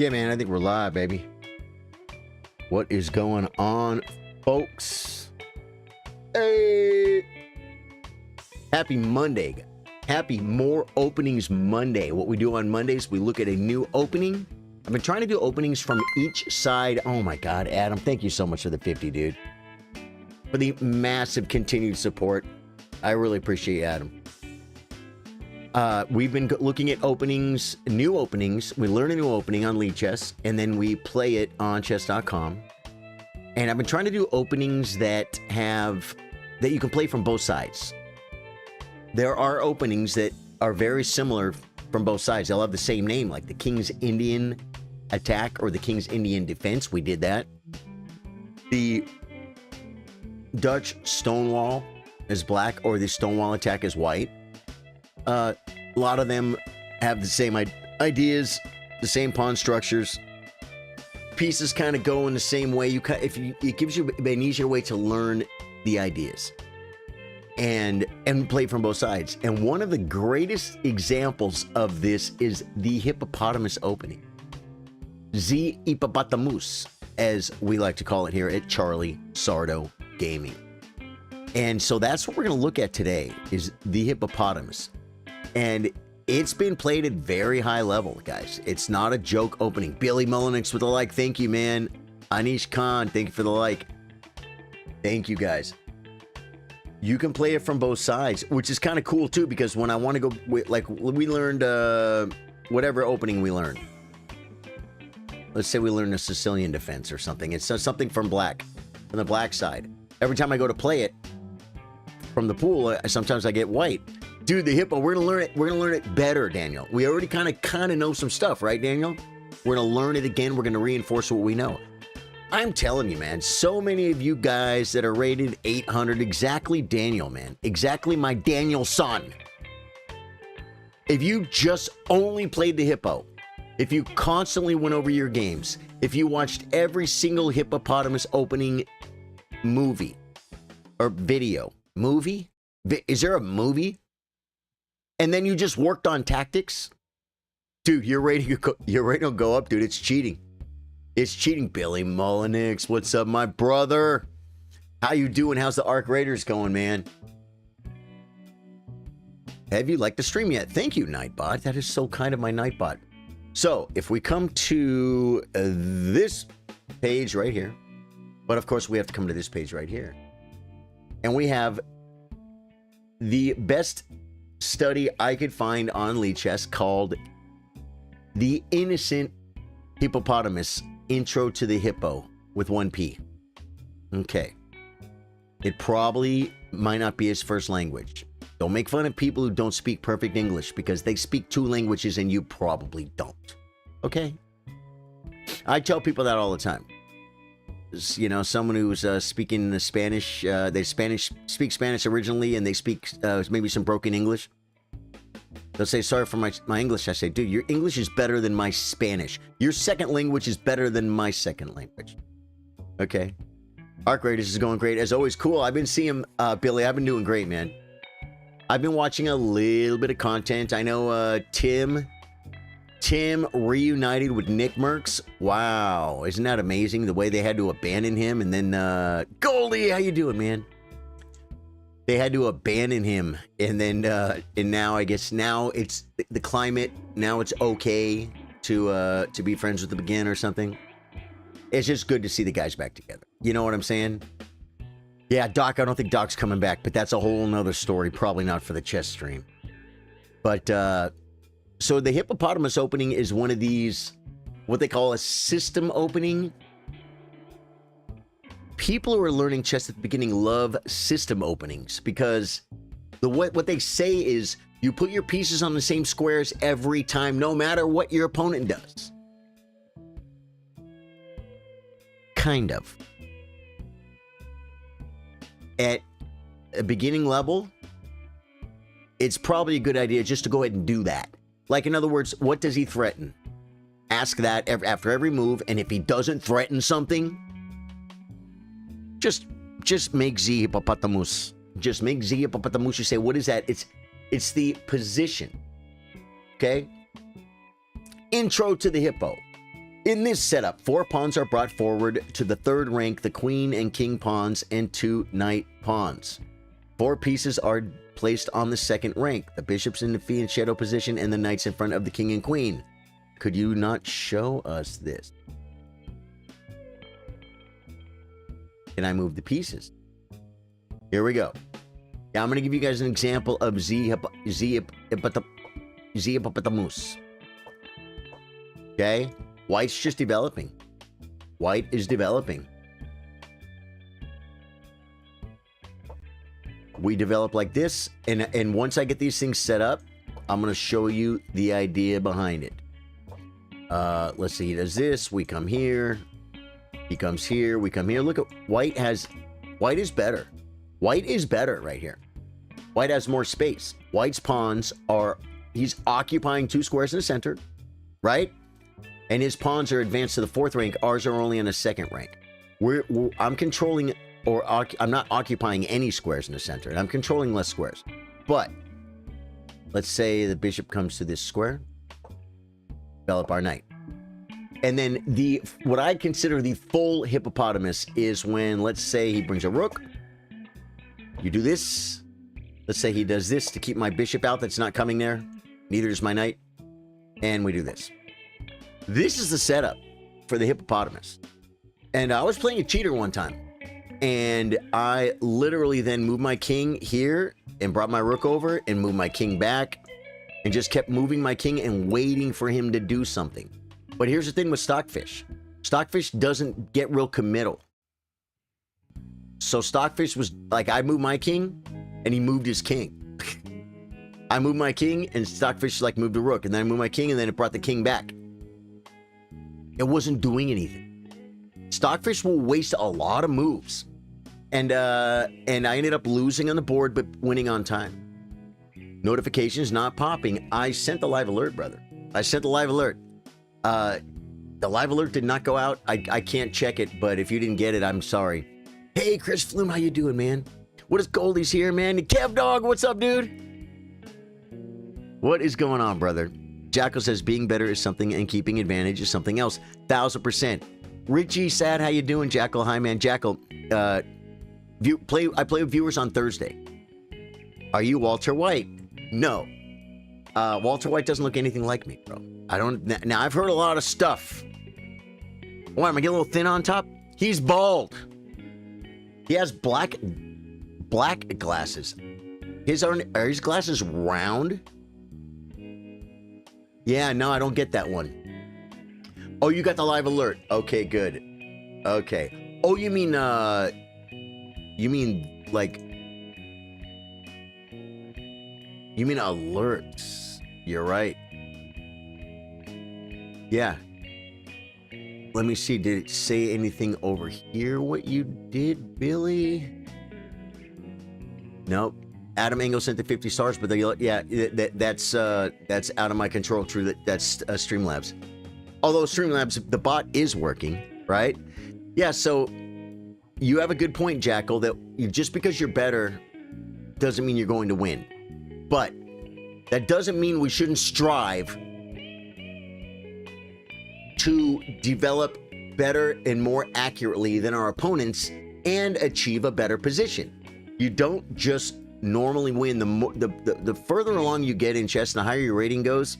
Yeah, man, I think we're live, baby. What is going on, folks? Hey! Happy Monday. Happy More Openings Monday. What we do on Mondays, we look at a new opening. I've been trying to do openings from each side. Oh my God, Adam, thank you so much for the 50, dude. For the massive continued support. I really appreciate you, Adam. We've been looking at openings, new openings. We learn a new opening on Lichess, and then we play it on chess.com. And I've been trying to do openings that you can play from both sides. There are openings that are very similar from both sides. They'll have the same name, like the King's Indian attack or the King's Indian defense. We did that. The Dutch Stonewall is black, or the Stonewall attack is white. A lot of them have the same ideas, the same pawn structures. Pieces kind of go in the same way. It gives you an easier way to learn the ideas and play from both sides. And one of the greatest examples of this is the Hippopotamus opening. The Hippopotamus, as we like to call it here at Charlie Sardo Gaming. And so that's what we're going to look at today, is the Hippopotamus. And it's been played at very high level, guys. It's not a joke opening. Billy Mullinix with a like. Thank you, man. Anish Khan, thank you for the like. Thank you, guys. You can play it from both sides, which is kind of cool, too, because when I want to go, like, we learned whatever opening we learned. Let's say we learned a Sicilian defense or something. It's something from the black side. Every time I go to play it from the pool, sometimes I get white. Dude, the Hippo, we're gonna learn it. We're gonna learn it better, Daniel. We already kind of know some stuff, right, Daniel? We're gonna learn it again. We're gonna reinforce what we know. I'm telling you, man. So many of you guys that are rated 800, exactly Daniel, man. Exactly my Daniel son. If you just only played the Hippo, if you constantly went over your games, if you watched every single Hippopotamus opening movie or video, is there a movie? And then you just worked on tactics? Dude, your rating will go up, dude. It's cheating. It's cheating. Billy Mullinix, what's up, my brother? How you doing? How's the Arc Raiders going, man? Have you liked the stream yet? Thank you, Nightbot. That is so kind of my Nightbot. So, if we come to this page right here, but of course we have to come to this page right here. And we have the best study I could find on Lichess called The Innocent Hippopotamus Intro to the Hippo with 1P. Okay. It probably might not be his first language. Don't make fun of people who don't speak perfect English, because they speak 2 languages and you probably don't. Okay? I tell people that all the time. You know, someone who's speaking Spanish, they speak Spanish originally, and they speak maybe some broken English. They'll say, sorry for my English. I say, dude, your English is better than my Spanish. Your second language is better than my second language. Okay? Arc Raiders is going great. As always, cool. I've been seeing, Billy, I've been doing great, man. I've been watching a little bit of content. I know Tim reunited with Nick Merckx. Wow, isn't that amazing? The way they had to abandon him, and then Goldie, how you doing, man? They had to abandon him, and then and now I guess now it's the climate. Now it's okay to be friends with them again or something. It's just good to see the guys back together. You know what I'm saying? Yeah, Doc. I don't think Doc's coming back, but that's a whole nother story. Probably not for the chess stream. But so the Hippopotamus opening is one of these, what they call a system opening. People who are learning chess at the beginning love system openings, because what they say is you put your pieces on the same squares every time, no matter what your opponent does. Kind of. At a beginning level, it's probably a good idea just to go ahead and do that. Like, in other words, what does he threaten? Ask that after every move, and if he doesn't threaten something, just make Z Hippopotamus. Just make Z Hippopotamus. You say, what is that? It's the position. Okay? Intro to the Hippo. In this setup, 4 pawns are brought forward to the 3rd rank, the queen and king pawns, and 2 knight pawns. 4 pieces are placed on the 2nd rank, the bishops in the fee and shadow position, and the knights in front of the king and queen. Could you not show us this? Can I move the pieces? Here we go. Yeah, I'm going to give you guys an example of Hippopotamus. Okay? White's just developing. White is developing. We develop like this, and once I get these things set up, I'm going to show you the idea behind it. Let's see, he does this, we come here, he comes here, we come here. Look at white is better. White is better right here. White has more space. White's pawns are, he's occupying 2 squares in the center, right? And his pawns are advanced to the 4th rank. Ours are only on the 2nd rank. I'm controlling, or I'm not occupying any squares in the center, and I'm controlling less squares. But let's say the bishop comes to this square, develop our knight. And then what I consider the full hippopotamus is when, let's say he brings a rook. You do this. Let's say he does this to keep my bishop out that's not coming there. Neither is my knight. And we do this. This is the setup for the hippopotamus. And I was playing a cheater one time. And I literally then moved my king here and brought my rook over and moved my king back and just kept moving my king and waiting for him to do something. But here's the thing with Stockfish. Stockfish doesn't get real committal. So Stockfish was like, I moved my king and he moved his king. I moved my king and Stockfish like moved the rook, and then I moved my king and then it brought the king back. It wasn't doing anything. Stockfish will waste a lot of moves. And I ended up losing on the board, but winning on time. Notifications not popping. I sent the live alert, brother. I sent the live alert. The live alert did not go out. I can't check it, but if you didn't get it, I'm sorry. Hey, Chris Flume, how you doing, man? What is Goldie's here, man? Kev Dog, what's up, dude? What is going on, brother? Jackal says being better is something and keeping advantage is something else. 1000%. Richie, sad, how you doing, Jackal? Hi, man. Jackal, I play with viewers on Thursday. Are you Walter White? No. Walter White doesn't look anything like me, bro. I don't. Now, I've heard a lot of stuff. Why, am I getting a little thin on top? He's bald. He has black glasses. Are his glasses round? Yeah, no, I don't get that one. Oh, you got the live alert. Okay, good. Okay. Oh, you mean like, you mean alerts. You're right. Yeah. Let me see. Did it say anything over here what you did, Billy? Nope. Adam Engel sent the 50 stars, but yeah, that's out of my control. True, that's Streamlabs. Although Streamlabs, the bot is working, right? Yeah, so you have a good point, Jackal, that just because you're better doesn't mean you're going to win. But that doesn't mean we shouldn't strive to develop better and more accurately than our opponents and achieve a better position. You don't just normally win. The further along you get in chess and the higher your rating goes,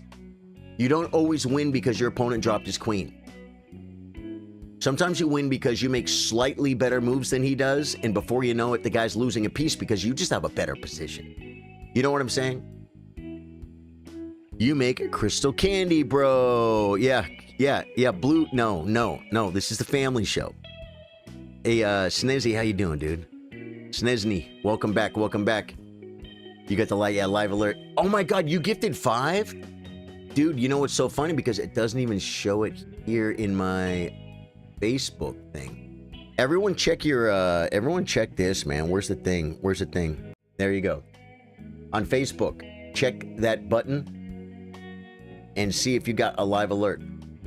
you don't always win because your opponent dropped his queen. Sometimes you win because you make slightly better moves than he does, and before you know it, the guy's losing a piece because you just have a better position. You know what I'm saying? You make crystal candy, bro. Yeah, blue. No. This is the family show. Hey, Snezzy, how you doing, dude? Snezni, welcome back. You got the live alert. Oh my God, you gifted 5? Dude, you know what's so funny? Because it doesn't even show it here in my Facebook thing. Everyone check this, man. Where's the thing? There you go. On Facebook, check that button and see if you got a live alert.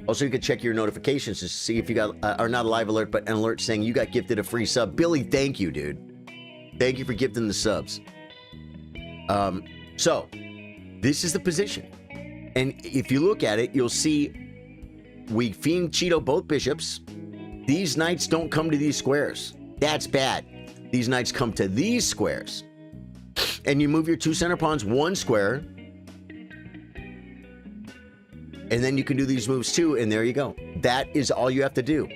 Also, you can check your notifications to see if you got, or not a live alert, but an alert saying you got gifted a free sub. Billy, thank you, dude. Thank you for gifting the subs. So, this is the position. And if you look at it, you'll see we fiend Cheeto both bishops. These knights don't come to these squares. That's bad. These knights come to these squares. And you move your 2 center pawns 1 square. And then you can do these moves too, and there you go. That is all you have to do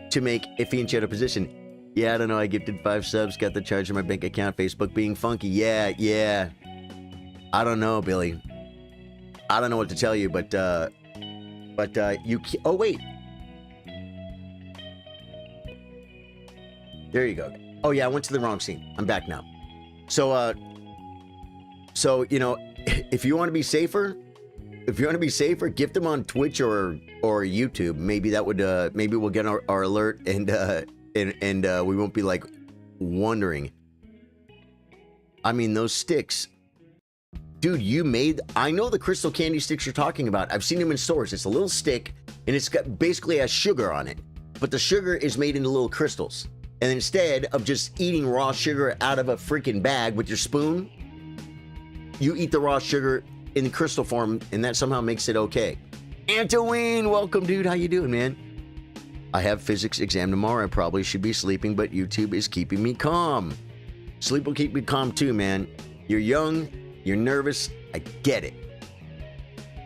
to make a fiend Cheeto position. Yeah, I don't know. I gifted 5 subs, got the charge in my bank account, Facebook being funky. Yeah. I don't know, Billy. I don't know what to tell you, but you... Oh, wait. There you go. Oh, yeah, I went to the wrong scene. I'm back now. So, you know, if you want to be safer, gift them on Twitch or YouTube. Maybe that would, maybe we'll get our alert and we won't be, like, wondering. I mean, those sticks... Dude, I know the crystal candy sticks you're talking about. I've seen them in stores. It's a little stick, and it's got basically has sugar on it. But the sugar is made into little crystals. And instead of just eating raw sugar out of a freaking bag with your spoon, you eat the raw sugar in the crystal form, and that somehow makes it okay. Antowine, welcome, dude. How you doing, man? I have physics exam tomorrow. I probably should be sleeping, but YouTube is keeping me calm. Sleep will keep me calm too, man. You're young. You're nervous. I get it.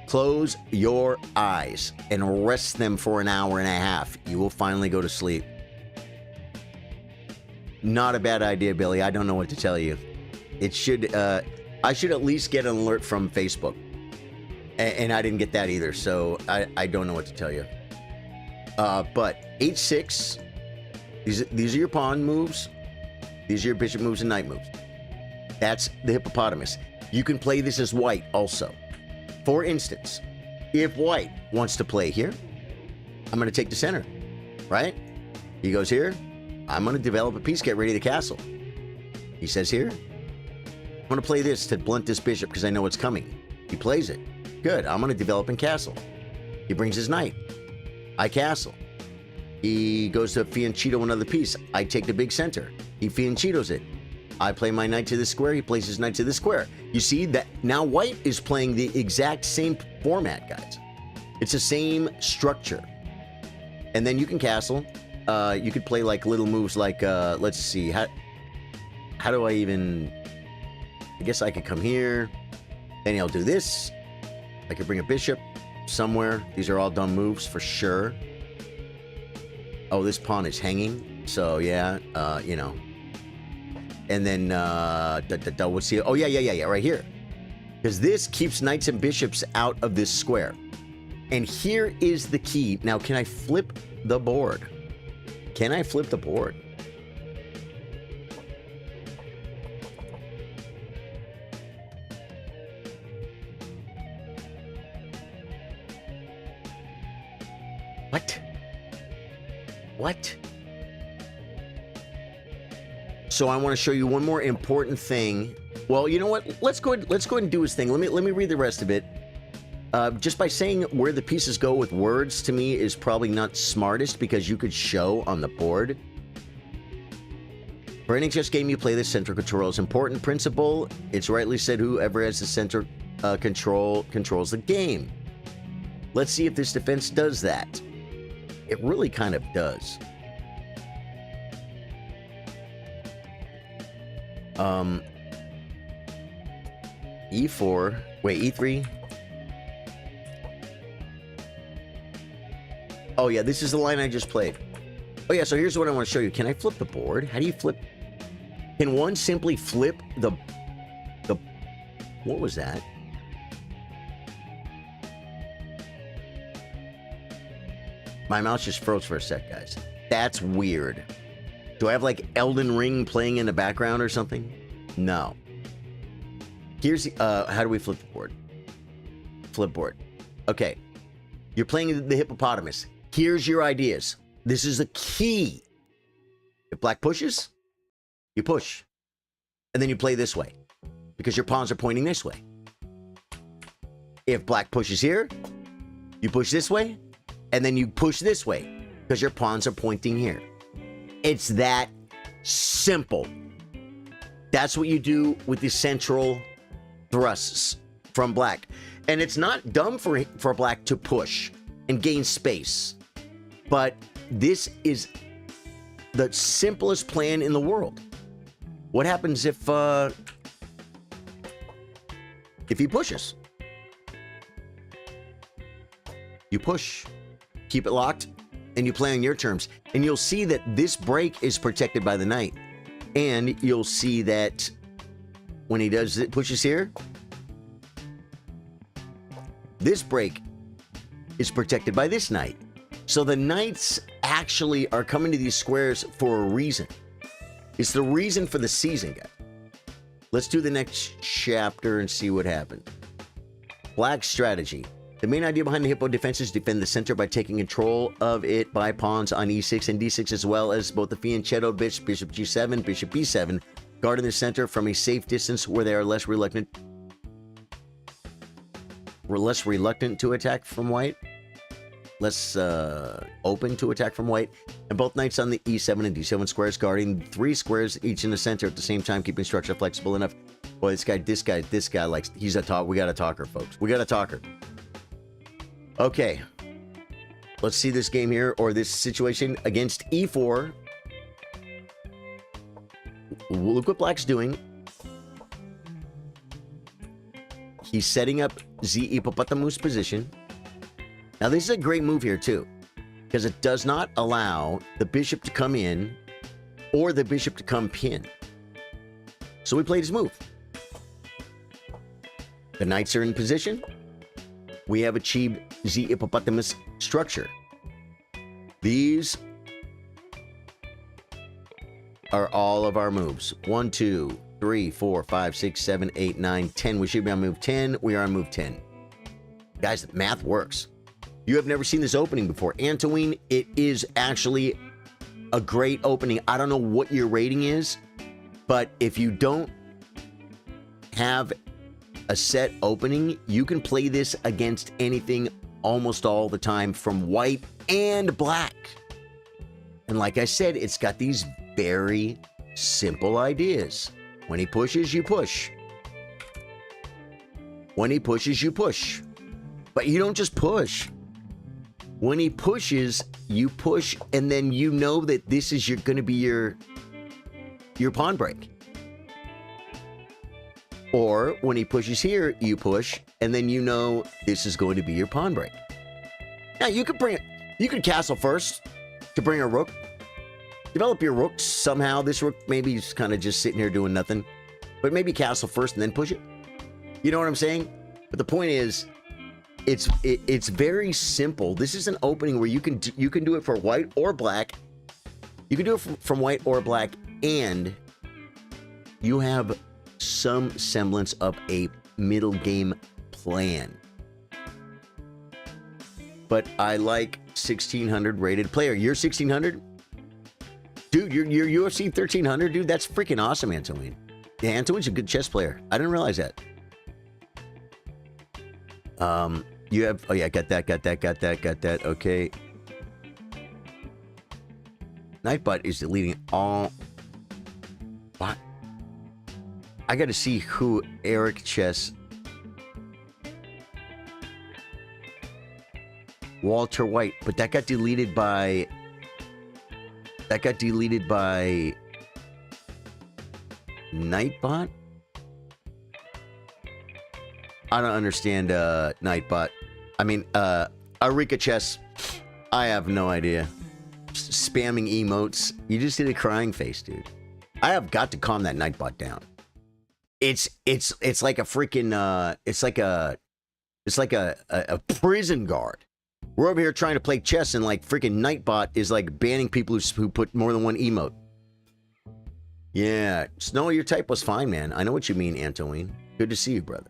Close your eyes and rest them for an hour and a half. You will finally go to sleep. Not a bad idea, Billy. I don't know what to tell you. It should, I should at least get an alert from Facebook. And I didn't get that either, so I don't know what to tell you. But H6, these are your pawn moves. These are your bishop moves and knight moves. That's the hippopotamus. You can play this as white also. For instance, if white wants to play here, I'm going to take the center, right? He goes here. I'm going to develop a piece, get ready to castle. He says here, I'm going to play this to blunt this bishop because I know it's coming. He plays it. Good. I'm going to develop and castle. He brings his knight. I castle. He goes to fianchetto another piece. I take the big center. He fianchettos it. I play my knight to this square. He plays his knight to this square. You see that now white is playing the exact same format, guys. It's the same structure. And then you can castle. You could play like little moves like, let's see. How do I even... I guess I could come here. Then I'll do this. I could bring a bishop somewhere. These are all dumb moves for sure. Oh, this pawn is hanging. So, yeah, you know. And then, what's the... Oh, yeah, right here. Because this keeps knights and bishops out of this square. And here is the key. Now, can I flip the board? Can I flip the board? What? So I want to show you one more important thing. Well, you know what? Let's go ahead and do his thing. Let me read the rest of it. Just by saying where the pieces go with words to me is probably not smartest because you could show on the board. For any chess game you play, the central control is important principle. It's rightly said whoever has the center control controls the game. Let's see if this defense does that. It really kind of does. E4. Wait, E3. Oh, yeah, this is the line I just played. Oh, yeah, so here's what I want to show you. Can I flip the board? How do you flip? Can one simply flip the... What was that? My mouse just froze for a sec, guys. That's weird. Do I have, like, Elden Ring playing in the background or something? No. Here's the... how do we flip the board? Flip board. Okay. You're playing the hippopotamus. Here's your ideas. This is the key. If black pushes, you push. And then you play this way. Because your pawns are pointing this way. If black pushes here, you push this way. And then you push this way. Because your pawns are pointing here. It's that simple. That's what you do with the central thrusts from black. And it's not dumb for black to push. and gain space. But this is the simplest plan in the world. What happens if he pushes? You push, keep it locked, and you play on your terms. And you'll see that this break is protected by the knight. And you'll see that when he does it, pushes here, this break is protected by this knight. So the knights actually are coming to these squares for a reason. It's the reason for the season, guys. Let's do the next chapter and see what happens. Black strategy. The main idea behind the Hippo defense is defend the center by taking control of it by pawns on e6 and d6, as well as both the fianchetto bishop, bishop g7, bishop b7, guarding the center from a safe distance where they are less reluctant to attack from white. Less open to attack from white. And both knights on the e7 and d7 squares, guarding 3 squares each in the center at the same time, keeping structure flexible enough. Boy, this guy likes, he's a talk. We got a talker, folks. We got a talker. Okay. Let's see this game here, or this situation against e4. Look what Black's doing. He's setting up the Hippopotamus position. Now, this is a great move here, too, because it does not allow the bishop to come in or the bishop to come pin. So we played his move. The knights are in position. We have achieved the Hippopotamus structure. These are all of our moves. 1, 2, 3, 4, 5, 6, 7, 8, 9, 10. We should be on move 10. We are on move 10. Guys, the math works. You have never seen this opening before. Antoine, it is actually a great opening. I don't know what your rating is, but if you don't have a set opening, you can play this against anything almost all the time from white and black. And like I said, it's got these very simple ideas. When he pushes, you push. When he pushes, you push. But you don't just push. When he pushes, you push, and then you know that this is going to be your pawn break. Or when he pushes here, you push, and then you know this is going to be your pawn break. Now you could castle first to bring a rook. Develop your rook somehow. This rook maybe is kind of just sitting here doing nothing, but maybe castle first and then push it. You know what I'm saying? But the point is, it's very simple. This is an opening where you can do it for white or black. You can do it from white or black, and you have some semblance of a middle game plan. But I like 1600 rated player. You're 1600? Dude, you're UFC 1300, dude. That's freaking awesome, Antoine. Yeah, Antoine's a good chess player. I didn't realize that. You have, oh yeah, got that. Okay. Nightbot is deleting all. What? I got to see who Eric Chess. Walter White, but that got deleted by. Nightbot? I don't understand Nightbot. I mean, Arika Chess. I have no idea. Spamming emotes. You just did a crying face, dude. I have got to calm that Nightbot down. It's like a freaking it's like a prison guard. We're over here trying to play chess, and like freaking Nightbot is like banning people who put more than one emote. Yeah, Snow, your type was fine, man. I know what you mean, Antoine. Good to see you, brother.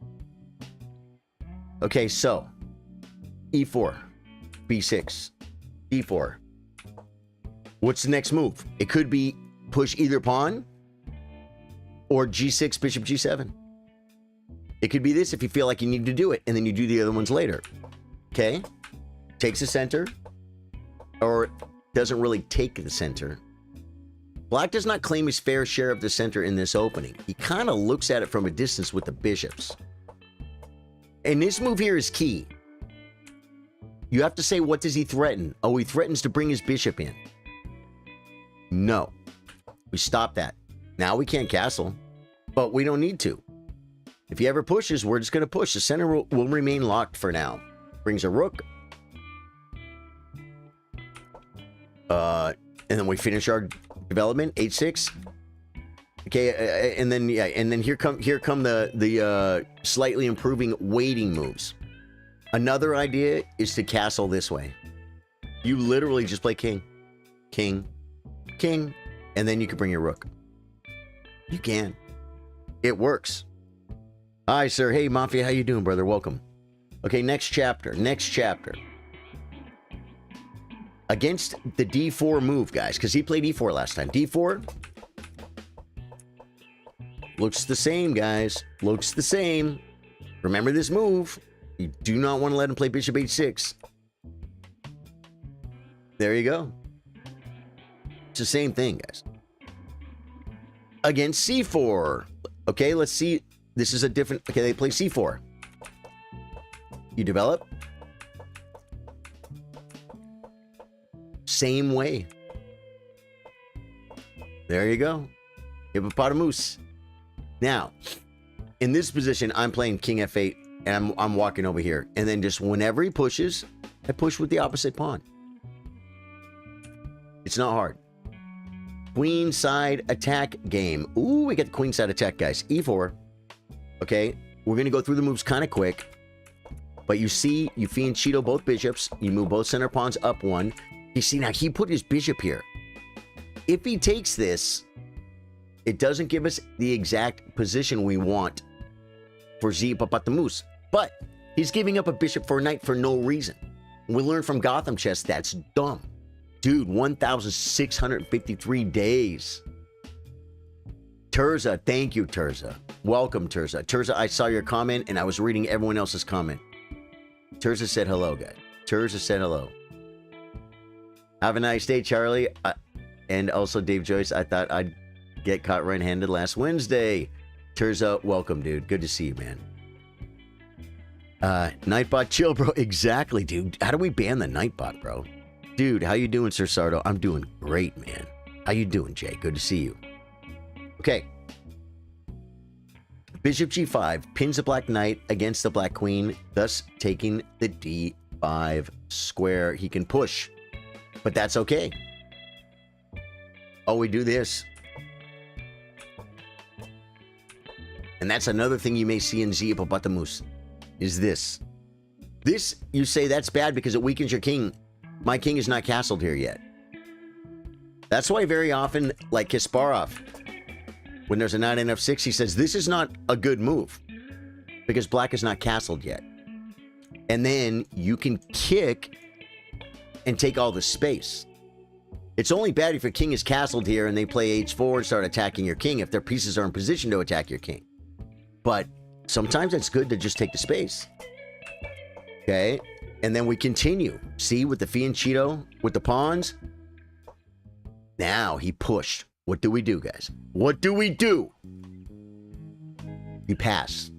Okay, so e4, b6, d4. What's the next move? It could be push either pawn or g6, bishop g7. It could be this if you feel like you need to do it, and then you do the other ones later. Okay? Takes the center, or doesn't really take the center. Black does not claim his fair share of the center in this opening. He kind of looks at it from a distance with the bishops. And this move here is key. You have to say, what does he threaten? Oh, he threatens to bring his bishop in. No. We stop that. Now we can't castle, but we don't need to. If he ever pushes, we're just going to push. The center will remain locked for now. Brings a rook. And then we finish our development, h6. Okay, and then yeah, and then here come the slightly improving waiting moves. Another idea is to castle this way. You literally just play king, king, king, and then you can bring your rook. You can. It works. Hi, sir. Hey, Mafia. How you doing, brother? Welcome. Okay, next chapter. Next chapter. Against the d4 move, guys, because he played e4 last time. d4 looks the same, guys. Looks the same. Remember this move. You do not want to let him play bishop h6. There you go. It's the same thing, guys. Against c4. Okay, let's see. This is a different... Okay, they play c4. You develop. Same way. There you go. Hippopotamus. Now, in this position, I'm playing king f8, and I'm walking over here. And then just whenever he pushes, I push with the opposite pawn. It's not hard. Queen side attack game. Ooh, we got the queen side attack, guys. e4. Okay, we're going to go through the moves kind of quick. But you see, you fianchetto both bishops. You move both center pawns up one. You see, now he put his bishop here. If he takes this, it doesn't give us the exact position we want for Hippopotamus. But he's giving up a bishop for a knight for no reason. We learned from Gotham Chess that's dumb. Dude, 1,653 days. Terza, thank you, Terza. Welcome, Terza. Terza, I saw your comment, and I was reading everyone else's comment. Terza said hello, guys. Terza said hello. Have a nice day, Charlie. And also, Dave Joyce, I thought I'd get caught right-handed last Wednesday. Terza, welcome, dude. Good to see you, man. Nightbot, chill, bro. Exactly, dude. How do we ban the Nightbot, bro? Dude, how you doing, Sir Sardo? I'm doing great, man. How you doing, Jay? Good to see you. Okay. Bishop g5 pins the black knight against the black queen, thus taking the d5 square. He can push, but that's okay. Oh, we do this. And that's another thing you may see in Hippopotamus, is this. This, you say that's bad because it weakens your king. My king is not castled here yet. That's why very often, like Kasparov, when there's a knight in f6, he says, this is not a good move because black is not castled yet. And then you can kick and take all the space. It's only bad if your king is castled here and they play h4 and start attacking your king if their pieces are in position to attack your king. But sometimes it's good to just take the space. Okay? And then we continue. See, with the fianchetto, with the pawns. Now he pushed. What do we do, guys? What do we do? We pass.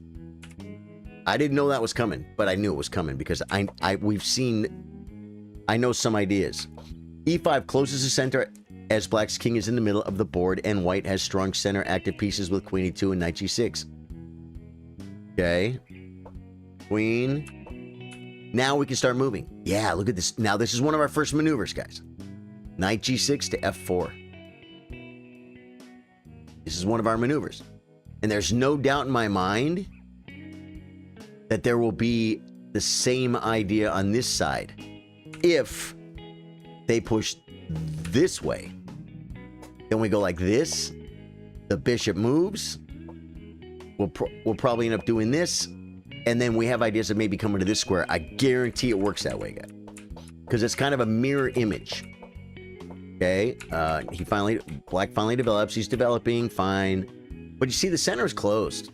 I didn't know that was coming, but I knew it was coming because I know some ideas. e5 closes the center as black's king is in the middle of the board and white has strong center active pieces with queen e2 and knight g6. Okay. Queen. Now we can start moving. Yeah, look at this. Now this is one of our first maneuvers, guys. Knight g6 to f4. This is one of our maneuvers. And there's no doubt in my mind that there will be the same idea on this side if they push this way. Then we go like this. The bishop moves. We'll probably end up doing this. And then we have ideas of maybe coming to this square. I guarantee it works that way, guys. Because it's kind of a mirror image. Okay. Black finally develops. He's developing. Fine. But you see, the center is closed.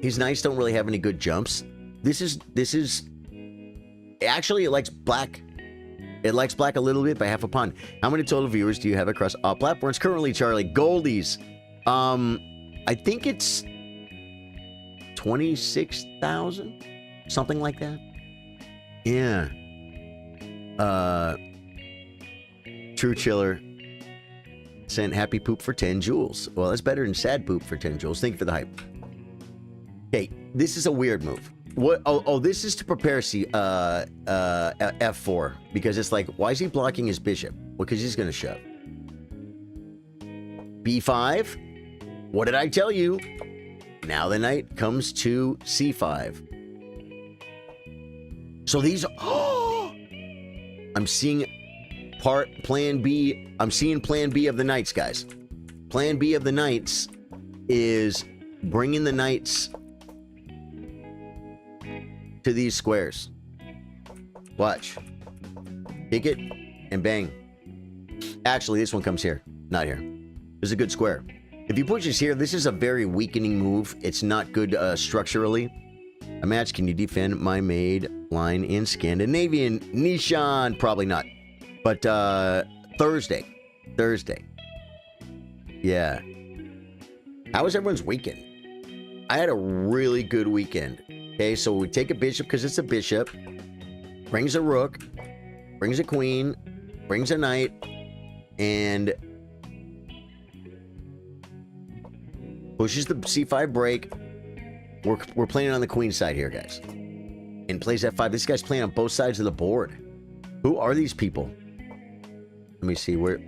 His knights don't really have any good jumps. This is... Actually, it likes black. It likes black a little bit by half a pawn. How many total viewers do you have across all platforms currently, Charlie? Goldies. I think it's 26,000, something like that. Yeah. True Chiller sent happy poop for 10 joules. Well, that's better than sad poop for 10 joules. Thank you for the hype. Okay, this is a weird move. What? Oh, this is to prepare F4 because it's like, why is he blocking his bishop? Well, because he's gonna shove. B5. What did I tell you? Now the knight comes to C5. So these are. Oh, I'm seeing plan B. I'm seeing plan B of the knights, guys. Plan B of the knights is bringing the knights to these squares. Watch. Kick it and bang. Actually, this one comes here, not here. This is a good square. If you push this here, this is a very weakening move. It's not good structurally. A match, can you defend my maid line in Scandinavian? Nishan, probably not. But Thursday. Yeah. How was everyone's weekend? I had a really good weekend. Okay, so we take a bishop because it's a bishop. Brings a rook. Brings a queen. Brings a knight. And pushes the c5 break. We're playing on the queen side here, guys. And plays f5. This guy's playing on both sides of the board. Who are these people? Let me see where.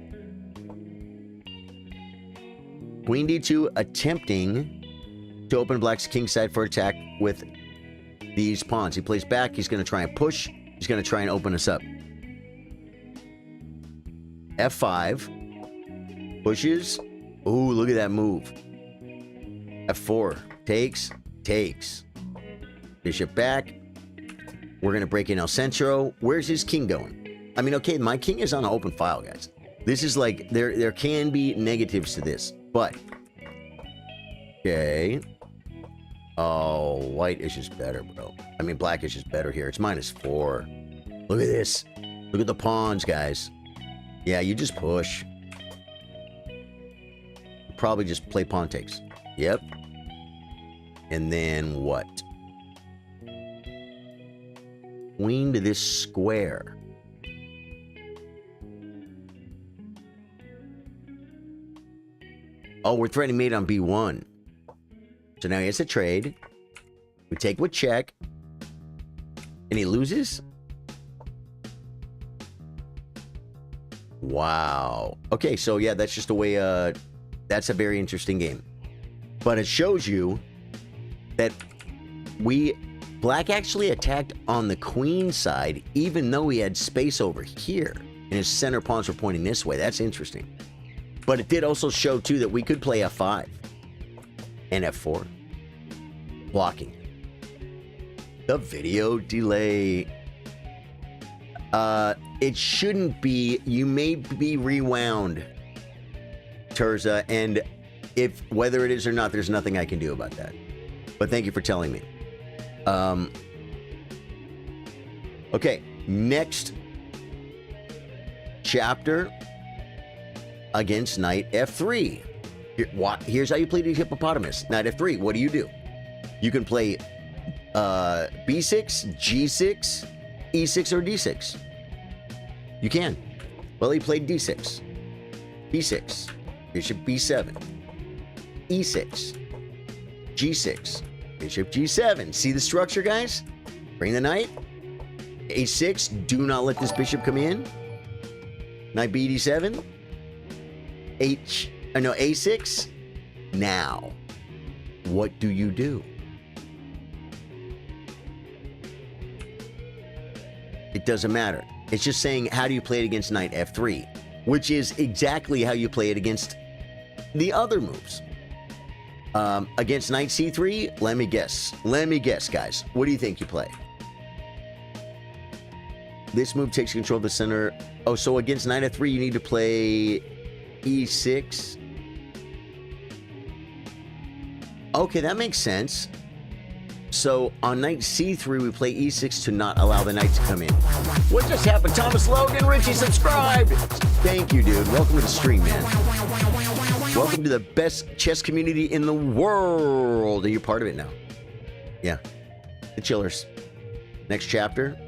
Queen d2 attempting to open black's king side for attack with these pawns. He plays back. He's going to try and push. He's going to try and open us up. f5. Pushes. Ooh, look at that move. f4. Takes. Bishop back. We're going to break in El Centro. Where's his king going? I mean, okay, my king is on an open file, guys. This is like, there can be negatives to this, but. Okay. Oh, white is just better, bro. I mean, black is just better here. It's -4. Look at this. Look at the pawns, guys. Yeah, you just push. Probably just play pawn takes. Yep. And then what? Queen to this square. Oh, we're threatening mate on b1. So now he has a trade. We take with check. And he loses? Wow. Okay, so yeah, that's just a way, that's a very interesting game. But it shows you that Black actually attacked on the queen side, even though he had space over here. And his center pawns were pointing this way. That's interesting. But it did also show, too, that we could play f5 and f4. Blocking. The video delay. It shouldn't be. You may be rewound, Terza, and whether it is or not, there's nothing I can do about that. But thank you for telling me. Okay, next chapter against knight f3. Here's how you play the hippopotamus. Knight f3. What do? You can play b6, g6, e6, or d6. You can. Well, he played d6, b6, bishop b7, e6, g6, bishop g7. See the structure, guys? Bring the knight. a6. Do not let this bishop come in. Knight b d7. a6. Now, what do you do? It doesn't matter. It's just saying, how do you play it against knight f3? Which is exactly how you play it against the other moves. Against knight c3, let me guess. Guys. What do you think you play? This move takes control of the center. Oh, so against knight f3, you need to play e6. Okay, that makes sense. So on knight c3, we play e6 to not allow the knight to come in. What just happened? Thomas Logan, Richie subscribed. Thank you, dude. Welcome to the stream, man. Welcome to the best chess community in the world. You're part of it now. Yeah. The chillers. Next chapter.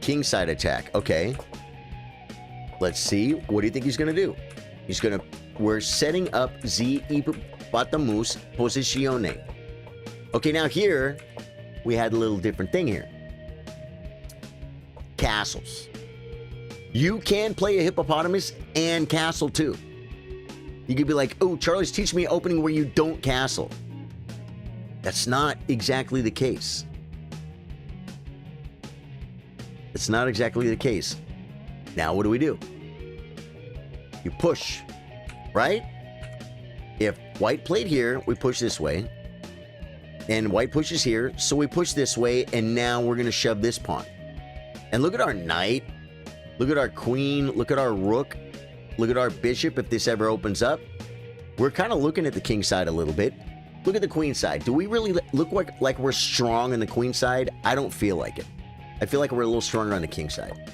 kingside attack. Okay. Let's see. What do you think he's going to do? He's going to... We're setting up the Hippopotamus Positione. Okay, now here, we had a little different thing here. Castles. You can play a hippopotamus and castle too. You could be like, oh, Charlie's teaching me opening where you don't castle. That's not exactly the case. It's not exactly the case. Now what do? You push, right? If white played here, we push this way. And white pushes here, so we push this way, and now we're going to shove this pawn. And look at our knight. Look at our queen. Look at our rook. Look at our bishop if this ever opens up. We're kind of looking at the king side a little bit. Look at the queen side. Do we really look like we're strong on the queen side? I don't feel like it. I feel like we're a little stronger on the king side.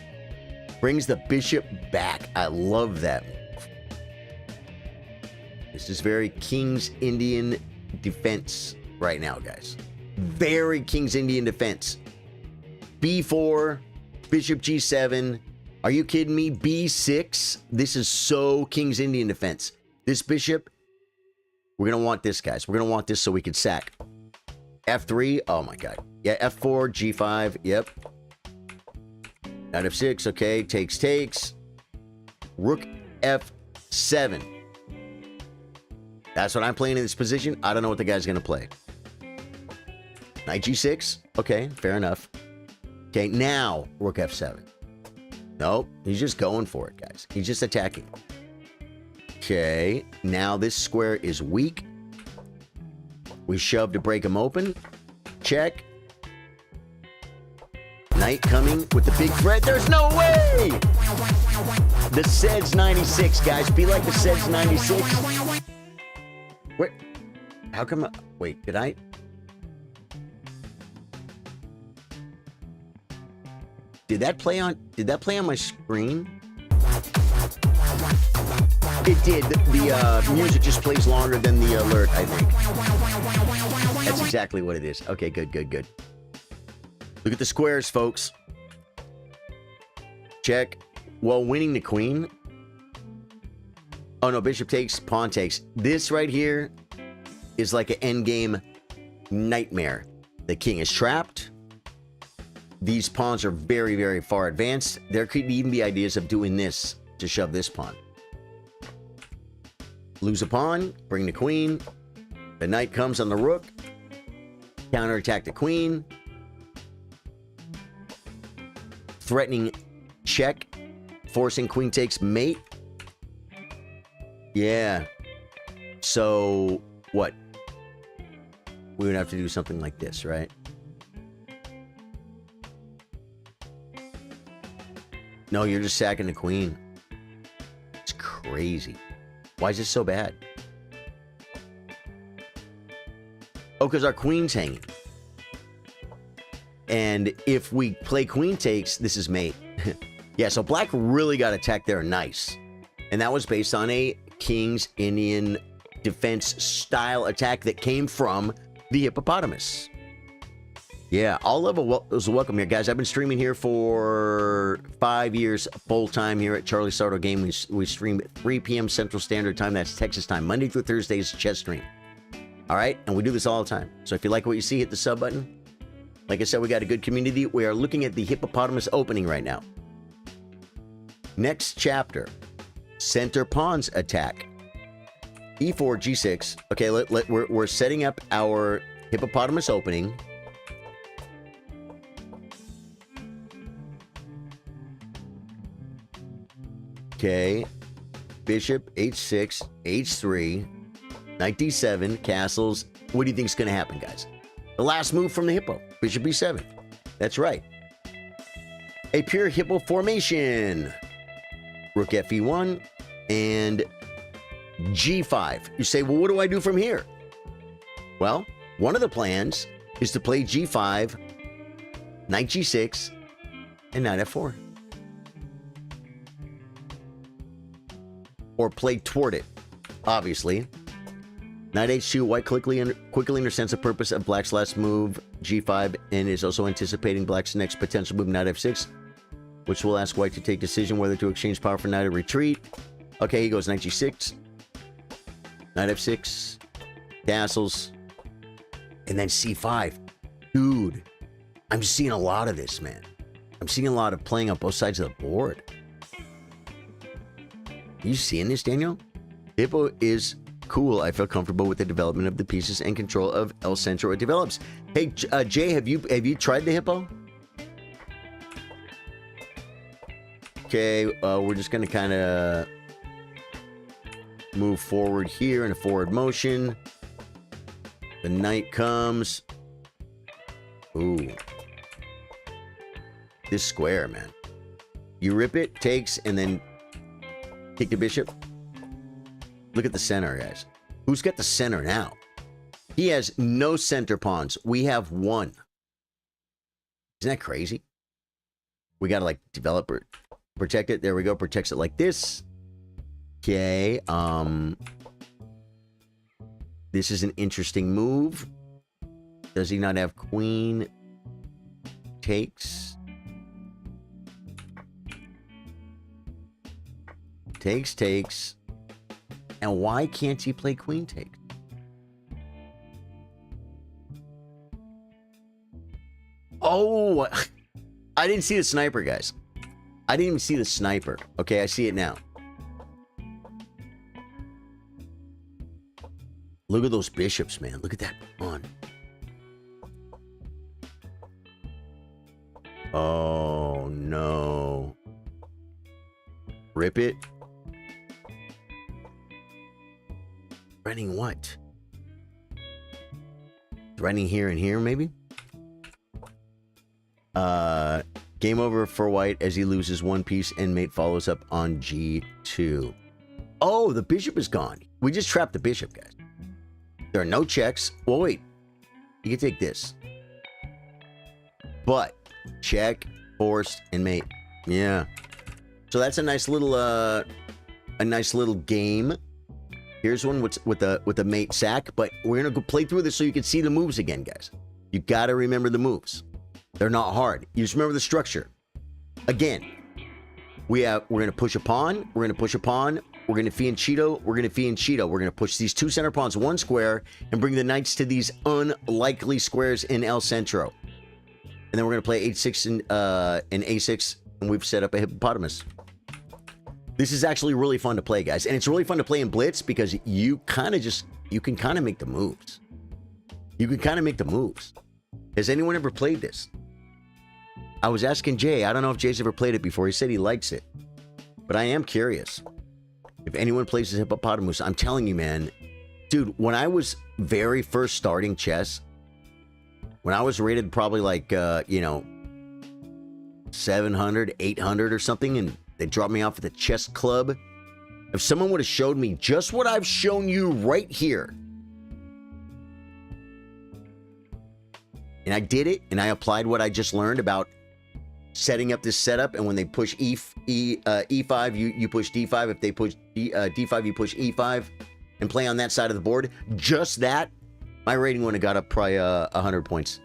Brings the bishop back. I love that move. This is very King's Indian defense right now, guys. Very King's Indian defense. B4, bishop G7. Are you kidding me? B6. This is so King's Indian defense. This bishop, we're going to want this, guys. We're going to want this so we can sack. F3. Oh, my God. Yeah, F4, G5. Yep. Knight F6. Okay. Takes. Rook F7. That's what I'm playing in this position. I don't know what the guy's going to play. Knight G6. Okay. Fair enough. Okay. Now, Rook F7. Nope. He's just going for it, guys. He's just attacking. Okay. Now this square is weak. We shove to break him open. Check. Knight coming with the big threat. There's no way! The Seds 96, guys. Be like the Seds 96. Wait. How come... Wait, did I... Did that play on my screen? It did. The music just plays longer than the alert, I think. That's exactly what it is. Okay, good. Look at the squares, folks. Check. While winning the queen. Oh, no, bishop takes, pawn takes. This right here is like an endgame nightmare. The king is trapped. These pawns are very, very far advanced. There could even be ideas of doing this to shove this pawn. Lose a pawn, bring the queen. The knight comes on the rook. Counterattack the queen. Threatening check. Forcing queen takes mate. Yeah. So, what? We would have to do something like this, right? No, you're just sacking the queen. It's crazy. Why is this so bad? Oh, because our queen's hanging. And if we play queen takes, this is mate. Yeah, so black really got attacked there nice. And that was based on a King's Indian defense style attack that came from the hippopotamus. Yeah, all level was welcome here, guys. I've been streaming here for 5 years, full time here at Charlie Sardo Game. We stream at 3 p.m. Central Standard Time. That's Texas time. Monday through Thursdays, chess stream. All right, and we do this all the time. So if you like what you see, hit the sub button. Like I said, we got a good community. We are looking at the hippopotamus opening right now. Next chapter, center pawns attack. E4, G6. Okay, we're setting up our hippopotamus opening. Okay, bishop, H6, H3, knight D7, castles. What do you think is going to happen, guys? The last move from the hippo, bishop B7. That's right. A pure hippo formation. Rook FE1 and G5. You say, well, what do I do from here? Well, one of the plans is to play G5, knight G6, and knight F4. Or play toward it, obviously. Knight H2, white quickly understands the purpose of black's last move, G5, and is also anticipating black's next potential move, knight F6. which will ask white to take decision whether to exchange power for knight or retreat. Okay, he goes knight g6, knight f6, castles, and then c5. Dude, I'm seeing a lot of this, man. I'm seeing a lot of playing on both sides of the board. You seeing this, Daniel? Hippo is cool. I feel comfortable with the development of the pieces and control of El Centro it develops. Hey, Jay, have you tried the Hippo? Okay, we're just gonna kind of move forward here in a forward motion. The knight comes. Ooh. This square, man. You rip it, takes, and then take the bishop. Look at the center, guys. Who's got the center now? He has no center pawns. We have one. Isn't that crazy? We gotta like develop it, protect it. There we go. Protects it like this. Okay. This is an interesting move. Does he not have queen? Takes. Takes. And why can't he play queen takes? Oh, I didn't see the sniper, guys. I didn't even see the sniper. Okay, I see it now. Look at those bishops, man. Look at that pawn. Oh, no. Rip it. Threatening what? Threatening here and here, maybe? Game over for white as he loses one piece and mate follows up on g2. Oh, the bishop is gone. We just trapped the bishop, guys. There are no checks. Well, wait. You can take this. But check, forced, and mate. Yeah. So that's a nice little game. Here's one with the mate sack, but we're gonna go play through this so you can see the moves again, guys. You gotta remember the moves. They're not hard. You just remember the structure. Again, we're gonna push a pawn. We're gonna push a pawn. We're gonna fianchetto. We're gonna fianchetto. We're gonna push these two center pawns one square and bring the knights to these unlikely squares in El Centro. And then we're gonna play h6 and a6, and we've set up a hippopotamus. This is actually really fun to play, guys, and it's really fun to play in blitz because you can kind of make the moves. You can kind of make the moves. Has anyone ever played this? I was asking Jay. I don't know if Jay's ever played it before. He said he likes it, but I am curious if anyone plays this hippopotamus. I'm telling you, man, dude. When I was very first starting chess, when I was rated probably like 700, 800 or something, and they dropped me off at the chess club. If someone would have showed me just what I've shown you right here, and I did it, and I applied what I just learned about setting up this setup, and when they push e5, you push d5. If they push d5, you push e5, and play on that side of the board. Just that, my rating would have got up probably 100 points.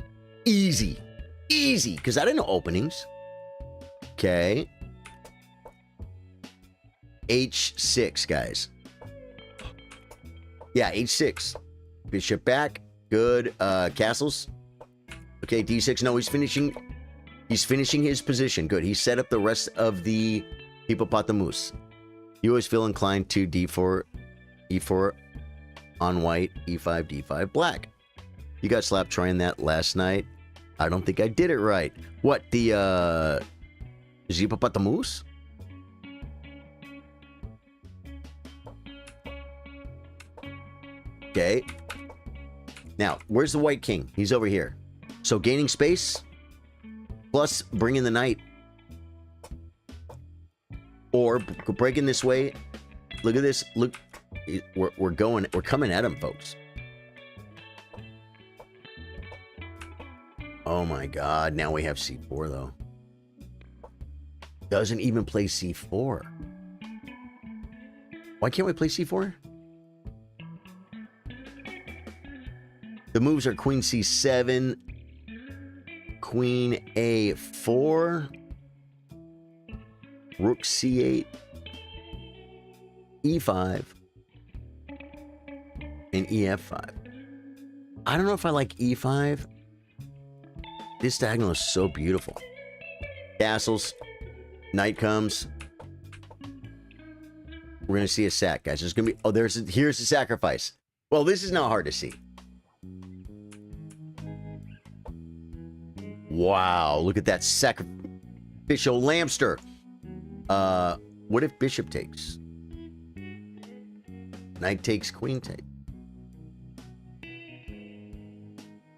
Easy, because I didn't know openings. Okay. h6, guys. Yeah, h6. Bishop back. Good. Castles. Okay, d6. No, he's finishing his position. Good. He set up the rest of the hippopotamus. You always feel inclined to d4, e4 on white, e5, d5, black. You got slapped trying that last night. I don't think I did it right. What, the hippopotamus? Okay. Now, where's the white king? He's over here. So gaining space, plus bringing the knight. Or breaking this way. Look at this. Look, we're coming at him, folks. Oh my God, now we have c4 though. Doesn't even play c4. Why can't we play c4? The moves are queen c7, queen a4, rook c8, e5, and ef5. I don't know if I like e5. This diagonal is so beautiful. Castles. Knight comes. We're going to see a sack, guys. There's going to be... Oh, here's the sacrifice. Well, this is not hard to see. Wow, look at that sacrificial lamster. What if bishop takes? Knight takes, queen takes.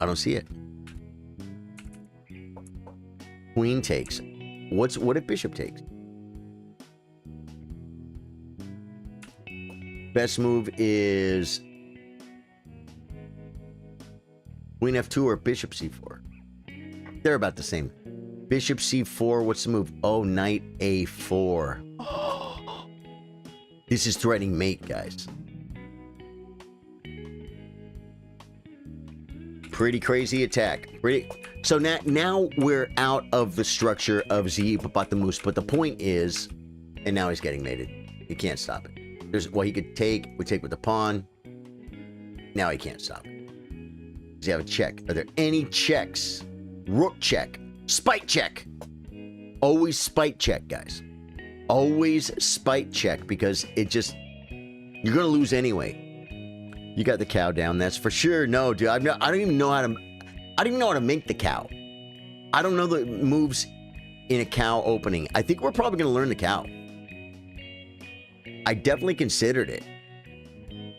I don't see it. Queen takes. What if bishop takes? Best move is queen f2 or bishop c4. They're about the same. Bishop c4, what's the move? Oh, knight a4. This is threatening mate, guys. Pretty crazy attack. So now we're out of the structure of the Hippopotamus, but the point is, and now he's getting mated. He can't stop it. Well, he could take, we take with the pawn. Now he can't stop it. Does he have a check? Are there any checks? Rook check. Spite check. Always spite check, guys. Always spite check, because it just... You're going to lose anyway. You got the cow down, that's for sure. No, dude, I don't even know how to make the cow. I don't know the moves in a cow opening. I think we're probably going to learn the cow. I definitely considered it.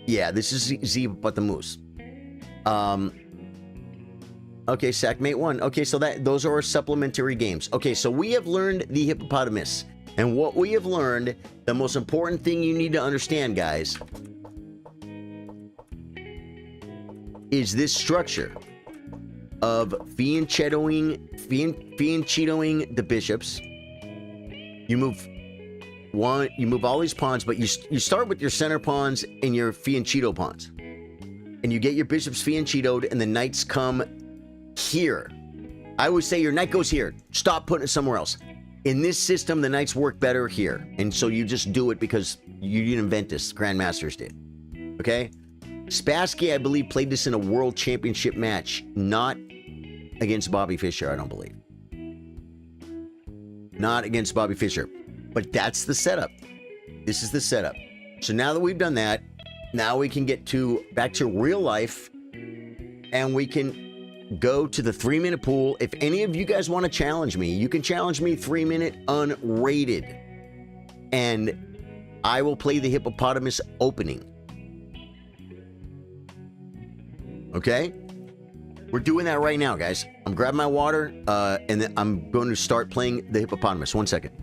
Yeah, this is Hippopotamus. Okay, sack mate 1. Okay, so those are our supplementary games. Okay, so we have learned the hippopotamus. And what we have learned, the most important thing you need to understand, guys, is this structure of fianchettoing the bishops. You move all these pawns, but you start with your center pawns and your fianchetto pawns. And you get your bishops fianchettoed, and the knights come here. I would say your knight goes here. Stop putting it somewhere else. In this system, the knights work better here. And so you just do it because you didn't invent this. Grandmasters did. Okay? Spassky, I believe, played this in a world championship match. Not against Bobby Fischer, I don't believe. Not against Bobby Fischer. But that's the setup. This is the setup. So now that we've done that, now we can get back to real life. And we can go to the 3-minute pool. If any of you guys want to challenge me, you can challenge me 3-minute unrated. And I will play the hippopotamus opening. Okay? We're doing that right now, guys. I'm grabbing my water, and then I'm going to start playing the hippopotamus. 1 second.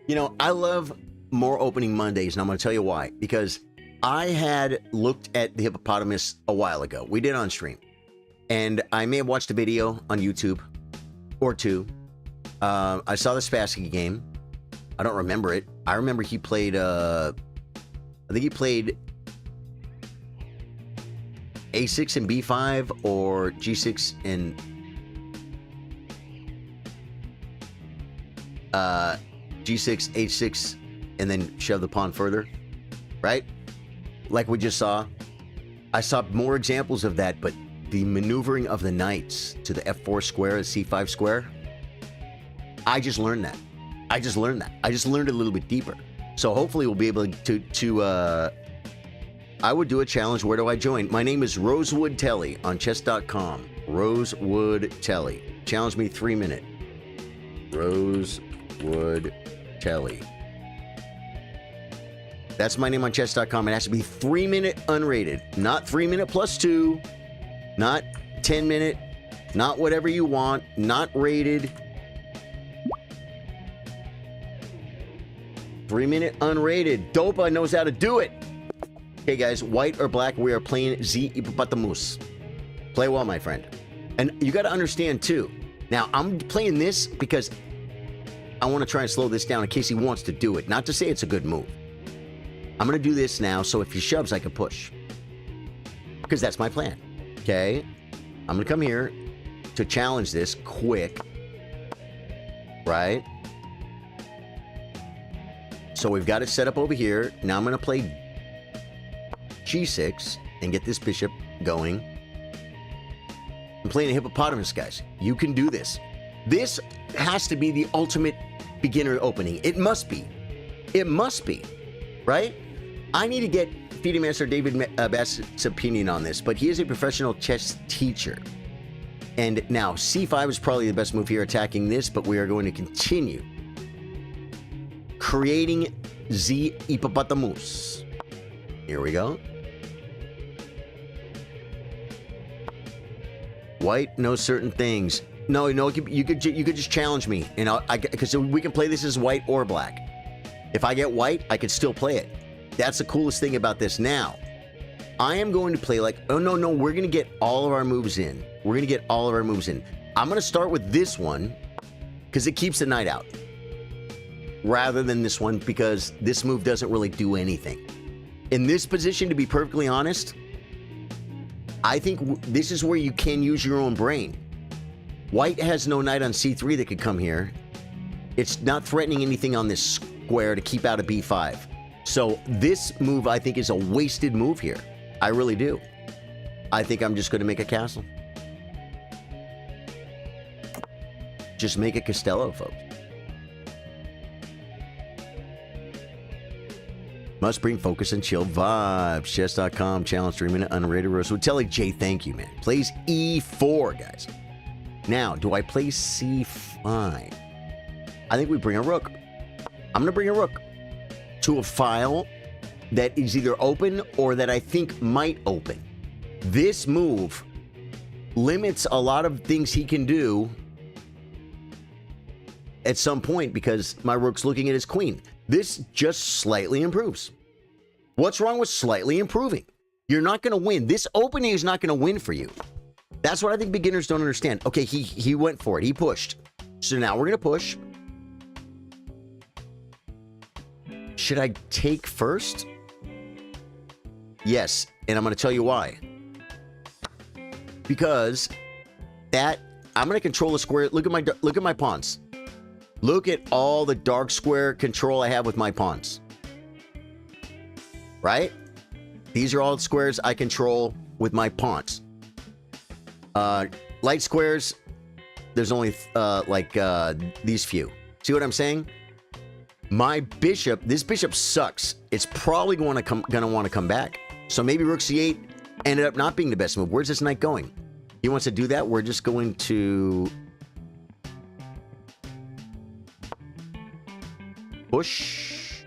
You know, I love more opening Mondays, and I'm going to tell you why. Because I had looked at the hippopotamus a while ago. We did on stream. And I may have watched a video on YouTube or two. I saw the Spassky game. I don't remember it. I remember he played, I think he played A6 and B5 or G6 and G6, H6, and then shove the pawn further, right? Like we just saw. I saw more examples of that, but the maneuvering of the knights to the F4 square, the C5 square, I just learned that. I just learned it a little bit deeper. So hopefully we'll be able to I would do a challenge. Where do I join? My name is Rosewood Telly on chess.com. Rosewood Telly. Challenge me 3 minute. Rosewood Telly. That's my name on chess.com. It has to be 3 minute unrated. Not 3 minute plus 2. Not 10 minute. Not whatever you want. Not rated. 3 minute unrated. Dopa knows how to do it. Okay, guys, white or black, we are playing Z Hippopotamus. Play well, my friend. And you got to understand, too. Now, I'm playing this because I want to try and slow this down in case he wants to do it. Not to say it's a good move. I'm going to do this now, so if he shoves, I can push. Because that's my plan. Okay? I'm going to come here to challenge this quick. Right? So we've got it set up over here. Now I'm going to play G6 and get this bishop going. I'm playing a hippopotamus, guys. You can do this. This has to be the ultimate beginner opening. It must be. It must be. Right? I need to get FIDE Master David Bassett's opinion on this, but he is a professional chess teacher. And now, C5 is probably the best move here, attacking this, but we are going to continue creating Z Hippopotamus. Here we go. White knows certain things. No, you could just challenge me, and because we can play this as white or black. If I get white, I could still play it. That's the coolest thing about this. Now, I am going to play like, oh no, we're gonna get all of our moves in. We're gonna get all of our moves in. I'm gonna start with this one because it keeps the knight out, rather than this one because this move doesn't really do anything. In this position, to be perfectly honest, I think this is where you can use your own brain. White has no knight on c3 that could come here. It's not threatening anything on this square to keep out a b5. So this move, I think, is a wasted move here. I really do. I think I'm just going to make a castle. Just make a Castello, folks. Must bring focus and chill vibes. Chess.com, challenge 3 minute unrated Rosewood Telly. Jay, thank you, man. Plays e4, guys. Now, do I play c5? I think we bring a rook. I'm going to bring a rook to a file that is either open or that I think might open. This move limits a lot of things he can do at some point because my rook's looking at his queen. This just slightly improves. What's wrong with slightly improving? You're not going to win. This opening is not going to win for you. That's what I think beginners don't understand. Okay, he went for it. He pushed. So now we're going to push. Should I take first? Yes, and I'm going to tell you why. Because that I'm going to control the square. Look at my pawns. Look at all the dark square control I have with my pawns. Right? These are all squares I control with my pawns. Light squares, there's only these few. See what I'm saying? My bishop, this bishop sucks. It's probably going to want to come back. So maybe rook c8 ended up not being the best move. Where's this knight going? He wants to do that. We're just going to push.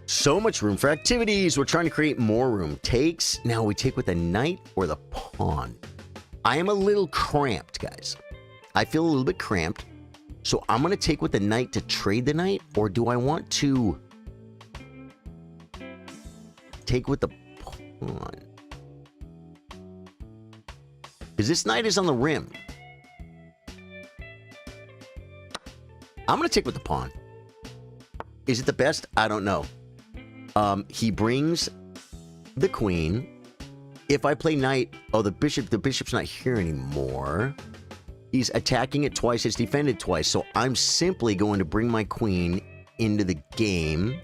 So much room for activities. We're trying to create more room. Takes. Now we take with the knight or the pawn. I am a little cramped, guys. I feel a little bit cramped. So I'm going to take with the knight to trade the knight, or do I want to take with the pawn? Because this knight is on the rim. I'm going to take with the pawn. Is it the best? I don't know. He brings the queen. If I play knight, oh, the bishop's not here anymore. He's attacking it twice. It's defended twice. So I'm simply going to bring my queen into the game.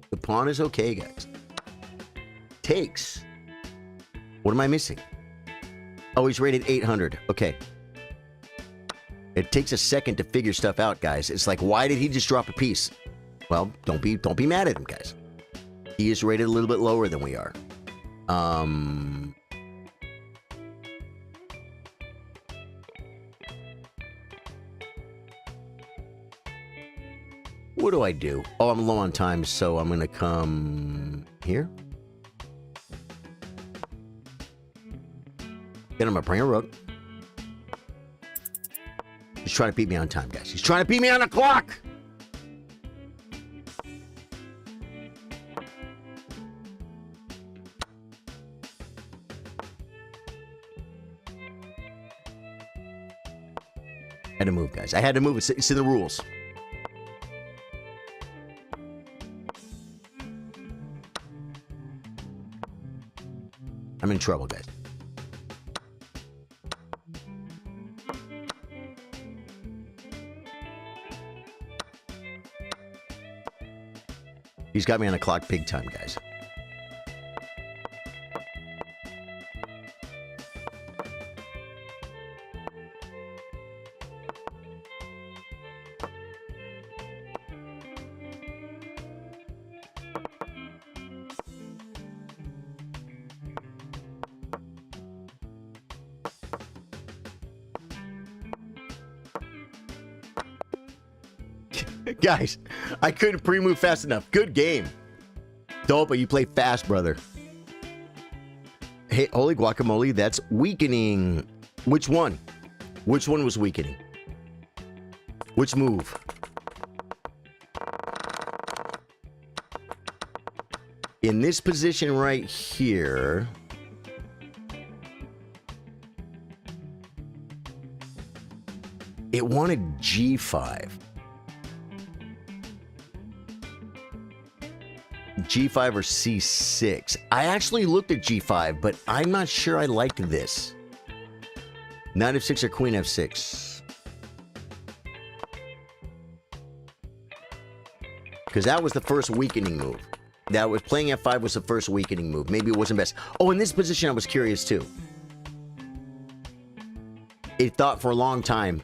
The pawn is okay, guys. takes. What am I missing? Oh, he's rated 800. Okay. It takes a second to figure stuff out, guys. It's like, why did he just drop a piece? Well, don't be mad at him, guys. He is rated a little bit lower than we are. What do I do? Oh, I'm low on time, so I'm gonna come here. Then I'm gonna bring a rook. He's trying to beat me on time, guys. He's trying to beat me on the clock! I had to move, guys. I had to move. It's in the rules. I'm in trouble, guys. He's got me on the clock big time, guys. Guys, I couldn't pre-move fast enough. Good game. Dopa, you play fast, brother. Hey, holy guacamole, that's weakening. Which one? Which one was weakening? Which move? In this position right here... It wanted G5. G5 or C6. I actually looked at G5, but I'm not sure I liked this. Knight F6 or Queen F6. Because that was the first weakening move. That was playing F5 was the first weakening move. Maybe it wasn't best. Oh, in this position I was curious too. It thought for a long time.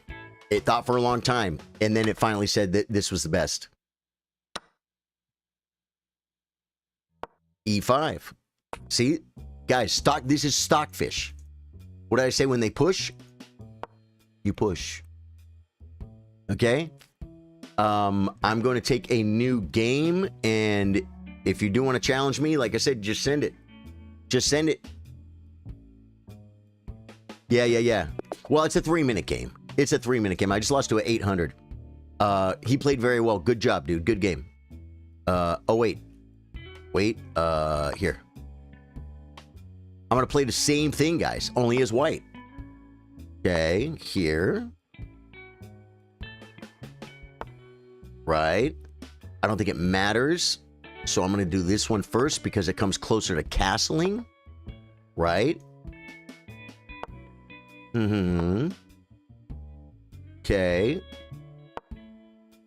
It thought for a long time. And then it finally said that this was the best. E5. See? Guys, this is stockfish. What did I say when they push? You push. Okay? I'm going to take a new game, and if you do want to challenge me, like I said, just send it. Just send it. Yeah. Well, it's a 3-minute game. It's a 3-minute game. I just lost to an 800. He played very well. Good job, dude. Good game. Oh, wait. Here. I'm going to play the same thing, guys, only as white. Okay, here. Right. I don't think it matters. So I'm going to do this one first because it comes closer to castling. Right. Okay.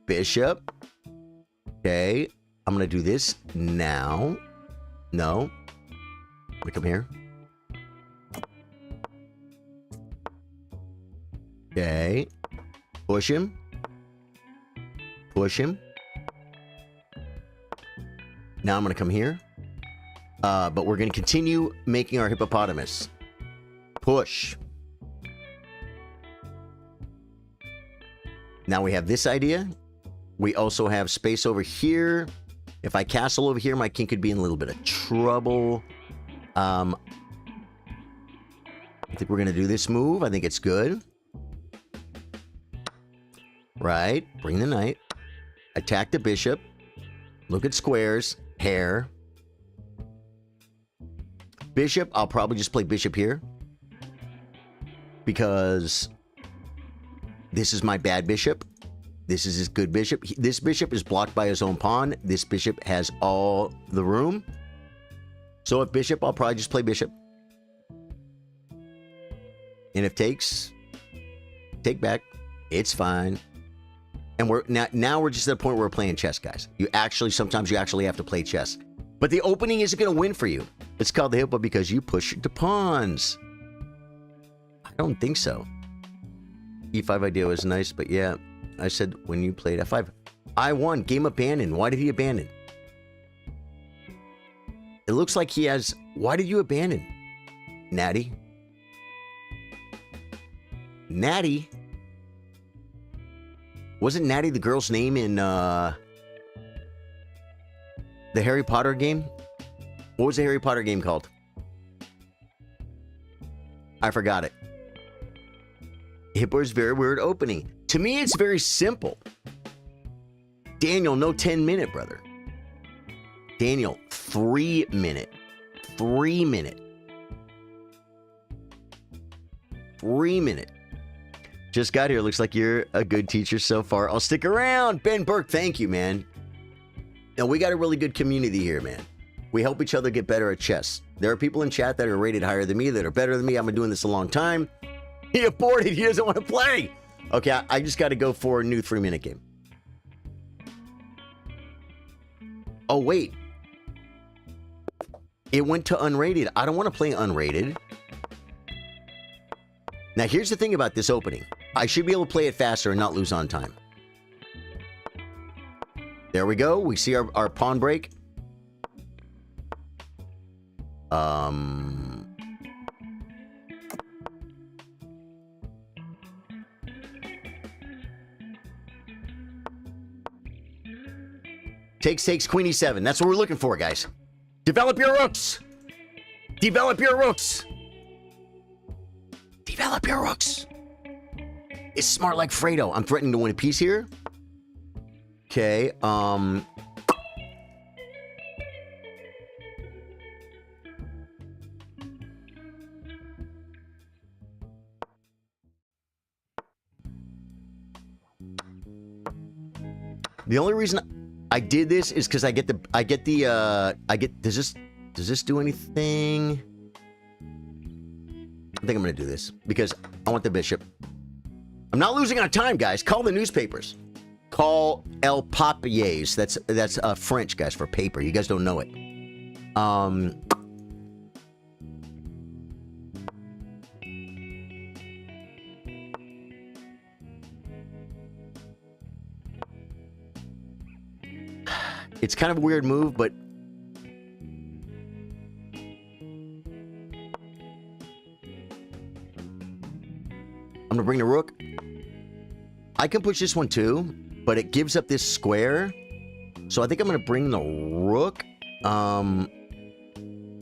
Bishop. Okay. I'm going to do this now. No. I'm going to come here. Okay. Push him. Push him. Now I'm going to come here. But we're going to continue making our hippopotamus. Push. Now we have this idea. We also have space over here. If I castle over here, my king could be in a little bit of trouble. I think we're going to do this move. I think it's good. Right. Bring the knight. Attack the bishop. Look at squares. Hair. Bishop. I'll probably just play bishop here. Because this is my bad bishop. This is his good bishop. This bishop is blocked by his own pawn. This bishop has all the room. So if bishop, I'll probably just play bishop. And if takes, take back. It's fine. And we're now we're just at a point where we're playing chess, guys. Sometimes you actually have to play chess. But the opening isn't going to win for you. It's called the Hippo because you push the pawns. I don't think so. E5 idea was nice, but yeah, I said when you played F5. I won. Game abandoned. Why did he abandon? It looks like he has... Why did you abandon? Natty? Natty? Wasn't Natty the girl's name in the Harry Potter game? What was the Harry Potter game called? I forgot it. Hippo's very weird opening. To me, it's very simple. Daniel, no 10-minute, brother. Daniel, 3-minute. 3-minute. 3-minute. Just got here. Looks like you're a good teacher so far. I'll stick around. Ben Burke, thank you, man. Now, we got a really good community here, man. We help each other get better at chess. There are people in chat that are rated higher than me, that are better than me. I've been doing this a long time. He aborted. He doesn't want to play. Okay, I just got to go for a new 3-minute game. Oh, wait. It went to unrated. I don't want to play unrated. Now, here's the thing about this opening. I should be able to play it faster and not lose on time. There we go. We see our pawn break. Takes queen e7. That's what we're looking for, guys. Develop your rooks. Develop your rooks. Develop your rooks. It's smart like Fredo. I'm threatening to win a piece here. Okay, the only reason I did this is because does this do anything? I think I'm gonna do this because I want the bishop. I'm not losing on time, guys. Call the newspapers. Call El Papiers. That's French, guys, for paper. You guys don't know it. It's kind of a weird move, but I'm gonna bring the rook. I can push this one too, but it gives up this square. So I think I'm gonna bring the rook.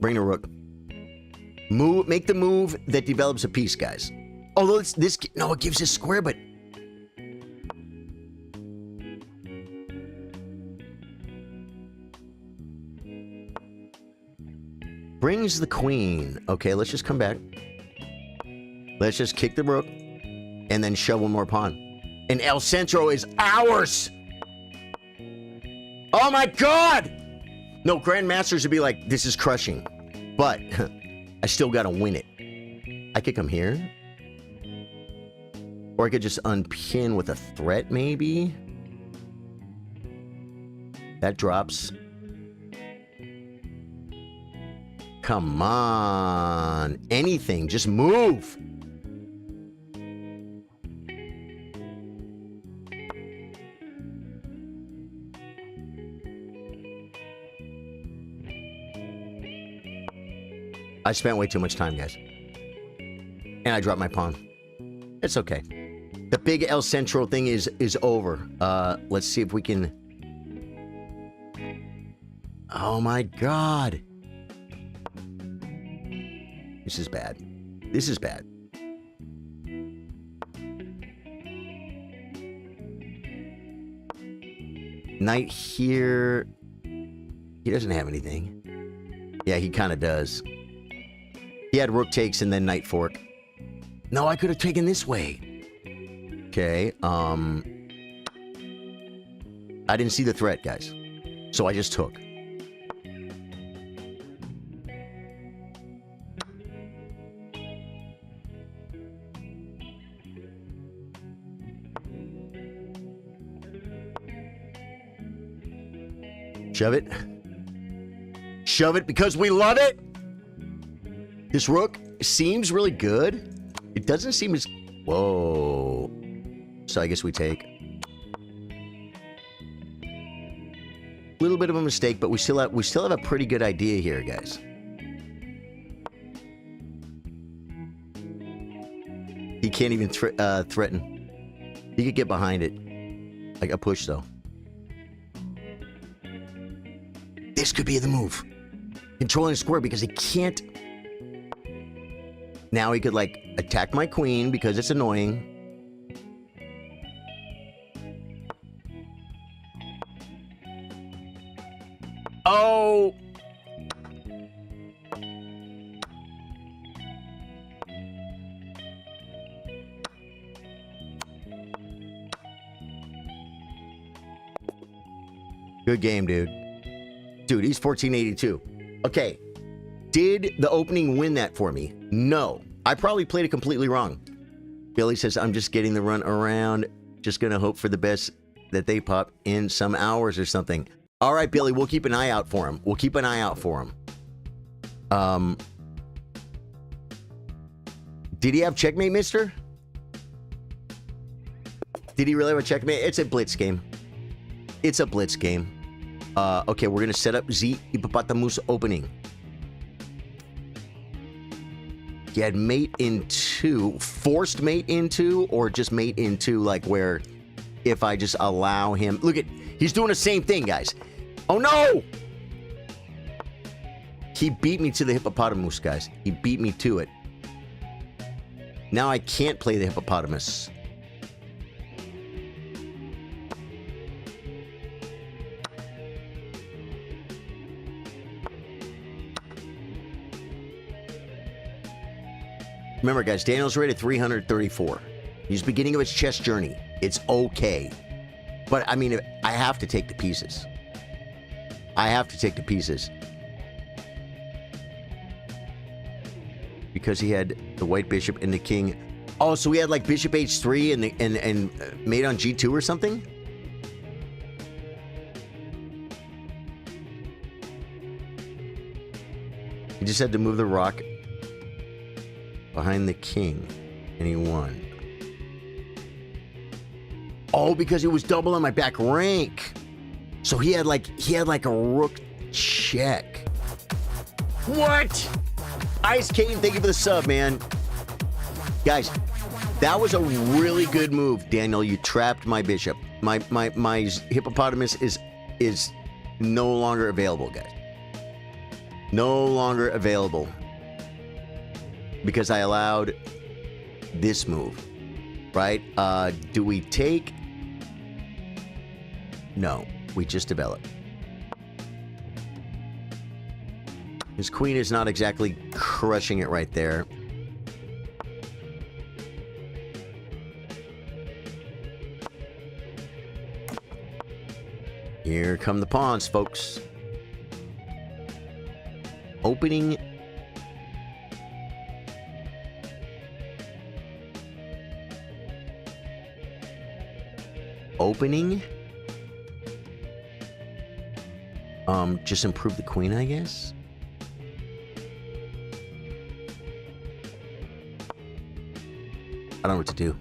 Bring the rook. Make the move that develops a piece, guys. Although it gives this square, but brings the queen. Okay, let's just come back. Let's just kick the rook and then shove one more pawn. And El Centro is ours! Oh my god! No, Grandmasters would be like, this is crushing. But I still gotta win it. I could come here. Or I could just unpin with a threat, maybe. That drops. Come on. Anything. Just move. I spent way too much time, guys. And I dropped my pawn. It's okay. The big El Centro thing is over. Let's see if we can... Oh my god. This is bad. This is bad. Knight here. He doesn't have anything. Yeah, he kind of does. He had rook takes and then knight fork. No, I could have taken this way. Okay, I didn't see the threat, guys. So I just took. Shove it. shove it because we love it. This rook seems really good. It doesn't seem as... Whoa. So I guess we take. A little bit of a mistake, but we still have a pretty good idea here, guys. He can't even threaten. He could get behind it. Like a push, though. This could be the move. Controlling the square because he can't... Now he could, like, attack my queen because it's annoying. Oh! Good game, dude. Dude, he's 1482. Okay. Did the opening win that for me? No. I probably played it completely wrong. Billy says, I'm just getting the run around. Just going to hope for the best that they pop in some hours or something. All right, Billy, we'll keep an eye out for him. We'll keep an eye out for him. Did he have checkmate, mister? Did he really have a checkmate? It's a blitz game. It's a blitz game. Okay, we're going to set up the Hippopotamus opening. He had mate in 2. Forced mate in 2, or just mate in 2, like where if I just allow him... Look at... He's doing the same thing, guys. Oh, no! He beat me to the hippopotamus, guys. He beat me to it. Now I can't play the hippopotamus. Remember, guys, Daniel's rated 334. He's beginning of his chess journey. It's okay. But, I mean, I have to take the pieces. I have to take the pieces. Because he had the white bishop and the king. Oh, so he had, like, bishop h3 and mate on g2 or something? He just had to move the rock behind the king, and he won. Oh, because he was double on my back rank. So he had like a rook check. What? Ice Kane, thank you for the sub, man. Guys, that was a really good move, Daniel. You trapped my bishop. My hippopotamus is no longer available, guys. No longer available. Because I allowed this move. Right? Do we take... No, we just developed. His queen is not exactly crushing it right there. Here come the pawns, folks. Opening... Opening... just improve the queen, I guess? I don't know what to do.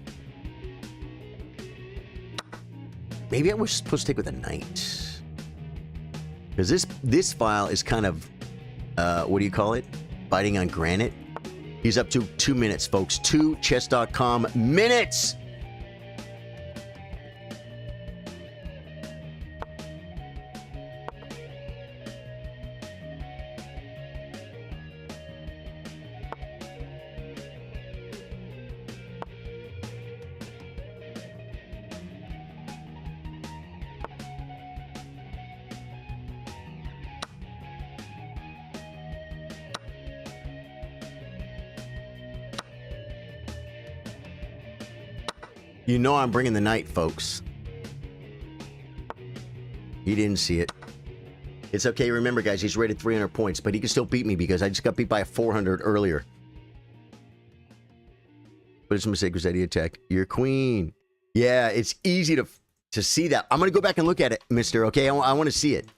Maybe I was supposed to take with a knight. Because this file is kind of, what do you call it? Biting on granite. He's up to 2 minutes, folks. 2 chess.com minutes! You know I'm bringing the knight, folks. He didn't see it. It's okay. Remember, guys, he's rated 300 points, but he can still beat me because I just got beat by a 400 earlier. But it's a mistake was that he attacked your queen. Yeah, it's easy to see that. I'm going to go back and look at it, mister, okay? I want to see it.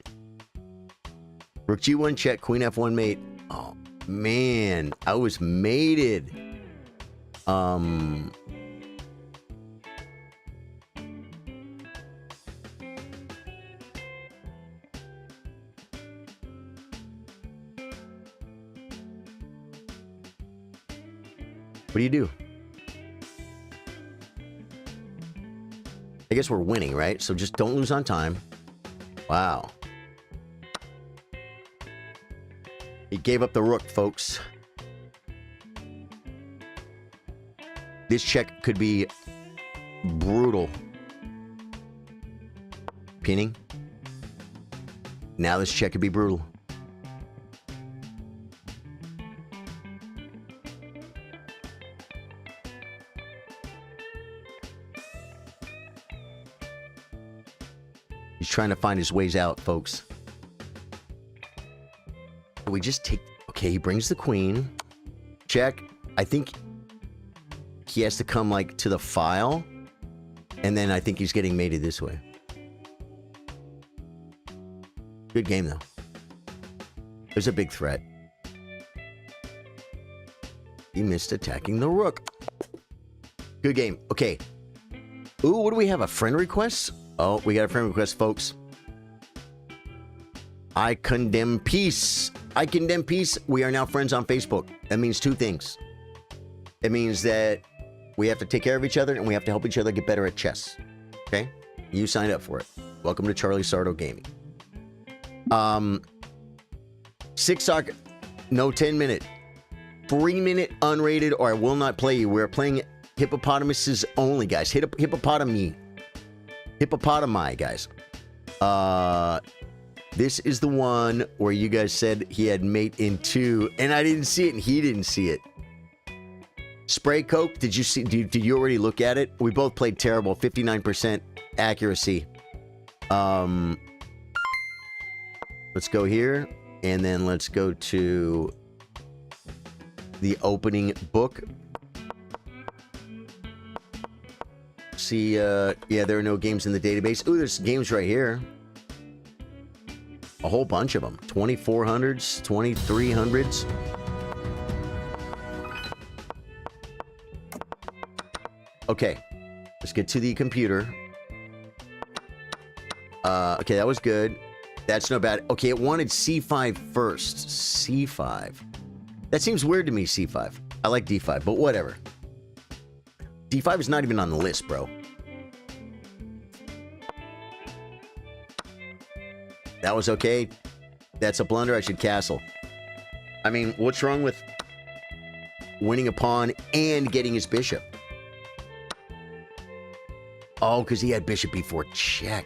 Rook G1 check, Queen F1 mate. Oh, man. I was mated. What do you do? I guess we're winning, right? So just don't lose on time. Wow. He gave up the rook, folks. This check could be brutal. Pinning. Now this check could be brutal. He's trying to find his ways out, folks. We just take... Okay, he brings the queen. Check. I think he has to come, like, to the file. And then I think he's getting mated this way. Good game, though. There's a big threat. He missed attacking the rook. Good game. Okay. Ooh, what do we have? A friend request? Oh, we got a friend request, folks. I condemn peace. I condemn peace. We are now friends on Facebook. That means two things. It means that we have to take care of each other and we have to help each other get better at chess. Okay? You signed up for it. Welcome to Charlie Sardo Gaming. 6 sock, no 10-minute. 3-minute unrated or I will not play you. We're playing hippopotamuses only, guys. Hippopotami, guys. This is the one where you guys said he had mate in 2, and I didn't see it, and he didn't see it. Spray Coke, did you see? Did you already look at it? We both played terrible, 59% accuracy. Let's go here, and then let's go to the opening book. See, yeah, there are no games in the database. Ooh, there's games right here. A whole bunch of them. 2400s, 2300s. Okay, let's get to the computer. Okay, that was good. That's no bad. Okay, it wanted C5 first. C5. That seems weird to me, C5. I like D5, but whatever. D5 is not even on the list, bro. That was okay. That's a blunder. I should castle. I mean, what's wrong with winning a pawn and getting his bishop? Oh, because he had bishop b4 check.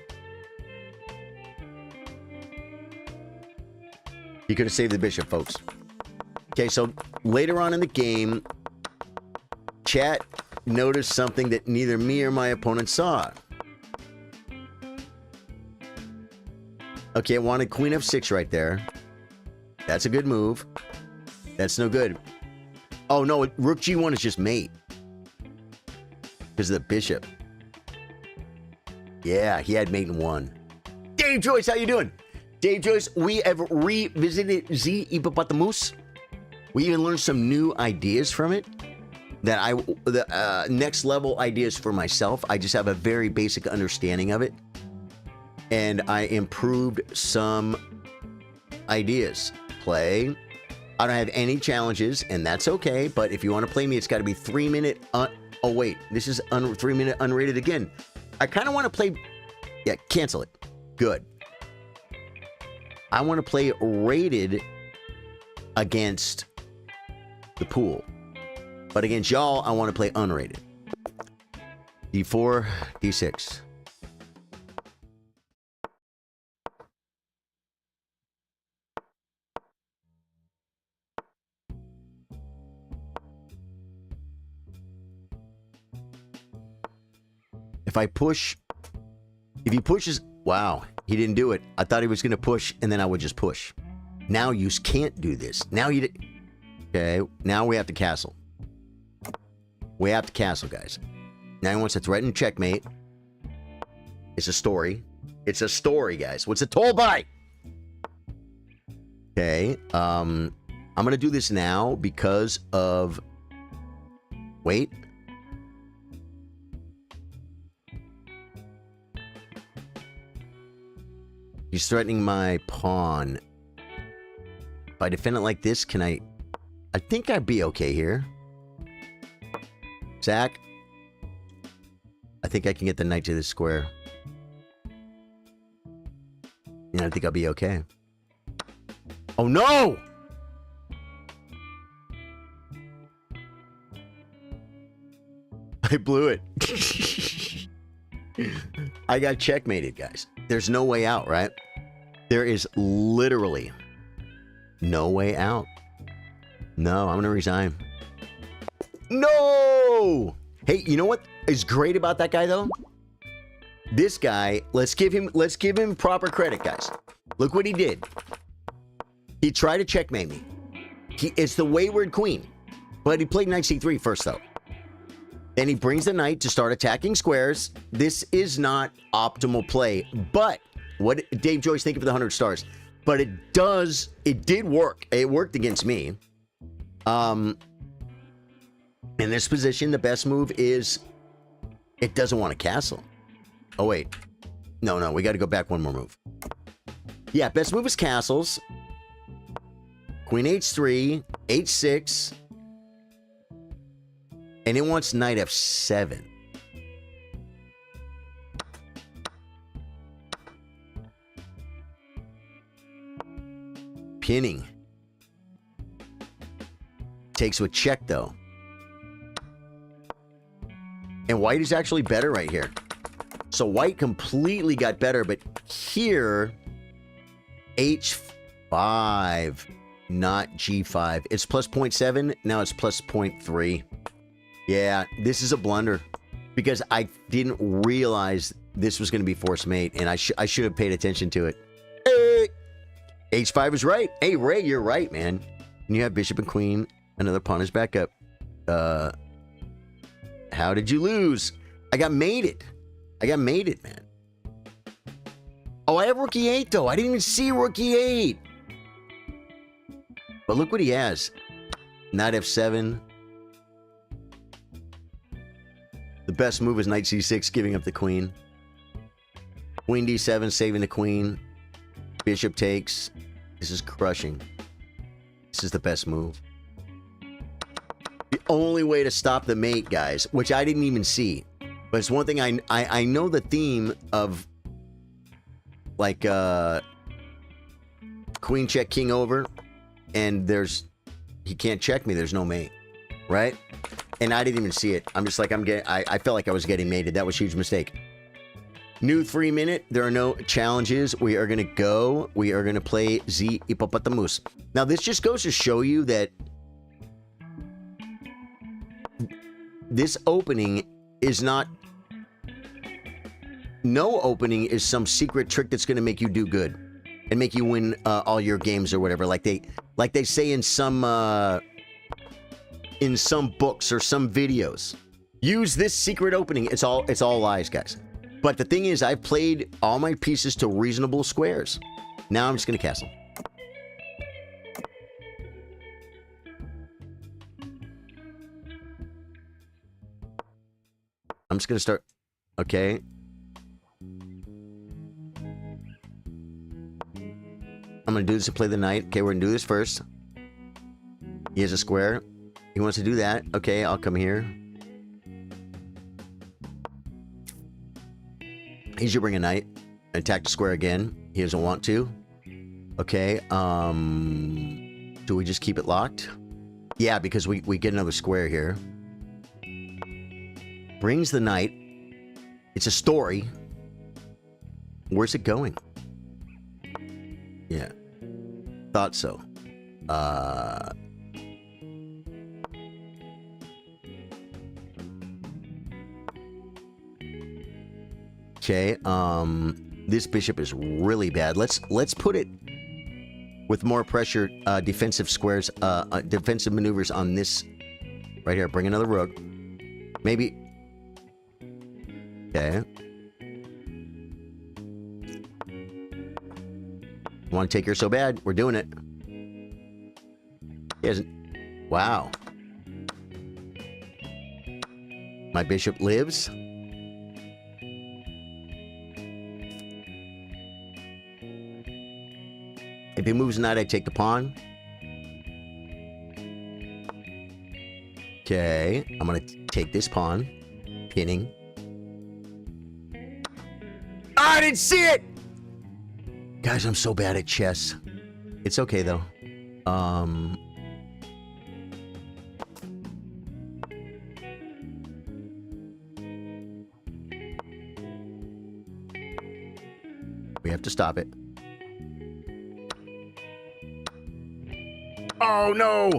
He could have saved the bishop, folks. Okay, so later on in the game, chat noticed something that neither me or my opponent saw. Okay, I wanted queen f6 right there. That's a good move. That's no good. Oh, no, rook g1 is just mate. Because of the bishop. Yeah, he had mate in 1. Dave Joyce, how you doing? Dave Joyce, we have revisited the Hippopotamus. We even learned some new ideas from it. The next level ideas for myself. I just have a very basic understanding of it. And I improved some ideas. Play. I don't have any challenges, and that's okay. But if you want to play me, it's got to be 3-minute. Oh wait, this is 3-minute unrated again. I kind of want to play. Yeah, cancel it. Good. I want to play rated against the pool, but against y'all, I want to play unrated. D4, D6. If I push, if he pushes, wow, he didn't do it. I thought he was going to push, and then I would just push. Now you can't do this. Now you did. Okay, now we have to castle. We have to castle, guys. Now he wants to threaten checkmate. It's a story. It's a story, guys. What's it told by? Okay. I'm gonna do this now because of... Wait. He's threatening my pawn. If I defend it like this, can I... I think I'd be okay here. Zach. I think I can get the knight to this square. And I think I'll be okay. Oh no! I blew it. I got checkmated, guys. There's no way out, right? There is literally no way out. No, I'm gonna resign. No! Hey, you know what is great about that guy though? This guy, let's give him proper credit, guys. Look what he did. He tried to checkmate me. It's the wayward queen. But he played knight c3 first though. Then he brings the knight to start attacking squares. This is not optimal play, but what Dave Joyce, thank you for the 100 stars. But it did work. It worked against me. In this position, the best move is it doesn't want a castle. Oh, wait. No, we got to go back one more move. Yeah, best move is castles. Queen h3, h6. And it wants knight f7. Pinning. Takes with check, though. And white is actually better right here. So white completely got better, but here, h5, not g5. It's plus 0.7, now it's plus 0.3. Yeah, this is a blunder because I didn't realize this was going to be force mate, and I should have paid attention to it. Hey! H5 is right. Hey, Ray, you're right, man. And you have bishop and queen. Another pawn is back up. How did you lose? I got mated. Man. Oh, I have rook e8, though. I didn't even see rook e8. But look what he has. Knight f7. The best move is knight c6, giving up the queen. Queen d7, saving the queen. Bishop takes. This is crushing. This is the best move. The only way to stop the mate, guys, which I didn't even see. But it's one thing I know the theme of, like, queen check, king over, and he can't check me, there's no mate, right? And I didn't even see it. I'm just like, I felt like I was getting mated. That was a huge mistake. New 3 minute. There are no challenges. We are going to play the Hippopotamus. Now, this just goes to show you that this opening is not... No opening is some secret trick that's going to make you do good and make you win all your games or whatever. Like they say in some books or some videos. Use this secret opening. It's all lies, guys. But the thing is, I've played all my pieces to reasonable squares. Now I'm just going to castle. I'm just going to start. Okay. I'm going to do this to play the knight. Okay, we're going to do this first. He has a square. He wants to do that. Okay, I'll come here. He should bring a knight. Attack the square again. He doesn't want to. Okay, do we just keep it locked? Yeah, because we get another square here. Brings the knight. It's a story. Where's it going? Yeah. Thought so. Okay, this bishop is really bad. Let's put it with more pressure, defensive squares, defensive maneuvers on this right here. Bring another rook. Maybe. Okay. Want to take her so bad? We're doing it. He hasn't... Wow. My bishop lives. If he moves knight, I take the pawn. Okay, I'm gonna take this pawn. Pinning. I didn't see it! Guys, I'm so bad at chess. It's okay, though. We have to stop it. Oh, no!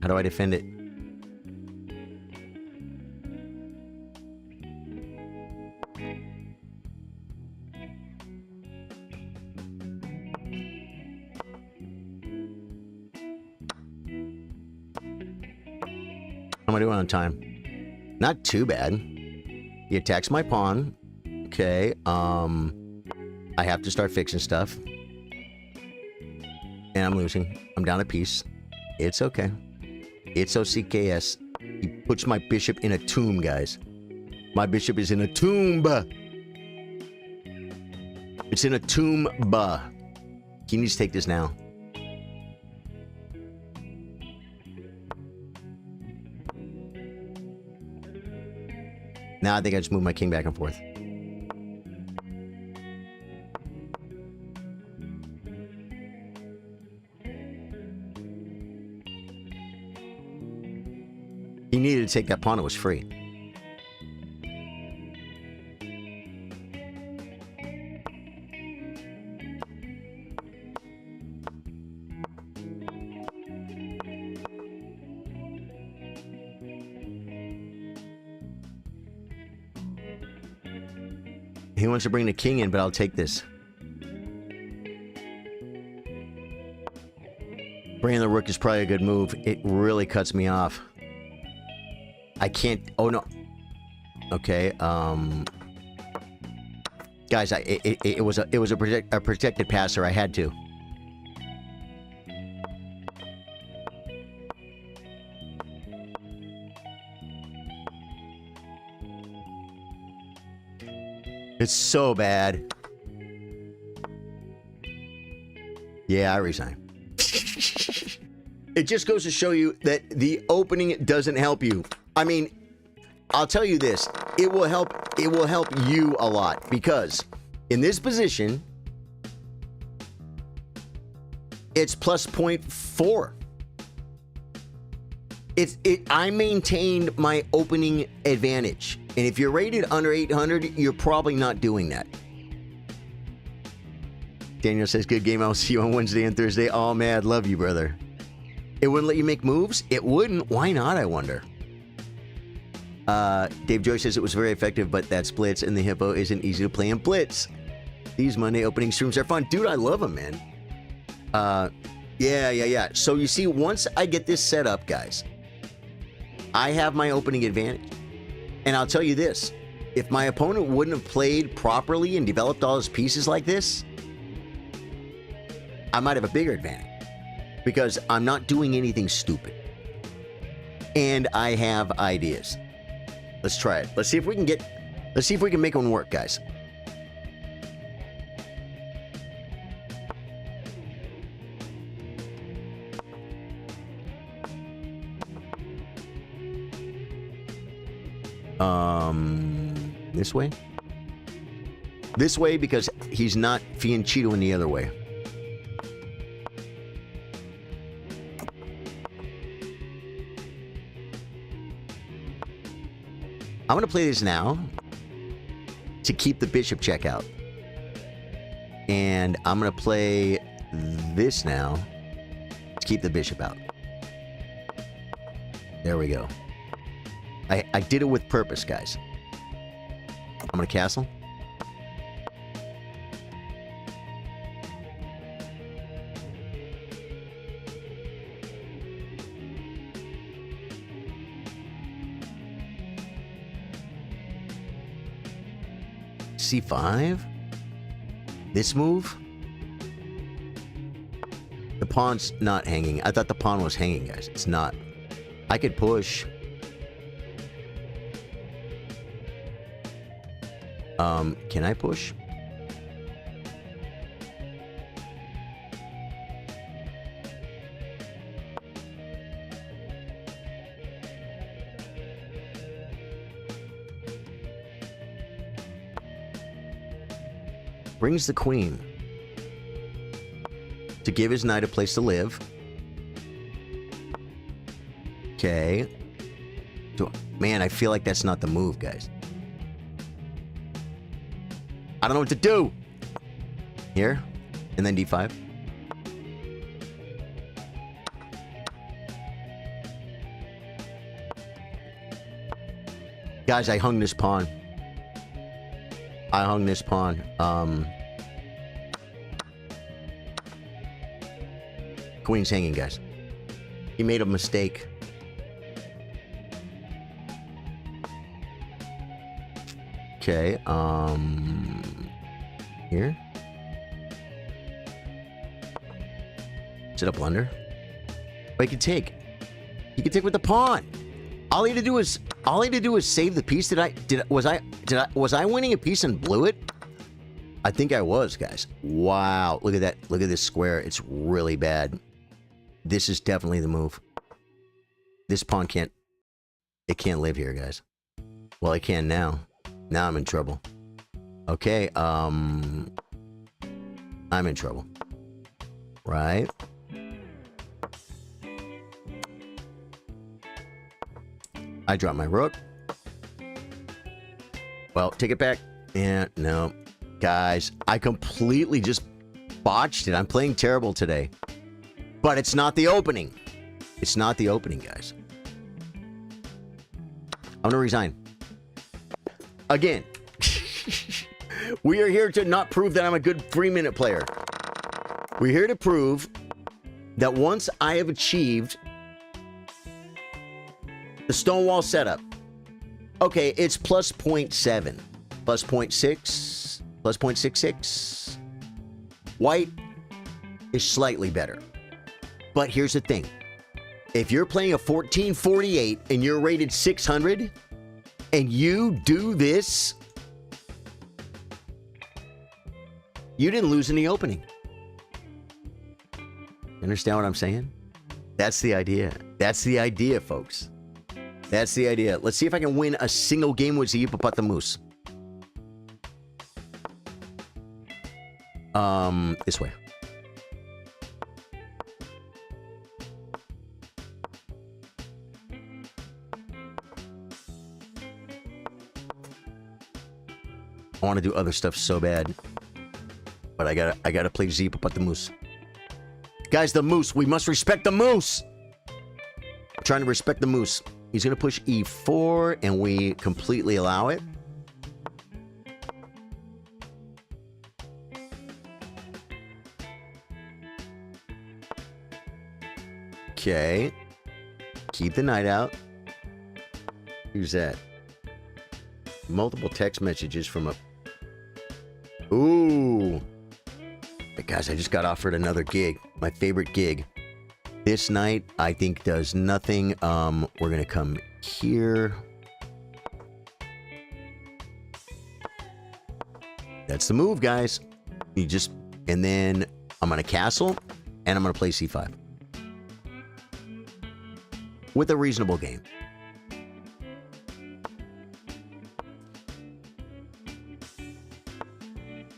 How do I defend it? How am I doing on time? Not too bad. He attacks my pawn. Okay, I have to start fixing stuff. And I'm losing. I'm down a piece. It's okay. It's OCKS. He puts my bishop in a tomb, guys. My bishop is in a tomb. It's in a tomb. He needs to take this now. Now I think I just move my king back and forth. He needed to take that pawn. It was free. He wants to bring the king in, but I'll take this. Bringing the rook is probably a good move. It really cuts me off. I can't... Oh, no. Okay, guys, it was a protected passer. I had to. It's so bad. Yeah, I resign. It just goes to show you that the opening doesn't help you. I mean, I'll tell you this. It will help you a lot, because in this position, it's plus 0.4. I maintained my opening advantage. And if you're rated under 800, you're probably not doing that. Daniel says, good game. I'll see you on Wednesday and Thursday. Oh, man, I'd love you, brother. It wouldn't let you make moves? It wouldn't. Why not, I wonder? Dave Joy says it was very effective, but that splits and the hippo isn't easy to play in blitz. These Monday opening streams are fun. Dude, I love them, man. Yeah. So you see, once I get this set up, guys, I have my opening advantage. And I'll tell you this, if my opponent wouldn't have played properly and developed all his pieces like this, I might have a bigger advantage, because I'm not doing anything stupid. And I have ideas. Let's try it. Let's see if we can make one work, guys. This way? This way, because he's not fianchettoing the other way. I'm going to play this now to keep the bishop check out. And I'm going to play this now to keep the bishop out. There we go. I did it with purpose, guys. I'm going to castle. C5? This move? The pawn's not hanging. I thought the pawn was hanging, guys. It's not. I could push. Can I push? Brings the queen to give his knight a place to live. Okay. Man, I feel like that's not the move, guys. I don't know what to do. Here, and then d5. Guys, I hung this pawn. I hung this pawn. Queen's hanging, guys. He made a mistake. Okay, here. Is it a blunder? But he can take. He can take with the pawn. All he had to do is save the piece. Was I winning a piece and blew it? I think I was, guys. Wow, look at that. Look at this square. It's really bad. This is definitely the move. This pawn can't live here, guys. Well, it can now. Now I'm in trouble. Okay, I'm in trouble. Right? I dropped my rook. Well, take it back. Yeah, no. Guys, I completely just botched it. I'm playing terrible today. But it's not the opening. It's not the opening, guys. I'm gonna resign. Again. We are here to not prove that I'm a good 3-minute player. We're here to prove that once I have achieved the Stonewall setup, okay, it's plus 0.7, plus 0.6, plus 0.66. White is slightly better. But here's the thing. If you're playing a 1448 and you're rated 600 and you do this, you didn't lose in the opening. Understand what I'm saying? That's the idea. That's the idea, folks. That's the idea. Let's see if I can win a single game with the Hippopotamus. This way. I want to do other stuff so bad. But I gotta play the Hippopotamus. Guys, the moose. We must respect the moose. I'm trying to respect the moose. He's gonna push e4, and we completely allow it. Okay. Keep the knight out. Who's that? Multiple text messages from a... Ooh. Hey guys, I just got offered another gig. My favorite gig. This knight, I think, does nothing. We're going to come here. That's the move, guys. You just... And then I'm going to castle, and I'm going to play c5. With a reasonable game.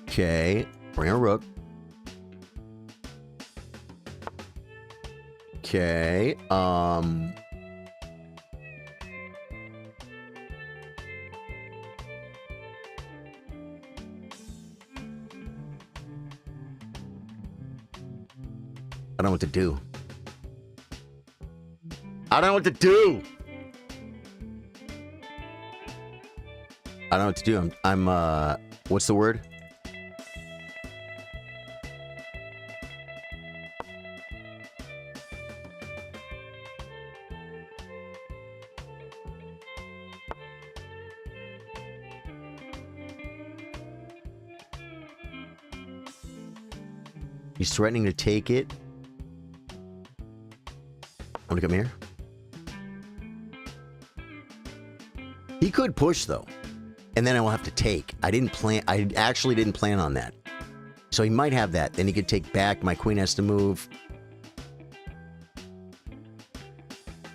Okay, bring a rook. Okay, I don't know what to do. I don't know what to do. I don't know what to do. I'm what's the word? He's threatening to take it. Want to come here? He could push, though. And then I will have to take. I actually didn't plan on that. So he might have that. Then he could take back. My queen has to move.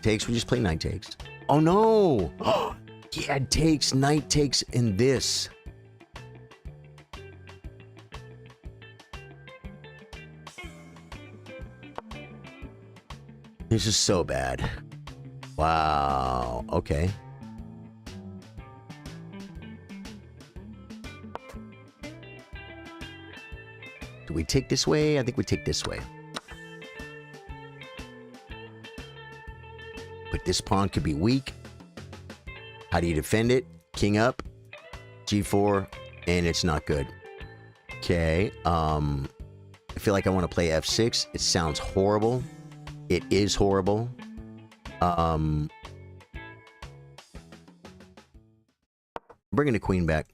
Takes. We just play knight takes. Oh, no. He had takes, knight takes, and this. This is so bad. Wow. Okay. Do we take this way? I think we take this way. But this pawn could be weak. How do you defend it? King up. G4. And it's not good. Okay. I feel like I want to play F6. It sounds horrible. It is horrible. Bringing the queen back.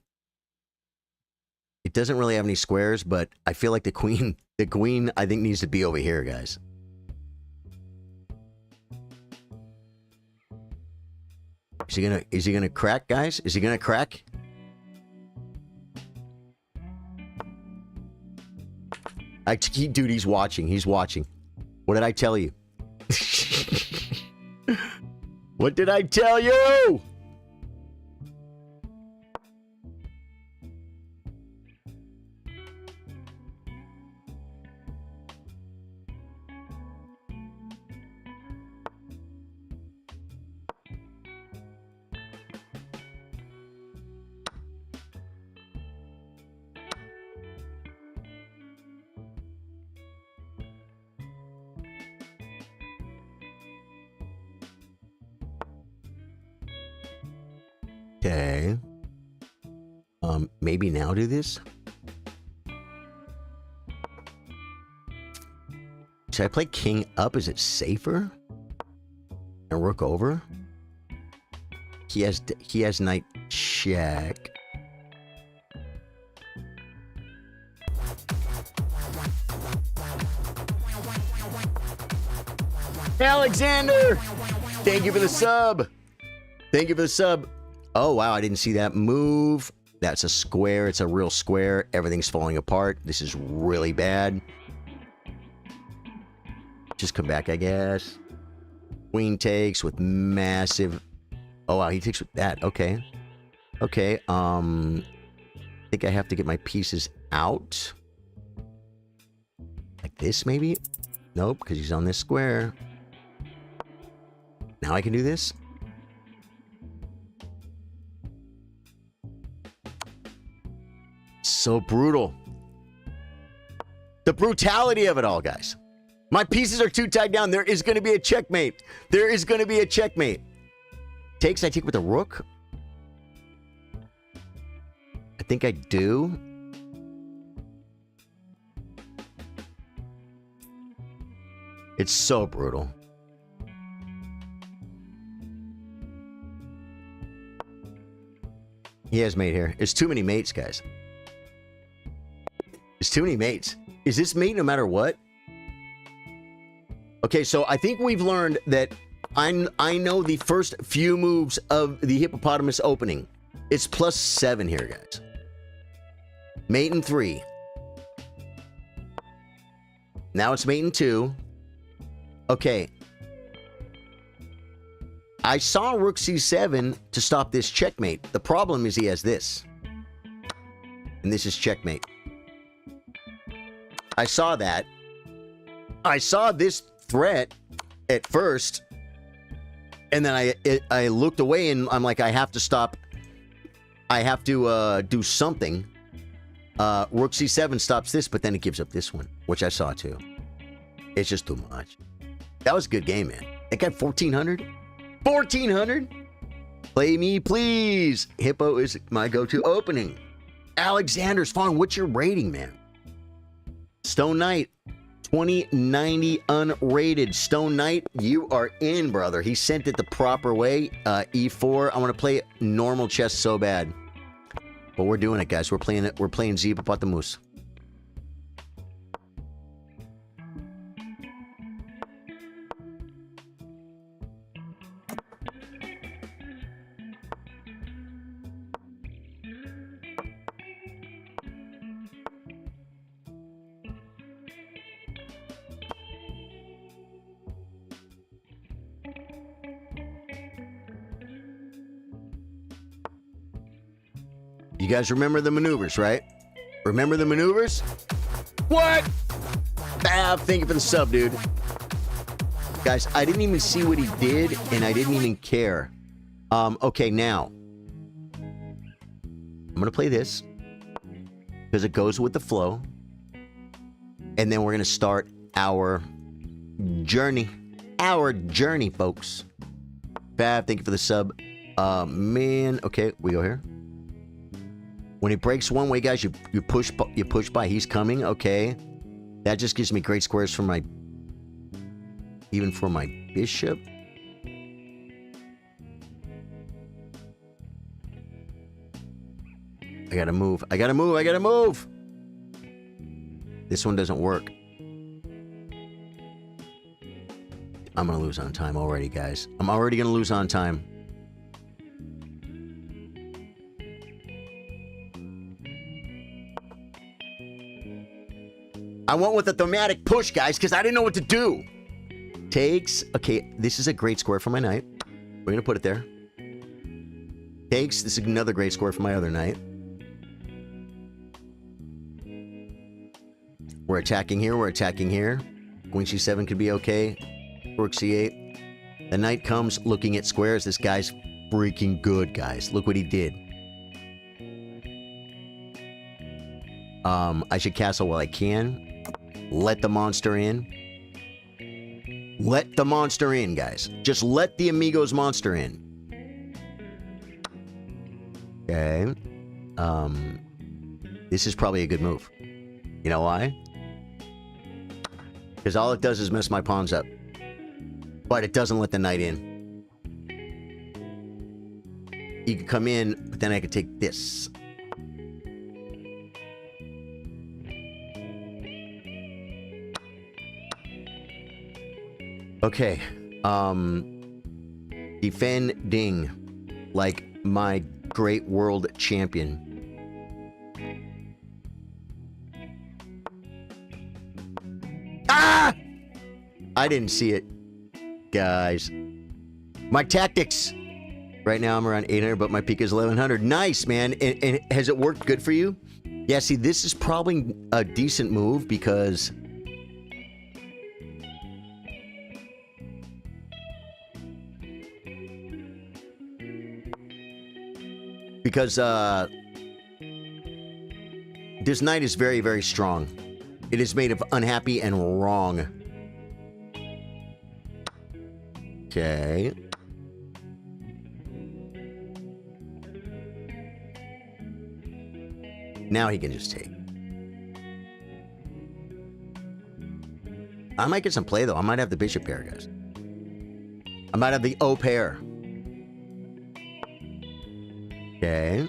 It doesn't really have any squares, but I feel like the queen I think needs to be over here, guys. Is he gonna crack, guys? Is he gonna crack? Dude, he's watching. He's watching. What did I tell you? What did I tell you? Okay. Maybe now do this? Should I play king up? Is it safer? And rook over? He has knight check. Alexander! Thank you for the sub. Thank you for the sub. Oh, wow, I didn't see that move. That's a square. It's a real square. Everything's falling apart. This is really bad. Just come back, I guess. Queen takes with massive... Oh, wow, he takes with that. Okay. Okay, I think I have to get my pieces out. Like this, maybe? Nope, because he's on this square. Now I can do this? So brutal. The brutality of it all, guys. My pieces are too tied down. There is going to be a checkmate. There is going to be a checkmate. Takes, I take with the rook. I think I do. It's so brutal. He has mate here. It's too many mates, guys. It's too many mates. Is this mate no matter what? Okay, so I think we've learned that I know the first few moves of the Hippopotamus opening. It's +7 here, guys. Mate in 3. Now it's mate in 2. Okay. I saw rook c7 to stop this checkmate. The problem is he has this. And this is checkmate. I saw that. I saw this threat at first. And then I looked away and I'm like, I have to stop. I have to do something. Rook c7 stops this, but then it gives up this one, which I saw too. It's just too much. That was a good game, man. That got 1,400. 1,400? Play me, please. Hippo is my go-to opening. Alexander's fine. What's your rating, man? Stone Knight, 2090 unrated. Stone Knight, you are in, brother. He sent it the proper way. E4. I want to play normal chess so bad. But we're doing it, guys. We're playing it. We're playing Hippopotamus. You guys remember the maneuvers, right? Remember the maneuvers? What? Ah, thank you for the sub, dude. Guys, I didn't even see what he did, and I didn't even care. Okay, now. I'm going to play this. Because it goes with the flow. And then we're going to start our journey. Our journey, folks. Fab, thank you for the sub. Man. Okay, we go here. When he breaks one way, guys, you push by. He's coming. Okay. That just gives me great squares for my... Even for my bishop. I gotta move. I gotta move. I gotta move. This one doesn't work. I'm gonna lose on time already, guys. I'm already gonna lose on time. I went with a thematic push, guys, because I didn't know what to do. Takes. Okay, this is a great square for my knight. We're going to put it there. Takes. This is another great square for my other knight. We're attacking here. We're attacking here. Queen c7 could be okay. Rook c8. The knight comes looking at squares. This guy's freaking good, guys. Look what he did. I should castle while I can. Let the monster in. Let the monster in, guys. Just let the amigos monster in. Okay. This is probably a good move. You know why? Because all it does is mess my pawns up. But it doesn't let the knight in. He could come in, but then I could take this. Okay, defending like my great world champion. Ah! I didn't see it, guys. My tactics. Right now I'm around 800, but my peak is 1100. Nice, man. And has it worked good for you? Yeah, see, this is probably a decent move because... Because this knight is very, very strong. It is made of unhappy and wrong. Okay. Now he can just take. I might get some play, though. I might have the bishop pair, guys. I might have the O pair. Okay.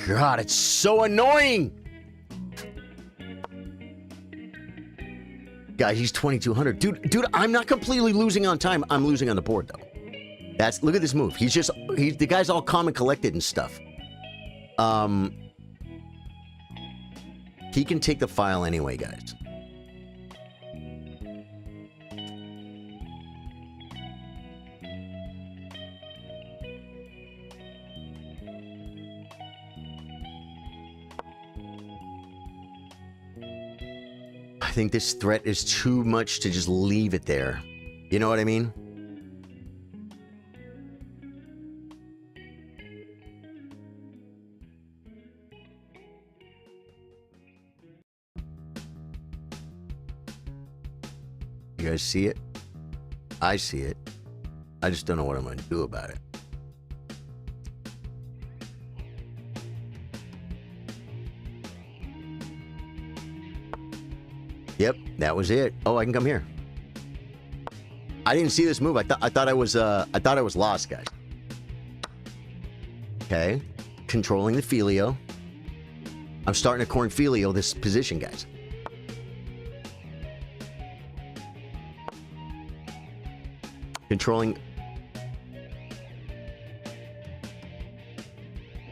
God, it's so annoying. Guys, he's 2200. Dude, I'm not completely losing on time. I'm losing on the board, though. Look at this move. The guy's all calm and collected and stuff. He can take the file anyway, guys. I think this threat is too much to just leave it there. You know what I mean? You guys see it? I see it. I just don't know what I'm going to do about it. Yep, that was it. Oh, I can come here. I didn't see this move. I thought I was lost, guys. Okay, controlling the filio. I'm starting to corn filio this position, guys. Controlling.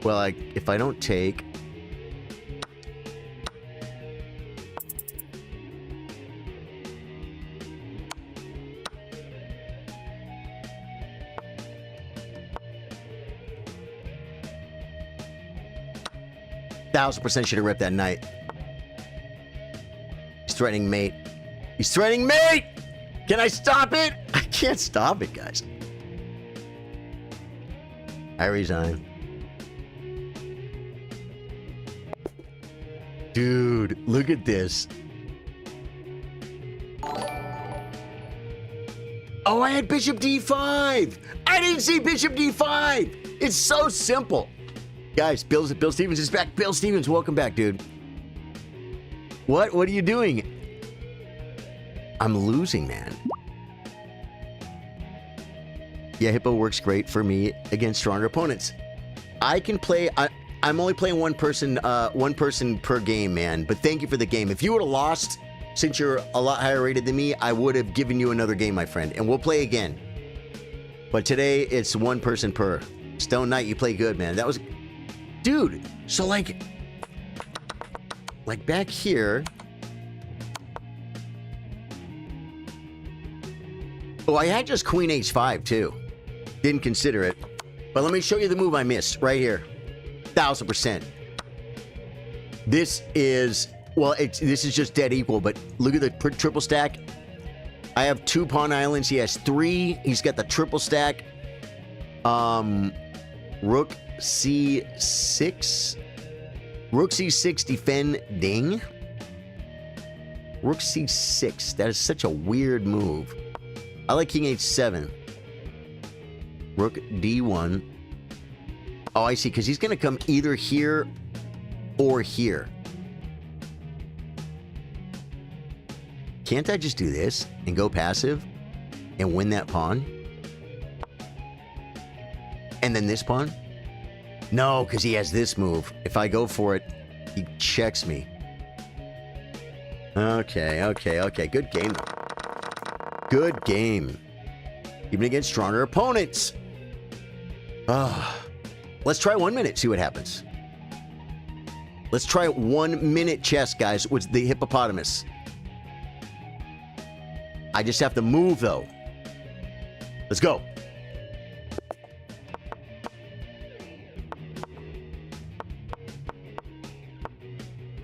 Well, if I don't take, 1000% should have ripped that knight. He's threatening mate. He's threatening mate! Can I stop it? I can't stop it, guys. I resign. Dude, look at this. Oh, I had bishop d5. I didn't see bishop d5. It's so simple. Guys, Bill Stevens is back. Bill Stevens, welcome back, dude. What? What are you doing? I'm losing, man. Yeah, Hippo works great for me against stronger opponents. I can play... I'm only playing one person per game, man. But thank you for the game. If you would have lost, since you're a lot higher rated than me, I would have given you another game, my friend. And we'll play again. But today, it's one person per. Stone Knight, you play good, man. That was... Dude, so like back here... Oh, I had just Queen H5, too. Didn't consider it. But let me show you the move I missed right here. 1000%. This is... Well, this is just dead equal, but look at the triple stack. I have 2 pawn islands. He has 3. He's got the triple stack. Rook C6. Rook C6 defending. Rook C6. That is such a weird move. I like King H7. Rook D1. Oh, I see, because he's going to come either here or here. Can't I just do this and go passive and win that pawn? And then this pawn? No, because he has this move. If I go for it, he checks me. Okay. Good game. Good game. Even against stronger opponents. Let's try 1 minute, see what happens. Let's try 1 minute chess, guys, with the hippopotamus. I just have to move, though. Let's go.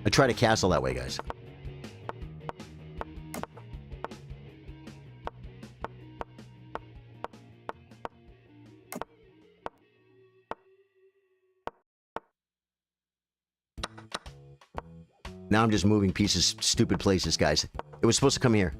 I try to castle that way, guys. Now I'm just moving pieces, stupid places, guys. It was supposed to come here.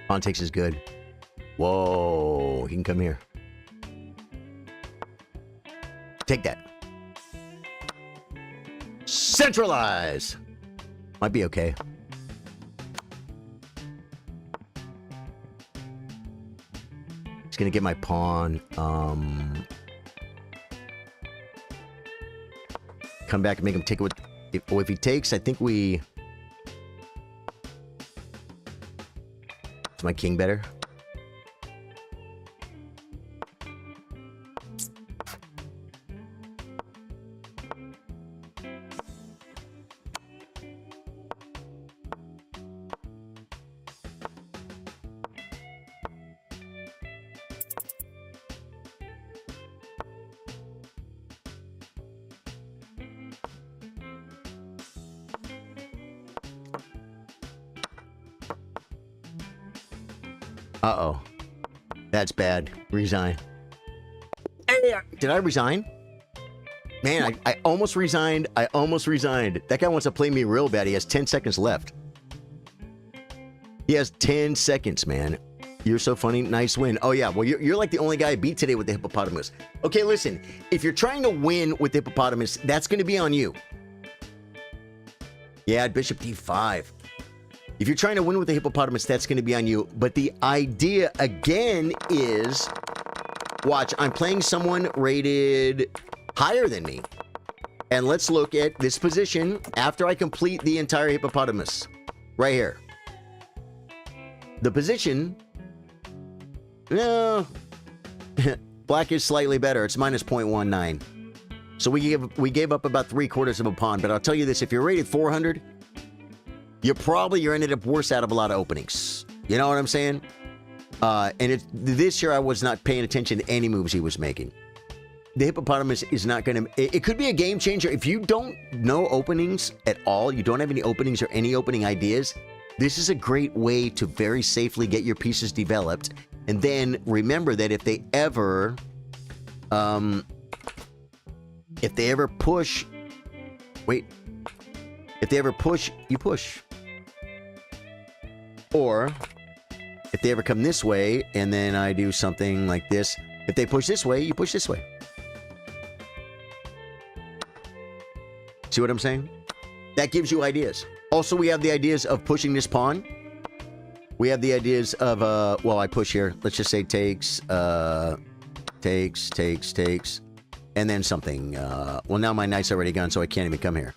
Pawn takes is good. Whoa, he can come here. Take that. Centralize. Might be okay. He's gonna get my pawn. Come back and make him take it with... If he takes, I think we... Is my king better? Uh-oh. That's bad. Resign. Hey, did I resign? Man, I almost resigned. I almost resigned. That guy wants to play me real bad. He has 10 seconds left. He has 10 seconds, man. You're so funny. Nice win. Oh, yeah. Well, you're like the only guy I beat today with the hippopotamus. Okay, listen. If you're trying to win with the hippopotamus, that's going to be on you. Yeah, bishop d5. If you're trying to win with the hippopotamus, that's going to be on you. But the idea, again, is... Watch, I'm playing someone rated higher than me. And let's look at this position after I complete the entire hippopotamus. Right here. The position... No. Black is slightly better. It's minus 0.19. So we gave up about 3/4 of a pawn. But I'll tell you this, if you're rated 400, you're ended up worse out of a lot of openings. You know what I'm saying? And this year I was not paying attention to any moves he was making. The hippopotamus is not going to... It could be a game changer. If you don't know openings at all, you don't have any openings or any opening ideas, this is a great way to very safely get your pieces developed. And then remember that if they ever push... Wait. If they ever push, you push. Or if they ever come this way, and then I do something like this. If they push this way, you push this way. See what I'm saying? That gives you ideas. Also, we have the ideas of pushing this pawn. We have the ideas of, well, I push here. Let's just say takes, takes, and then something. Well, now my knight's already gone, so I can't even come here.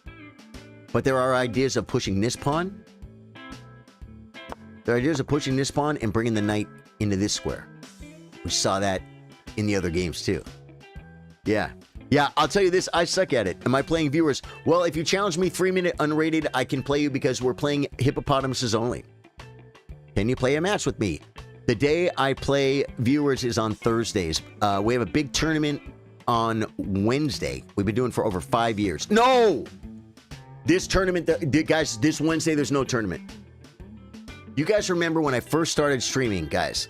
But there are ideas of pushing this pawn. There are ideas of pushing this pawn and bringing the knight into this square. We saw that in the other games, too. Yeah. Yeah, I'll tell you this, I suck at it. Am I playing viewers? Well, if you challenge me 3-minute unrated, I can play you because we're playing hippopotamuses only. Can you play a match with me? The day I play viewers is on Thursdays. We have a big tournament on Wednesday. We've been doing for over 5 years. No! This tournament, guys, this Wednesday, there's no tournament. You guys remember when I first started streaming, guys?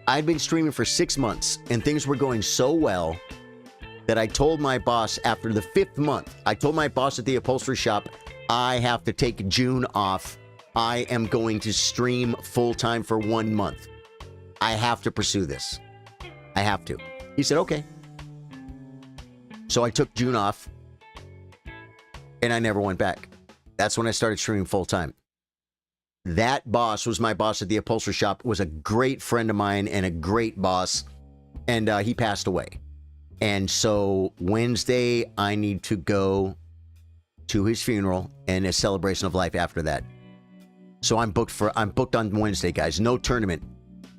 I'd been streaming for 6 months, and things were going so well that I told my boss after the 5th month, I told my boss at the upholstery shop, I have to take June off. I am going to stream full-time for 1 month. I have to pursue this. I have to. He said, okay. So I took June off, and I never went back. That's when I started streaming full-time. That boss was my boss at the upholstery shop, was a great friend of mine and a great boss, and he passed away. And so Wednesday, I need to go to his funeral and a celebration of life after that. So I'm booked on Wednesday, guys. No tournament.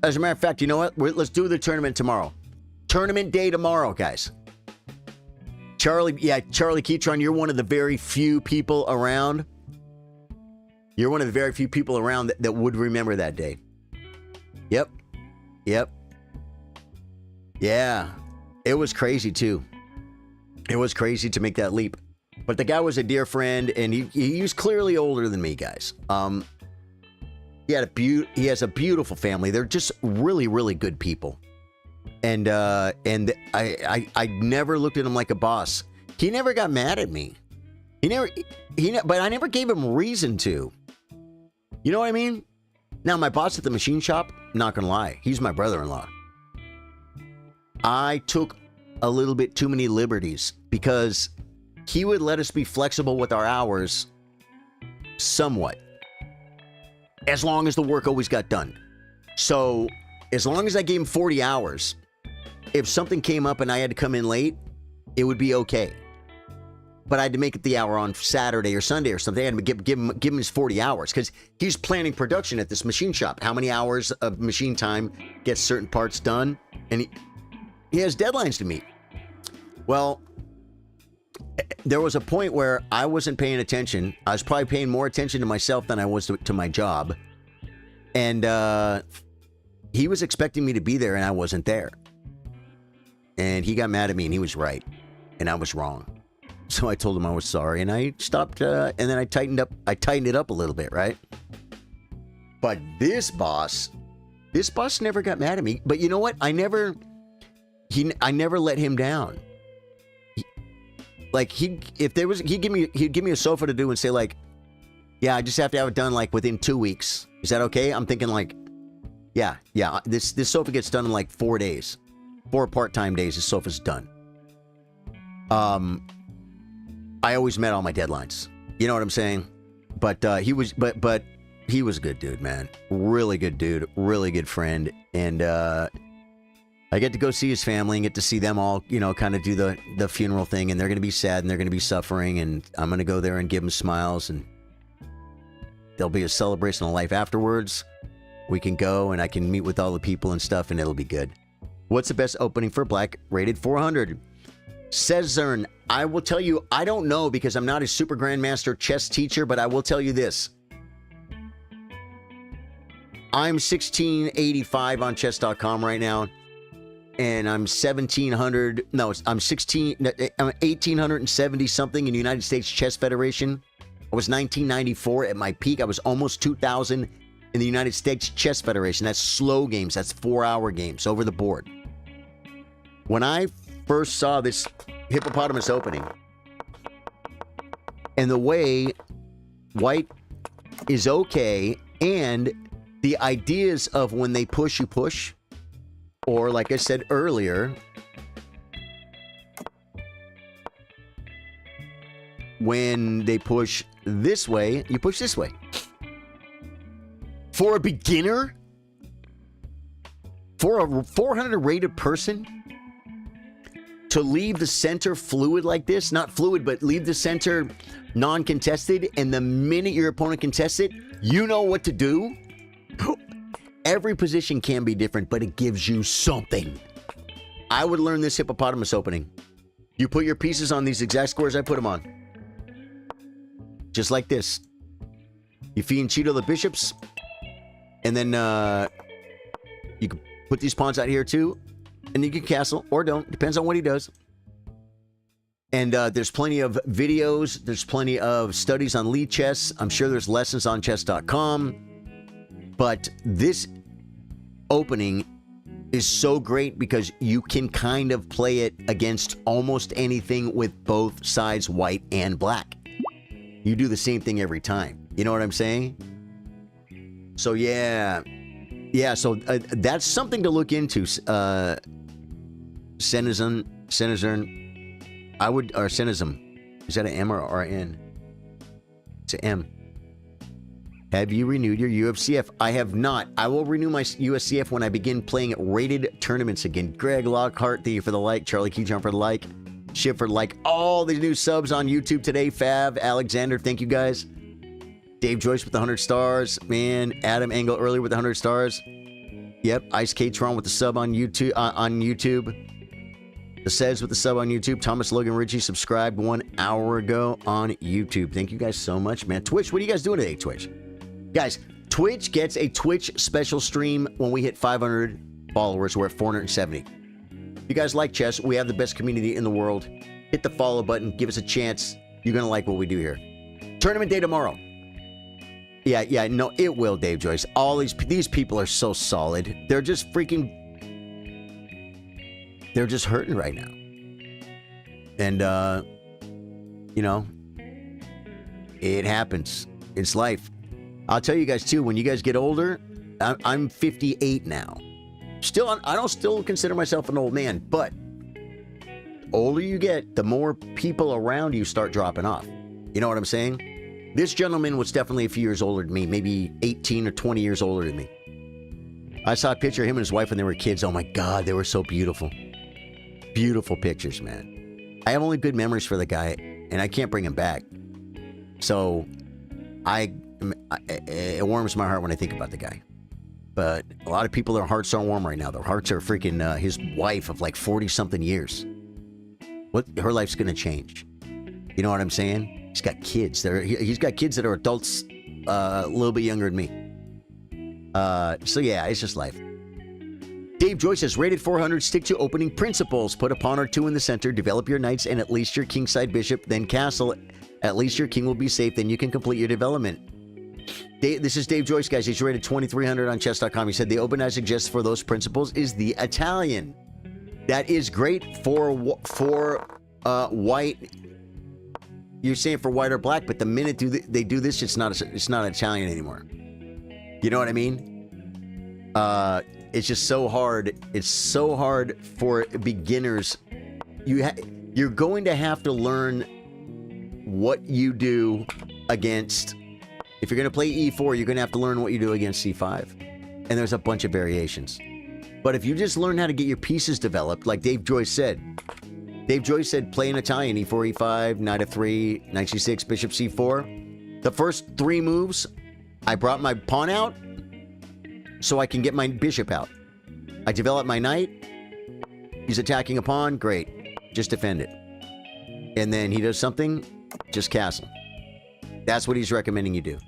As a matter of fact, you know what? Let's do the tournament tomorrow. Tournament day tomorrow, guys. Charlie Keytron, you're one of the very few people around. You're one of the very few people around that would remember that day. Yep. Yep. Yeah. It was crazy, too. It was crazy to make that leap. But the guy was a dear friend, and he was clearly older than me, guys. He has a beautiful family. They're just really, really good people. And I never looked at him like a boss. He never got mad at me. But I never gave him reason to. You know what I mean? Now, my boss at the machine shop, not gonna lie, he's my brother-in-law. I took a little bit too many liberties because he would let us be flexible with our hours somewhat, as long as the work always got done. So as long as I gave him 40 hours, if something came up and I had to come in late, it would be okay. But I had to make it the hour on Saturday or Sunday or something. I had to give him his 40 hours because he's planning production at this machine shop. How many hours of machine time gets certain parts done? And he has deadlines to meet. Well, there was a point where I wasn't paying attention. I was probably paying more attention to myself than I was to my job. And he was expecting me to be there and I wasn't there. And he got mad at me and he was right. And I was wrong. So I told him I was sorry and I stopped and then I tightened it up a little bit, right? But this boss never got mad at me. But you know what? I never let him down. He'd give me a sofa to do and say like, yeah, I just have to have it done like within 2 weeks. Is that okay? I'm thinking like, yeah, this sofa gets done in like 4 days. 4 part-time days, this sofa's done. I always met all my deadlines. You know what I'm saying? But he was a good dude, man. Really good dude, really good friend. And I I get to go see his family and get to see them all, you know, kind of do the funeral thing, and they're going to be sad and they're going to be suffering, and I'm going to go there and give them smiles, and there'll be a celebration of life afterwards. We can go and I can meet with all the people and stuff, and it'll be good. What's the best opening for black? Rated 400. Says Zern, I will tell you, I don't know because I'm not a super grandmaster chess teacher, but I will tell you this. I'm 1685 on chess.com right now, and I'm 1700, no, I'm 1870 something in the United States Chess Federation. I was 1994 at my peak. I was almost 2000 in the United States Chess Federation. That's slow games. That's 4-hour games over the board. When I first saw this Hippopotamus opening, and the way white is okay, and the ideas of when they push, you push, or like I said earlier, when they push this way, you push this way. For a beginner, for a 400 rated person, to leave the center fluid like this, not fluid, but leave the center non-contested, and the minute your opponent contests it, you know what to do. Every position can be different, but it gives you something. I would learn this Hippopotamus opening. You put your pieces on these exact squares I put them on. Just like this. You fianchetto the bishops, and then you can put these pawns out here too, and you can castle, or don't. Depends on what he does. And there's plenty of videos. There's plenty of studies on Lichess. I'm sure there's lessons on chess.com. But this opening is so great because you can kind of play it against almost anything with both sides, white and black. You do the same thing every time. You know what I'm saying? So yeah. Yeah, so that's something to look into. Citizen. I would, or Cynism. Is that an M or an N? It's an M. Have you renewed your UFCF? I have not. I will renew my USCF when I begin playing rated tournaments again. Greg Lockhart, thank you for the like. Charlie Keyjump for the like. Shiv for the like. All these new subs on YouTube today. Fav, Alexander, thank you guys. Dave Joyce with the 100 stars. Man, Adam Engel earlier with the 100 stars. Yep, Ice K-Tron with the sub on YouTube. The Says with the sub on YouTube. Thomas Logan Ritchie subscribed 1 hour ago on YouTube. Thank you guys so much, man. Twitch, what are you guys doing today, Twitch? Guys, Twitch gets a Twitch special stream when we hit 500 followers. We're at 470. If you guys like chess, we have the best community in the world. Hit the follow button. Give us a chance. You're going to like what we do here. Tournament day tomorrow. Yeah, no, it will, Dave Joyce. All these people are so solid. They're just freaking... They're just hurting right now. And, you know, it happens. It's life. I'll tell you guys, too, when you guys get older, I'm 58 now. I don't still consider myself an old man, but the older you get, the more people around you start dropping off. You know what I'm saying? This gentleman was definitely a few years older than me, maybe 18 or 20 years older than me. I saw a picture of him and his wife when they were kids. Oh, my God, they were so beautiful. Beautiful pictures, man. I have only good memories for the guy, and I can't bring him back. So, it warms my heart when I think about the guy. But a lot of people, their hearts aren't warm right now. Their hearts are freaking his wife of like 40-something years. Her life's going to change. You know what I'm saying? He's got kids. He's got kids that are adults a little bit younger than me. So yeah, it's just life. Dave Joyce says, rated 400, stick to opening principles. Put a pawn or two in the center, develop your knights, and at least your kingside bishop, then castle. At least your king will be safe, then you can complete your development. This is Dave Joyce, guys. He's rated 2,300 on chess.com. He said, the open I suggest for those principles is the Italian. That is great for white. You're saying for white or black, but the minute they do this, it's not Italian anymore. You know what I mean? It's just so hard. It's so hard for beginners. You're going to have to learn what you do against. If you're going to play e4, you're going to have to learn what you do against c5. And there's a bunch of variations. But if you just learn how to get your pieces developed, like Dave Joyce said, play in Italian, e4, e5, knight f3, knight c6, bishop c4. The first 3 moves, I brought my pawn out so I can get my bishop out. I develop my knight. He's attacking a pawn. Great. Just defend it. And then he does something, just castle. That's what he's recommending you do.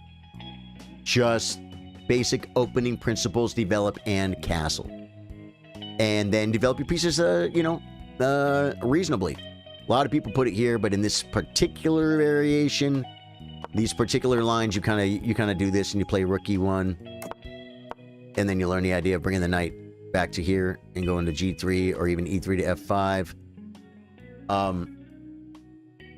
Just basic opening principles, develop and castle. And then develop your pieces, reasonably. A lot of people put it here, but in this particular variation, these particular lines, you kind of do this and you play rook e1, and then you learn the idea of bringing the knight back to here and going to g3 or even e3 to f5.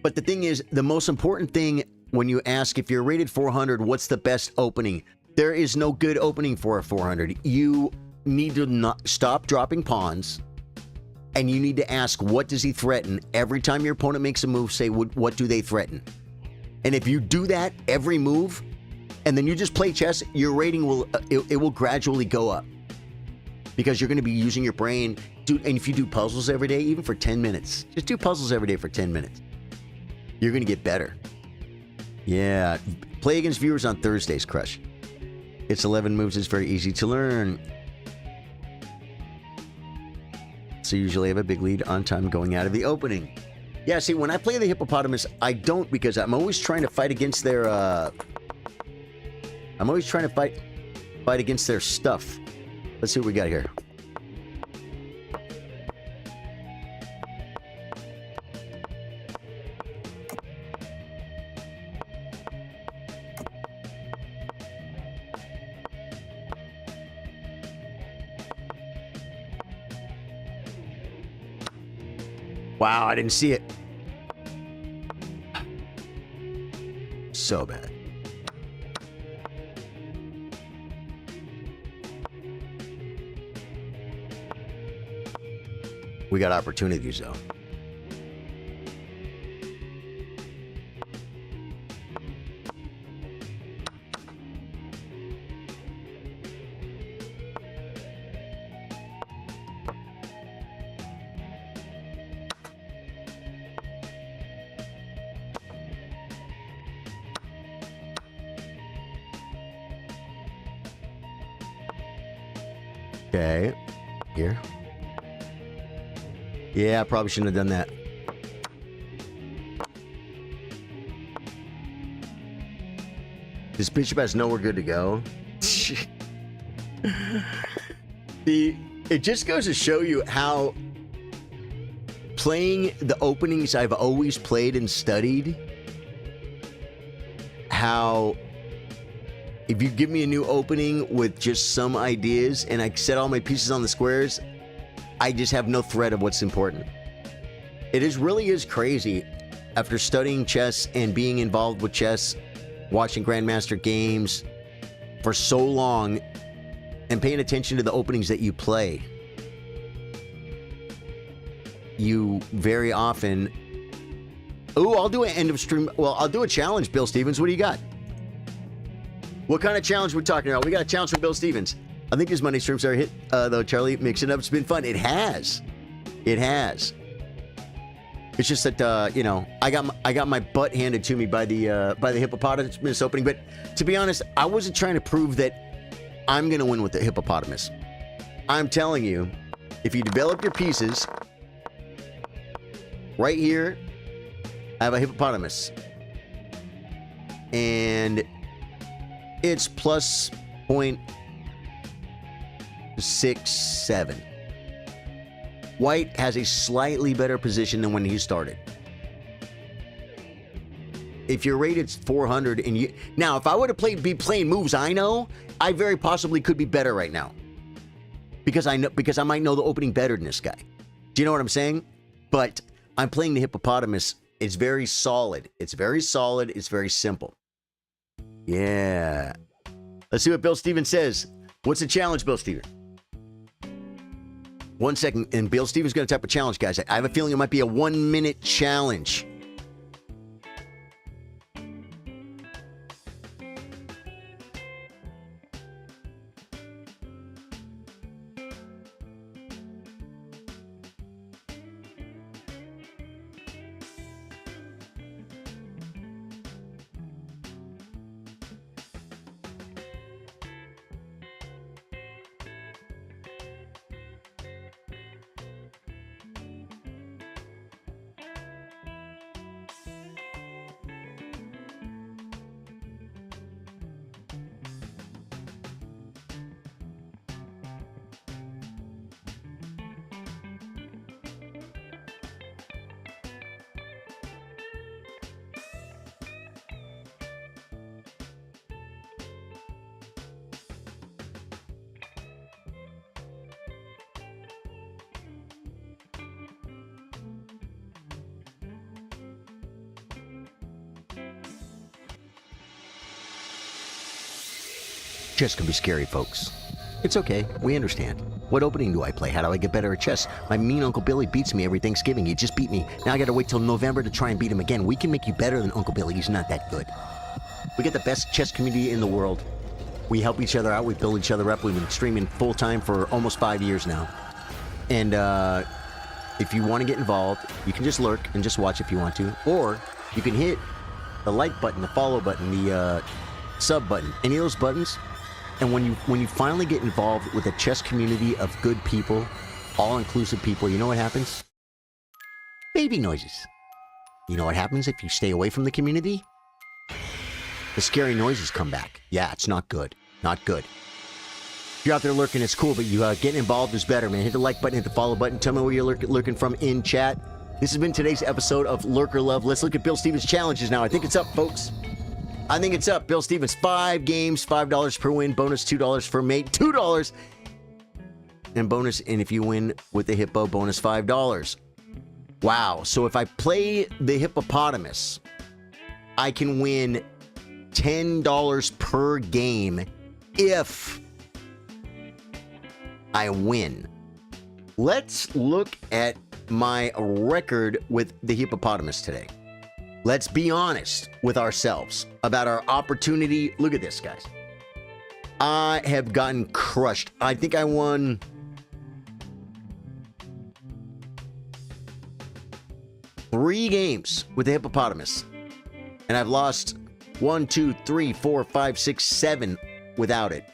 But the thing is, the most important thing when you ask if you're rated 400, what's the best opening? There is no good opening for a 400. You need to not stop dropping pawns, and you need to ask, what does he threaten? Every time your opponent makes a move, say, what do they threaten? And if you do that every move, and then you just play chess, your rating will it will gradually go up, because you're going to be using your brain. And if you do puzzles every day, even for 10 minutes, just do puzzles every day for 10 minutes, you're going to get better. Yeah, play against viewers on Thursdays, Crush. It's 11 moves. It's very easy to learn. So usually I have a big lead on time going out of the opening. Yeah, see, when I play the Hippopotamus, I don't, because I'm always trying to fight against their, I'm always trying to fight against their stuff. Let's see what we got here. Wow, I didn't see it. So bad. We got opportunities, though. Okay, here. Yeah, I probably shouldn't have done that. This bishop has nowhere good to go. It just goes to show you how playing the openings I've always played and studied, how if you give me a new opening with just some ideas and I set all my pieces on the squares, I just have no thread of what's important. It really is crazy after studying chess and being involved with chess, watching Grandmaster games for so long and paying attention to the openings that you play. You very often... Ooh, I'll do an end of stream... Well, I'll do a challenge, Bill Stevens. What do you got? What kind of challenge we're talking about? We got a challenge from Bill Stevens. I think his Monday streams are a hit, though, Charlie. Mix it up. It's been fun. It has. It has. It's just that, you know, I got my butt handed to me by the Hippopotamus opening. But to be honest, I wasn't trying to prove that I'm going to win with the Hippopotamus. I'm telling you, if you develop your pieces, right here, I have a Hippopotamus. And it's plus 0.67. White has a slightly better position than when he started. If you're rated 400 and you... Now, if I would have be playing moves I know, I very possibly could be better right now. Because I might know the opening better than this guy. Do you know what I'm saying? But I'm playing the Hippopotamus. It's very solid. It's very solid. It's very simple. Yeah. Let's see what Bill Stevens says. What's the challenge, Bill Stevens? 1 second, and Bill Stevens is going to type a challenge, guys. I have a feeling it might be a 1-minute challenge. Chess can be scary, folks. It's okay. We understand. What opening do I play? How do I get better at chess? My mean Uncle Billy beats me every Thanksgiving. He just beat me. Now I gotta wait till November to try and beat him again. We can make you better than Uncle Billy. He's not that good. We get the best chess community in the world. We help each other out. We build each other up. We've been streaming full-time for almost 5 years now. And if you want to get involved, you can just lurk and just watch if you want to. Or you can hit the like button, the follow button, the sub button. Any of those buttons. And when you finally get involved with a chess community of good people, all-inclusive people, you know what happens? Baby noises. You know what happens if you stay away from the community? The scary noises come back. Yeah, it's not good. Not good. If you're out there lurking, it's cool, but you getting involved is better, man. Hit the like button, hit the follow button. Tell me where you're lurking from in chat. This has been today's episode of Lurker Love. Let's look at Bill Stevens' challenges now. I think it's up, folks. I think it's up. Bill Stevens, 5 games, $5 per win, bonus $2 for mate, $2. And bonus, and if you win with the hippo, bonus $5. Wow. So if I play the hippopotamus, I can win $10 per game if I win. Let's look at my record with the hippopotamus today. Let's be honest with ourselves about our opportunity. Look at this, guys. I have gotten crushed. I think I won 3 games with the hippopotamus. And I've lost 1, 2, 3, 4, 5, 6, 7 without it.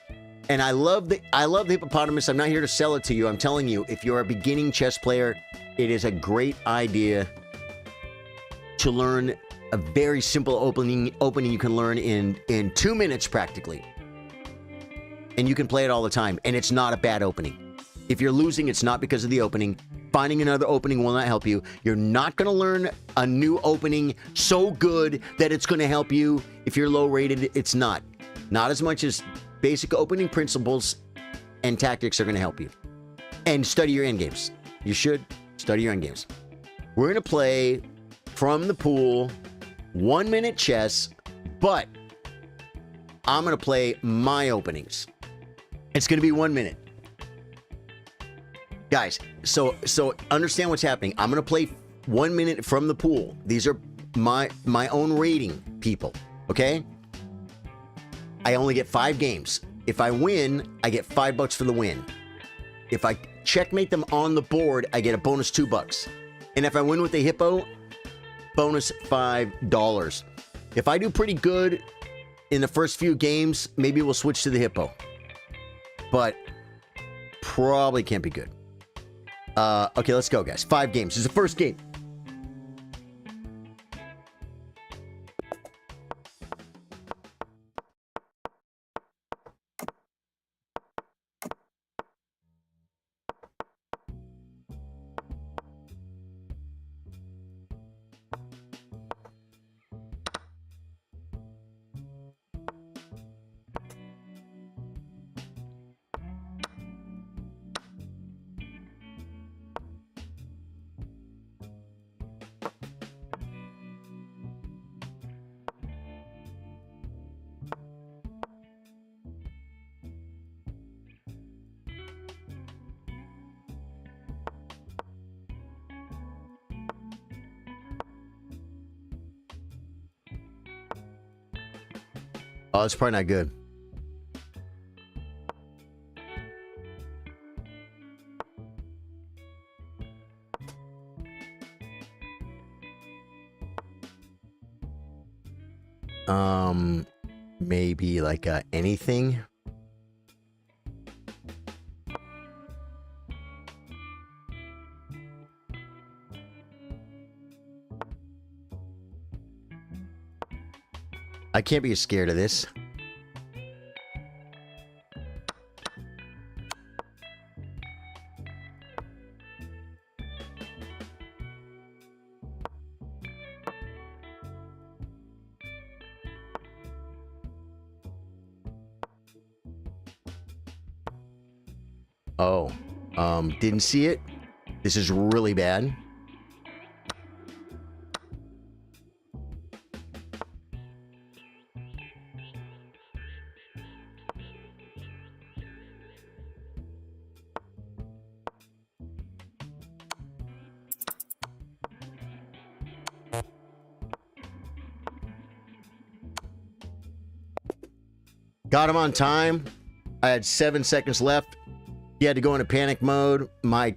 And I love the hippopotamus. I'm not here to sell it to you. I'm telling you, if you're a beginning chess player, it is a great idea to learn a very simple opening you can learn in 2 minutes practically. And you can play it all the time. And it's not a bad opening. If you're losing, it's not because of the opening. Finding another opening will not help you. You're not going to learn a new opening so good that it's going to help you. If you're low rated, it's not. Not as much as basic opening principles and tactics are going to help you. And study your endgames. You should study your endgames. We're going to play from the pool, 1 minute chess, but I'm going to play my openings. It's going to be 1 minute. Guys, so understand what's happening. I'm going to play 1 minute from the pool. These are my own rating people, okay? I only get 5 games. If I win, I get $5 for the win. If I checkmate them on the board, I get a bonus $2. And if I win with the hippo, bonus $5. If I do pretty good in the first few games, maybe we'll switch to the hippo. But probably can't be good. Okay, let's go, guys. 5 games. This is the first game. Oh, it's probably not good. Maybe like anything. I can't be scared of this. Oh, didn't see it. This is really bad. Got him on time. I had 7 seconds left. He had to go into panic mode. My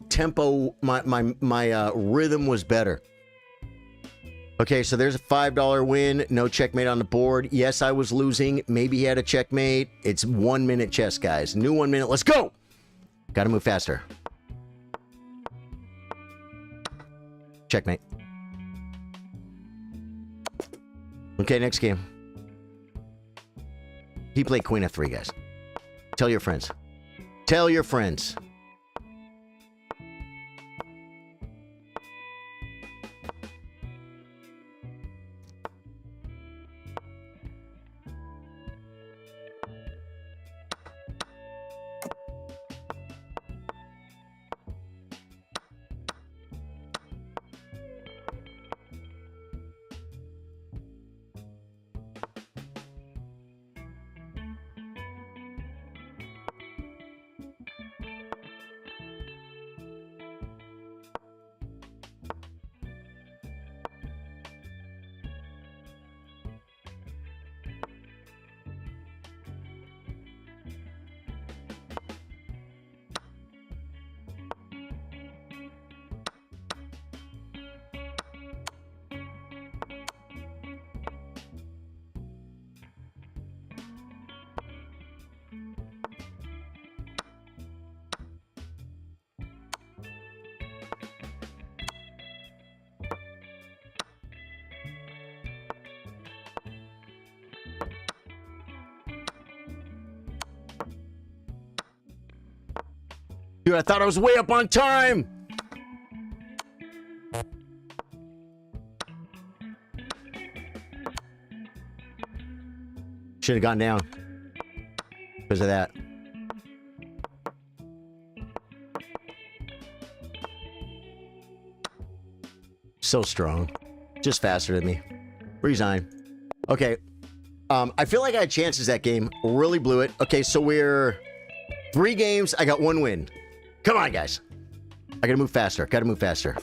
tempo, my rhythm was better. Okay, so there's a $5 win. No checkmate on the board. Yes, I was losing. Maybe he had a checkmate. It's 1 minute chess, guys. New 1 minute. Let's go. Got to move faster. Checkmate. Okay, next game. He played Queen F3, guys. Tell your friends. Tell your friends. Dude, I thought I was way up on time. Should have gone down because of that. So strong. Just faster than me. Resign. Okay. I feel like I had chances that game. Really blew it. Okay, so we're 3 games. I got 1 win. Come on, guys. I gotta move faster. Gotta move faster.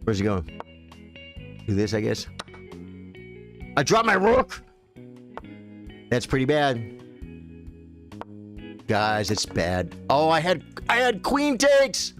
Where's he going? Do this, I guess. I dropped my rook. That's pretty bad. Guys, it's bad. Oh, I had queen takes.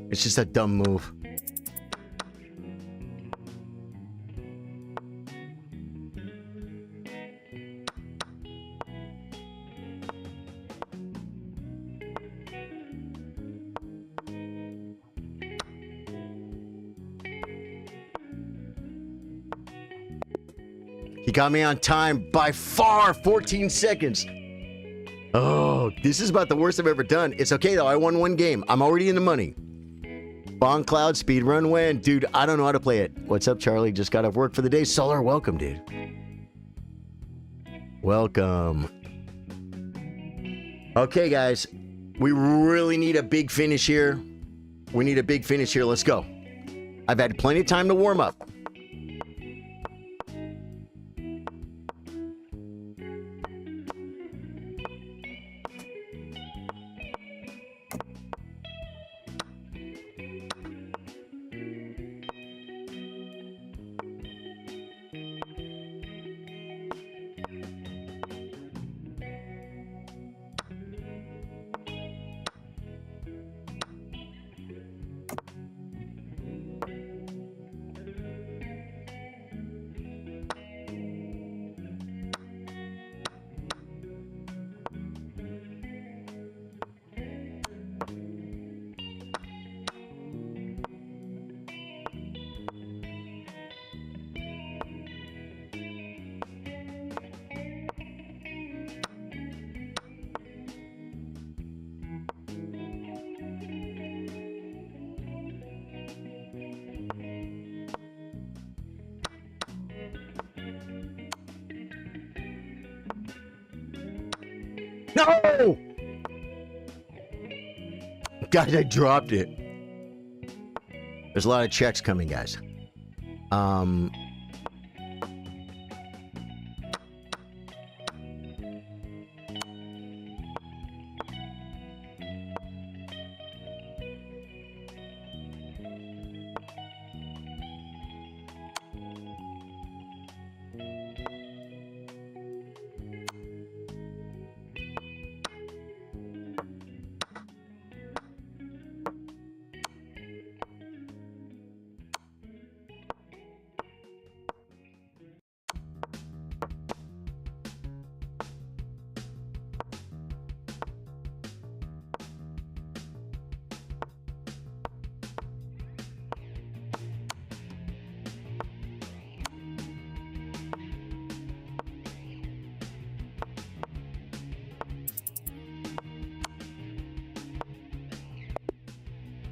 It's just a dumb move. He got me on time by far, 14 seconds. Oh, this is about the worst I've ever done. It's okay though, I won 1 game. I'm already in the money. Bong Cloud speedrun win. Dude, I don't know how to play it. What's up, Charlie? Just got off work for the day. Solar, welcome, dude. Welcome. Okay, guys. We really need a big finish here. We need a big finish here. Let's go. I've had plenty of time to warm up. No! Guys, I dropped it. There's a lot of checks coming, guys.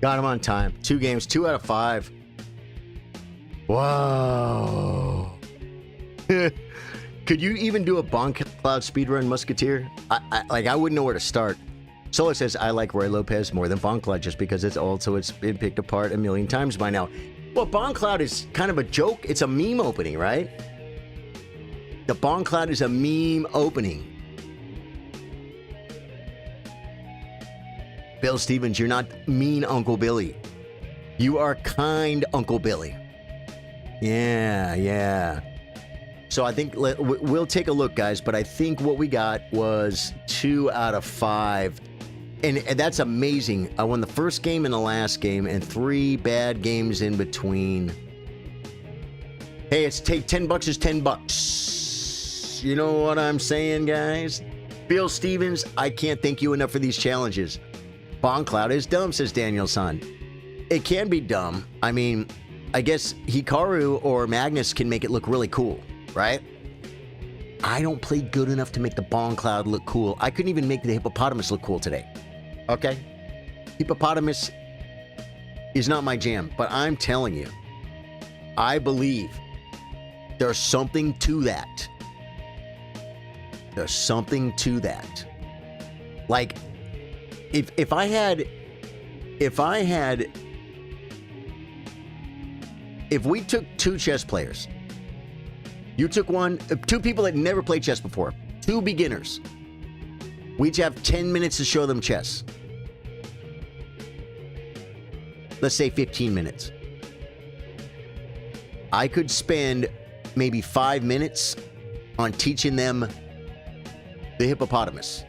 Got him on time. 2 games, 2 out of 5. Whoa. Could you even do a Bonk Cloud speedrun, Musketeer? I wouldn't know where to start. Solar says, I like Roy Lopez more than Bonk Cloud just because it's been picked apart a million times by now. Well, Bonk Cloud is kind of a joke. It's a meme opening, right? The Bonk Cloud is a meme opening. Bill Stevens, you're not mean Uncle Billy. You are kind Uncle Billy. Yeah. So I think we'll take a look, guys, but I think what we got was 2 out of 5. And that's amazing. I won the first game and the last game and 3 bad games in between. Hey, it's take $10 is $10. You know what I'm saying, guys? Bill Stevens, I can't thank you enough for these challenges. Bonk Cloud is dumb, says Daniel-san. It can be dumb. I mean, I guess Hikaru or Magnus can make it look really cool, right? I don't play good enough to make the Bonk Cloud look cool. I couldn't even make the Hippopotamus look cool today. Okay? Hippopotamus is not my jam, but I'm telling you, I believe there's something to that. There's something to that. Like, if we took 2 chess players, you took 2 people that never played chess before, 2 beginners, we each have 10 minutes to show them chess. Let's say 15 minutes. I could spend maybe 5 minutes on teaching them the Hippopotamus.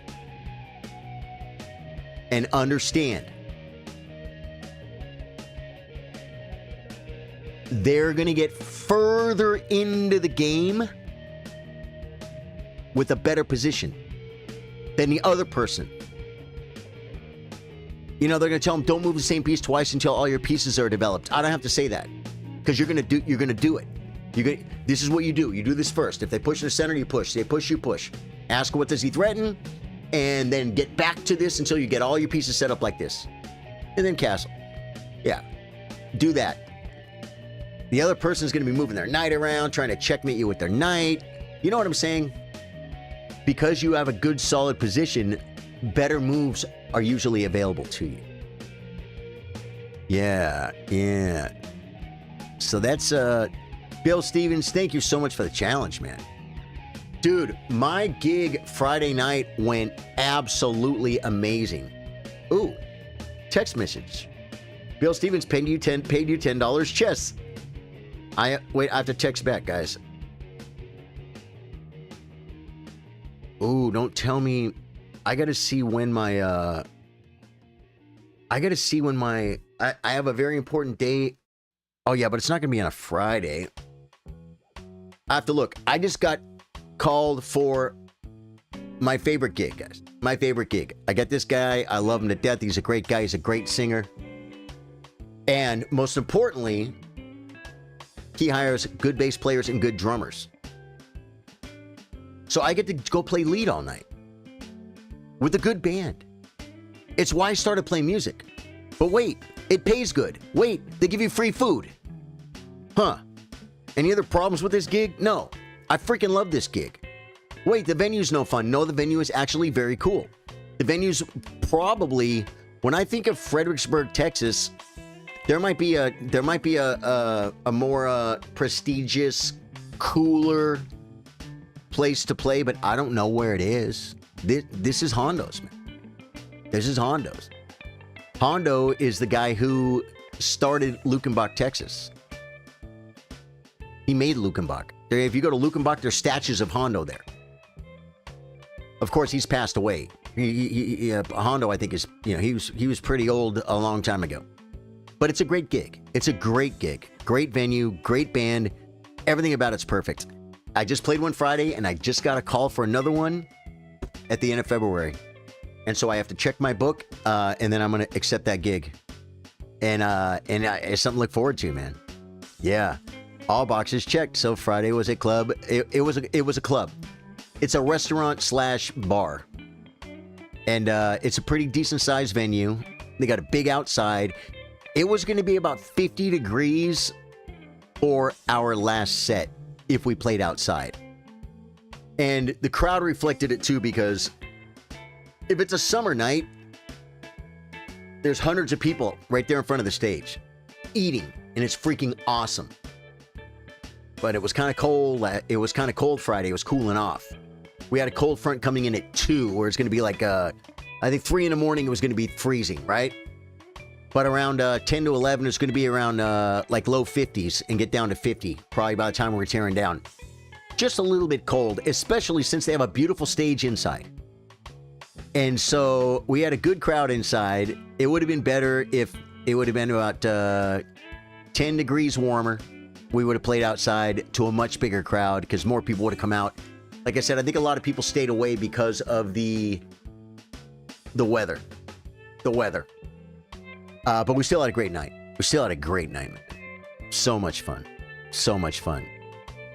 And understand, they're going to get further into the game with a better position than the other person. You know, they're going to tell them, don't move the same piece twice until all your pieces are developed. I don't have to say that, because you're going to do it. This is what you do. You do this first. If they push in the center, you push. They push, you push. Ask, what does he threaten? And then get back to this until you get all your pieces set up like this. And then castle. Yeah. Do that. The other person's going to be moving their knight around, trying to checkmate you with their knight. You know what I'm saying? Because you have a good, solid position, better moves are usually available to you. Yeah. So that's, Bill Stevens, thank you so much for the challenge, man. Dude, my gig Friday night went absolutely amazing. Ooh, text message. Bill Stevens paid you $10 chess. I have to text back, guys. Ooh, don't tell me. I gotta see when my I have a very important day. Oh yeah, but it's not gonna be on a Friday. I have to look. I just got called for my favorite gig, guys. My favorite gig. I got this guy. I love him to death. He's a great guy. He's a great singer. And most importantly, he hires good bass players and good drummers. So I get to go play lead all night with a good band. It's why I started playing music. But wait, it pays good. Wait, they give you free food. Huh. Any other problems with this gig? No. I freaking love this gig. Wait, the venue's no fun. No, the venue is actually very cool. The venue's probably, when I think of Fredericksburg, Texas, there might be a more prestigious, cooler place to play, but I don't know where it is. This is Hondo's, man. This is Hondo's. Hondo is the guy who started Luckenbach, Texas. He made Luckenbach. If you go to Luckenbach, there's statues of Hondo there. Of course, he's passed away. Hondo, I think, is, he was pretty old a long time ago. But it's a great gig. It's a great gig. Great venue, great band. Everything about it's perfect. I just played one Friday, and I just got a call for another one at the end of February. And so I have to check my book, and then I'm going to accept that gig. And it's something to look forward to, man. Yeah. All boxes checked. So Friday was a club. It was a club. It's a restaurant / bar. And it's a pretty decent sized venue. They got a big outside. It was going to be about 50 degrees for our last set if we played outside. And the crowd reflected it too, because if it's a summer night, there's hundreds of people right there in front of the stage eating, and it's freaking awesome. But it was kind of cold. It was kind of cold Friday. It was cooling off. We had a cold front coming in at 2, where it's going to be like, I think 3 in the morning, it was going to be freezing, right? But around 10 to 11, it's going to be around like low 50s and get down to 50, probably by the time we're tearing down. Just a little bit cold, especially since they have a beautiful stage inside. And so we had a good crowd inside. It would have been better if it would have been about 10 degrees warmer. We would have played outside to a much bigger crowd, because more people would have come out. Like I said, I think a lot of people stayed away because of the weather. The weather. But we still had a great night. We still had a great night, man. So much fun. So much fun.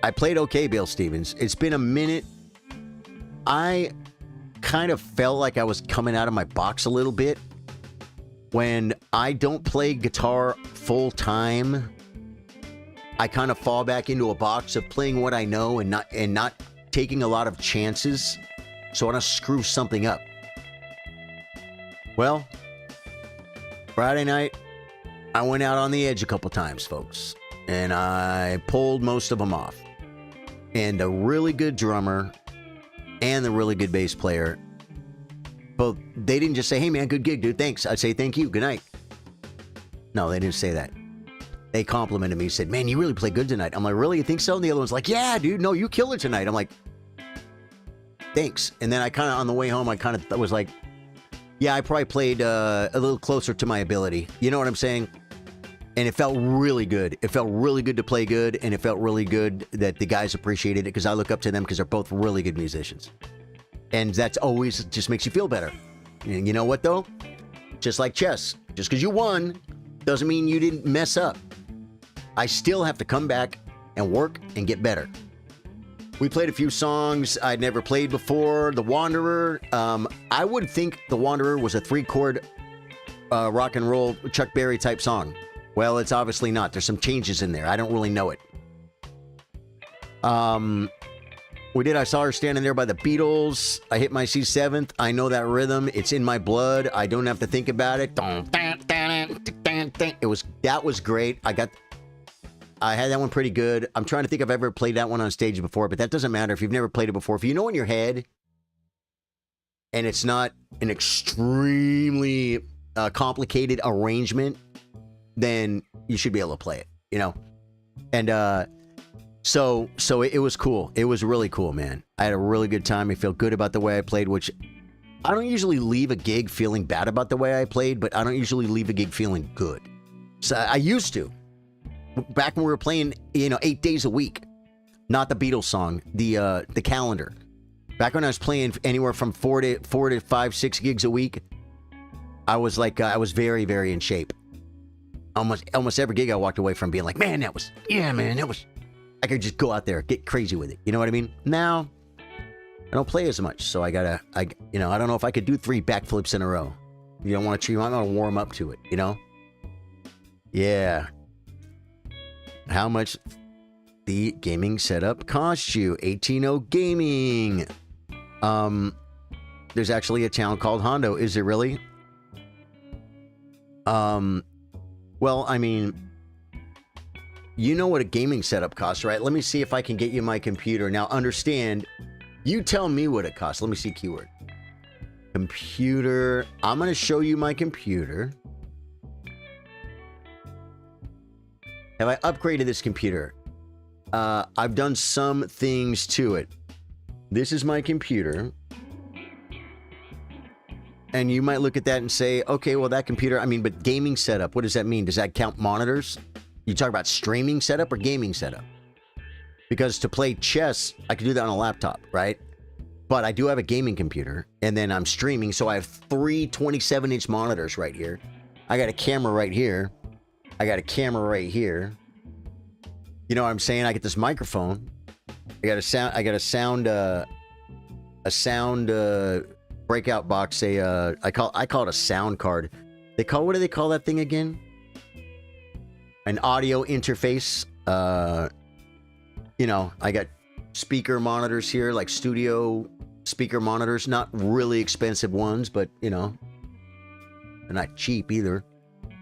I played okay, Bill Stevens. It's been a minute. I kind of felt like I was coming out of my box a little bit. When I don't play guitar full time, I kind of fall back into a box of playing what I know and not taking a lot of chances. So I want to screw something up. Well, Friday night, I went out on the edge a couple times, folks, and I pulled most of them off. And the really good drummer and the really good bass player, both, they didn't just say, "Hey man, good gig, dude, thanks." I'd say, "Thank you, good night." No, they didn't say that. They complimented me, said, "Man, you really played good tonight." I'm like, "Really, you think so?" And the other one's like, "Yeah, dude, no, you killed it tonight." I'm like, "Thanks." And then I kind of, on the way home, I kind of was like, yeah, I probably played a little closer to my ability. You know what I'm saying? And it felt really good. It felt really good to play good, and it felt really good that the guys appreciated it, because I look up to them because they're both really good musicians. And that's always just makes you feel better. And you know what, though? Just like chess. Just because you won doesn't mean you didn't mess up. I still have to come back and work and get better. We played a few songs I'd never played before. The Wanderer. I would think The Wanderer was a 3-chord rock and roll Chuck Berry type song. Well, it's obviously not. There's some changes in there. I don't really know it. I Saw Her Standing There by the Beatles. I Hit My C7th. I know that rhythm. It's in my blood. I don't have to think about it. That was great. I had that one pretty good. I'm trying to think if I've ever played that one on stage before, but that doesn't matter if you've never played it before. If you know in your head, and it's not an extremely complicated arrangement, then you should be able to play it, you know? And so it was cool. It was really cool, man. I had a really good time. I feel good about the way I played, which I don't usually leave a gig feeling bad about the way I played, but I don't usually leave a gig feeling good. So I used to. Back when we were playing, 8 days a week, not the Beatles song, the calendar. Back when I was playing anywhere from 4 to 5, 6 gigs a week, I was like, I was very, very in shape. Almost every gig I walked away from being like, man, that was, I could just go out there, get crazy with it. You know what I mean? Now, I don't play as much, so I don't know if I could do 3 backflips in a row. You don't want to, I'm going to warm up to it, Yeah. How much the gaming setup cost you. 18O Gaming. There's actually a town called Hondo. Is it really? Well, I mean, you know what a gaming setup costs, right? Let me see if I can get you my computer. Now, understand, you tell me what it costs. Let me see keyword. Computer. I'm going to show you my computer. Have I upgraded this computer? I've done some things to it. This is my computer. And you might look at that and say, okay, well, that computer, I mean, but gaming setup, what does that mean? Does that count monitors? You talk about streaming setup or gaming setup? Because to play chess, I can do that on a laptop, right? But I do have a gaming computer, and then I'm streaming, so I have 3 27-inch monitors right here. I got a camera right here. I got a camera right here. You know what I'm saying? I get this microphone. I got a sound breakout box. I call it a sound card. What do they call that thing again? An audio interface. You know, I got speaker monitors here, like studio speaker monitors, not really expensive ones, but you know, they're not cheap either.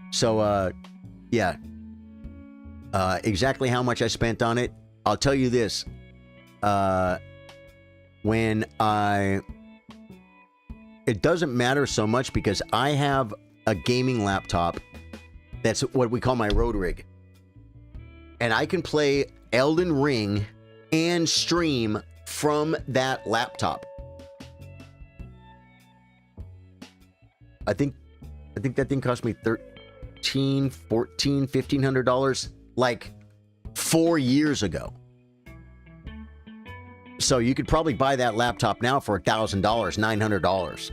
So yeah, exactly how much I spent on it, I'll tell you this. It doesn't matter so much because I have a gaming laptop that's what we call my road rig, and I can play Elden Ring and stream from that laptop. I think that thing cost me $1,300, $1,400, $1,500 like 4 years ago. So you could probably buy that laptop now for $1,000, $900.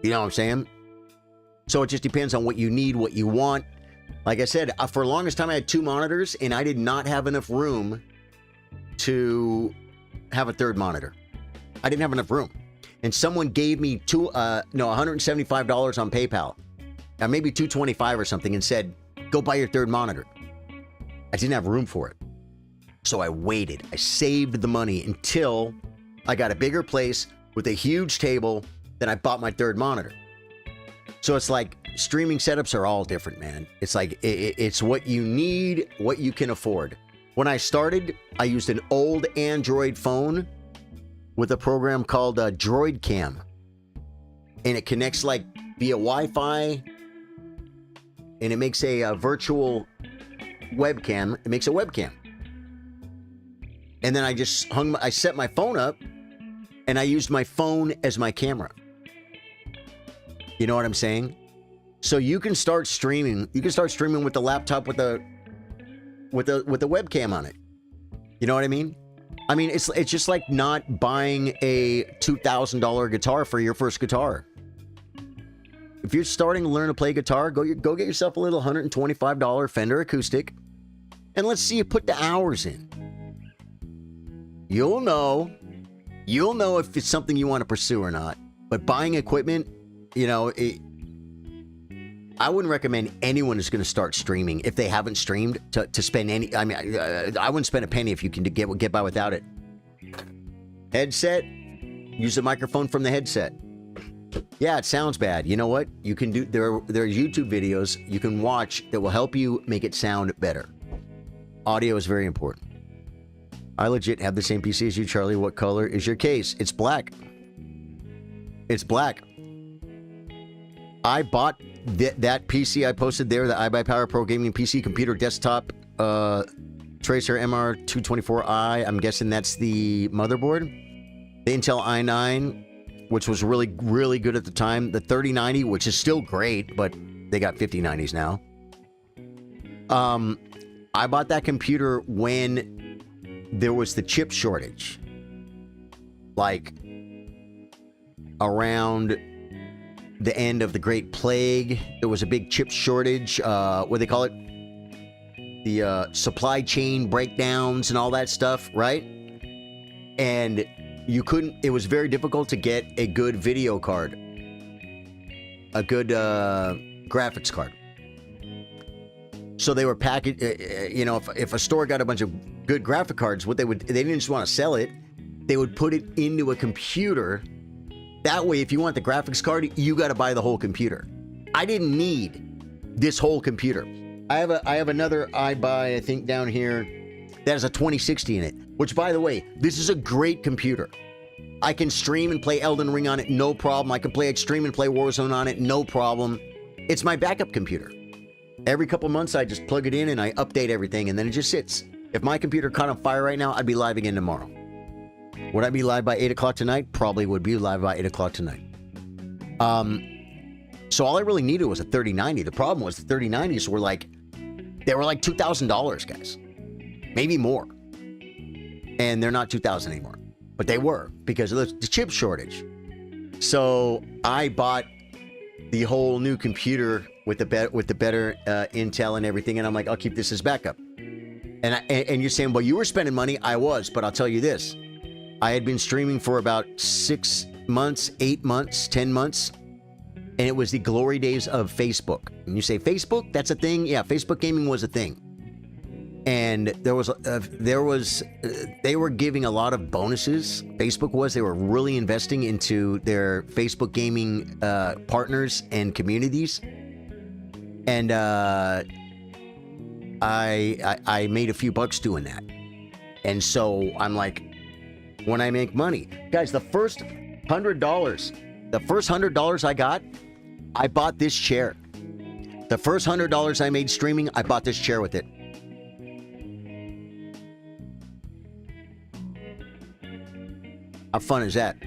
You know what I'm saying? So it just depends on what you need, what you want. Like I said, for the longest time I had 2 monitors and I did not have enough room to have a third monitor. I didn't have enough room. And someone gave me $175 on PayPal. Maybe $225 or something, and said, go buy your third monitor. I didn't have room for it. So I waited. I saved the money until I got a bigger place with a huge table. Then I bought my third monitor. So it's like streaming setups are all different, man. It's like it's what you need, what you can afford. When I started, I used an old Android phone with a program called Droid Cam. And it connects like via Wi-Fi. And it makes a virtual webcam. It makes a webcam. And then I set my phone up and I used my phone as my camera. You know what I'm saying? So you can start streaming. You can start streaming with the laptop with the webcam on it. You know what I mean? I mean, it's just like not buying a $2,000 guitar for your first guitar. If you're starting to learn to play guitar, go get yourself a little $125 Fender acoustic, and let's see you put the hours in. You'll know if it's something you want to pursue or not. But buying equipment, you know, I wouldn't recommend anyone who's going to start streaming if they haven't streamed to spend any. I mean, I wouldn't spend a penny if you can get by without it. Headset, use the microphone from the headset. Yeah, it sounds bad. You know what? You can do. There are YouTube videos you can watch that will help you make it sound better. Audio is very important. I legit have the same PC as you, Charlie. What color is your case? It's black. It's black. I bought that PC I posted there, the iBuyPower Pro Gaming PC Computer Desktop Tracer MR224i. I'm guessing that's the motherboard. The Intel i9, which was really, really good at the time. The 3090, which is still great, but they got 5090s now. I bought that computer when there was the chip shortage. Like around the end of the Great Plague, there was a big chip shortage. What do they call it? The supply chain breakdowns and all that stuff, right? And you couldn't, it was very difficult to get a good video card, a good graphics card. So they were packaged, you know, if a store got a bunch of good graphic cards, they didn't just want to sell it. They would put it into a computer. That way, if you want the graphics card, you got to buy the whole computer. I didn't need this whole computer. I have another I think down here that has a 2060 in it, which, by the way, this is a great computer. I can stream and play Elden Ring on it, no problem. I can stream and play Warzone on it, no problem. It's my backup computer. Every couple months, I just plug it in and I update everything, and then it just sits. If my computer caught on fire right now, I'd be live again tomorrow. Would I be live by 8 o'clock tonight? Probably would be live by 8 o'clock tonight. So all I really needed was a 3090. The problem was the 3090s were like, they were like $2,000, guys. Maybe more. And they're not 2,000 anymore. But they were, because of the chip shortage. So I bought the whole new computer with the better Intel and everything, and I'm like, I'll keep this as backup. And you're saying, well, you were spending money. I was, but I'll tell you this. I had been streaming for about 6 months, 8 months, 10 months, and it was the glory days of Facebook. And you say, Facebook? That's a thing? Yeah, Facebook gaming was a thing. And they were giving a lot of bonuses. They were really investing into their Facebook gaming partners and communities. And I made a few bucks doing that. And so I'm like, when I make money, guys, the first $100 I got, I bought this chair. The first $100 I made streaming, I bought this chair with it. How fun is that?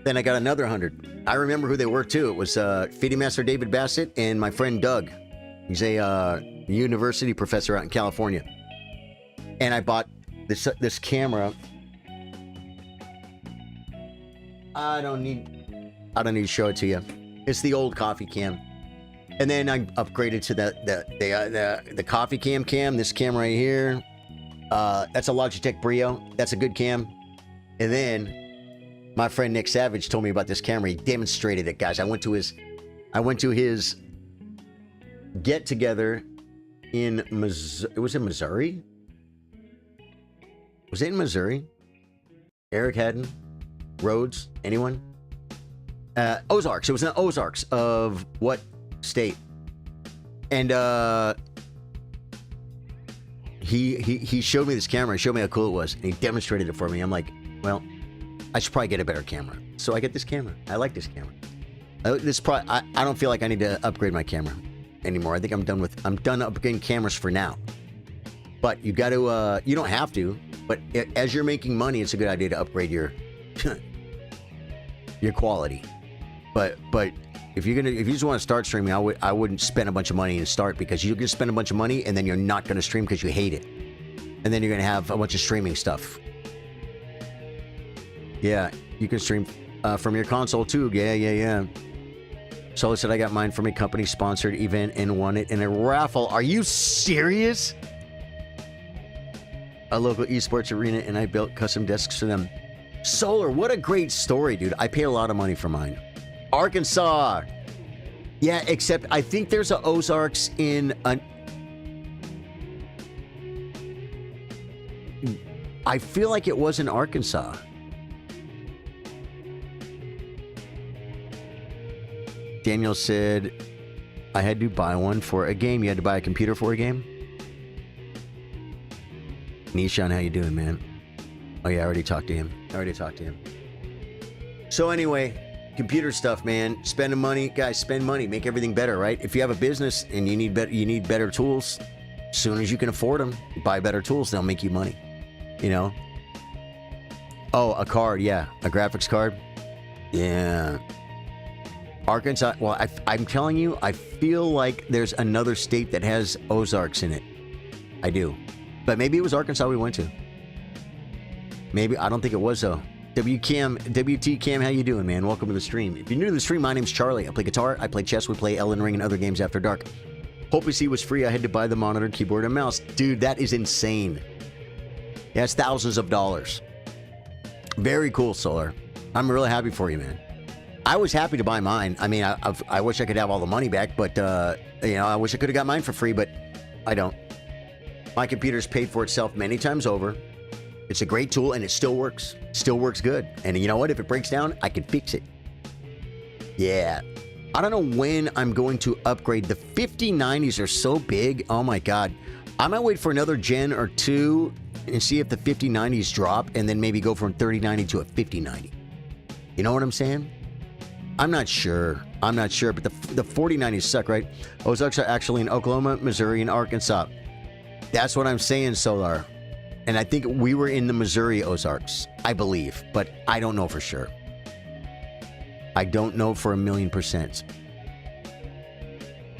Then I got another 100. I remember who they were too. It was Feeding Master David Bassett and my friend Doug. He's a university professor out in California. And I bought this camera. I don't need to show it to you. It's the old coffee cam. And then I upgraded to the coffee cam. This cam right here. That's a Logitech Brio. That's a good cam. And then my friend Nick Savage told me about this camera. He demonstrated it, guys. I went to his get together in Missouri. It was in Missouri. Was it in Missouri? Eric Haddon, Rhodes, anyone? Ozarks. It was in the Ozarks of what state? And he showed me this camera. He showed me how cool it was, and he demonstrated it for me. I'm like, well, I should probably get a better camera. So I get this camera. I like this camera. I don't feel like I need to upgrade my camera anymore. I think I'm done upgrading cameras for now. But you got to, you don't have to, but as you're making money, it's a good idea to upgrade your quality. But if you just want to start streaming, I wouldn't spend a bunch of money and start, because you're going to spend a bunch of money and then you're not going to stream because you hate it. And then you're going to have a bunch of streaming stuff. Yeah, you can stream from your console too. Yeah. So I said I got mine from a company-sponsored event and won it in a raffle. Are you serious? A local esports arena, and I built custom desks for them. Solar, what a great story, dude. I paid a lot of money for mine. Arkansas. Yeah, except I think there's a Ozarks in... I feel like it was in Arkansas. Daniel said, I had to buy one for a game. You had to buy a computer for a game? Nishan, how you doing, man? Oh, yeah, I already talked to him. So anyway, computer stuff, man. Spending money. Guys, spend money. Make everything better, right? If you have a business and you need better tools, as soon as you can afford them, buy better tools. They'll make you money, you know? Oh, a card. Yeah. A graphics card. Yeah. Arkansas, well, I'm telling you, I feel like there's another state that has Ozarks in it. I do. But maybe it was Arkansas we went to. Maybe, I don't think it was though. WT Cam, how you doing, man? Welcome to the stream. If you're new to the stream, my name's Charlie. I play guitar, I play chess, we play Elden Ring and other games after dark. Hope PC was free. I had to buy the monitor, keyboard, and mouse. Dude, that is insane. Yeah, it's thousands of dollars. Very cool, Solar. I'm really happy for you, man. I was happy to buy mine. I mean, I wish I could have all the money back, but, you know, I wish I could have got mine for free, but I don't. My computer's paid for itself many times over. It's a great tool, and it still works. Still works good. And you know what? If it breaks down, I can fix it. Yeah. I don't know when I'm going to upgrade. The 5090s are so big. Oh my God. I might wait for another gen or two and see if the 5090s drop, and then maybe go from 3090 to a 5090. You know what I'm saying? I'm not sure. I'm not sure, but the 4090s suck, right? Ozarks are actually in Oklahoma, Missouri, and Arkansas. That's what I'm saying, Solar. And I think we were in the Missouri Ozarks, I believe, but I don't know for sure. I don't know for 1,000,000%.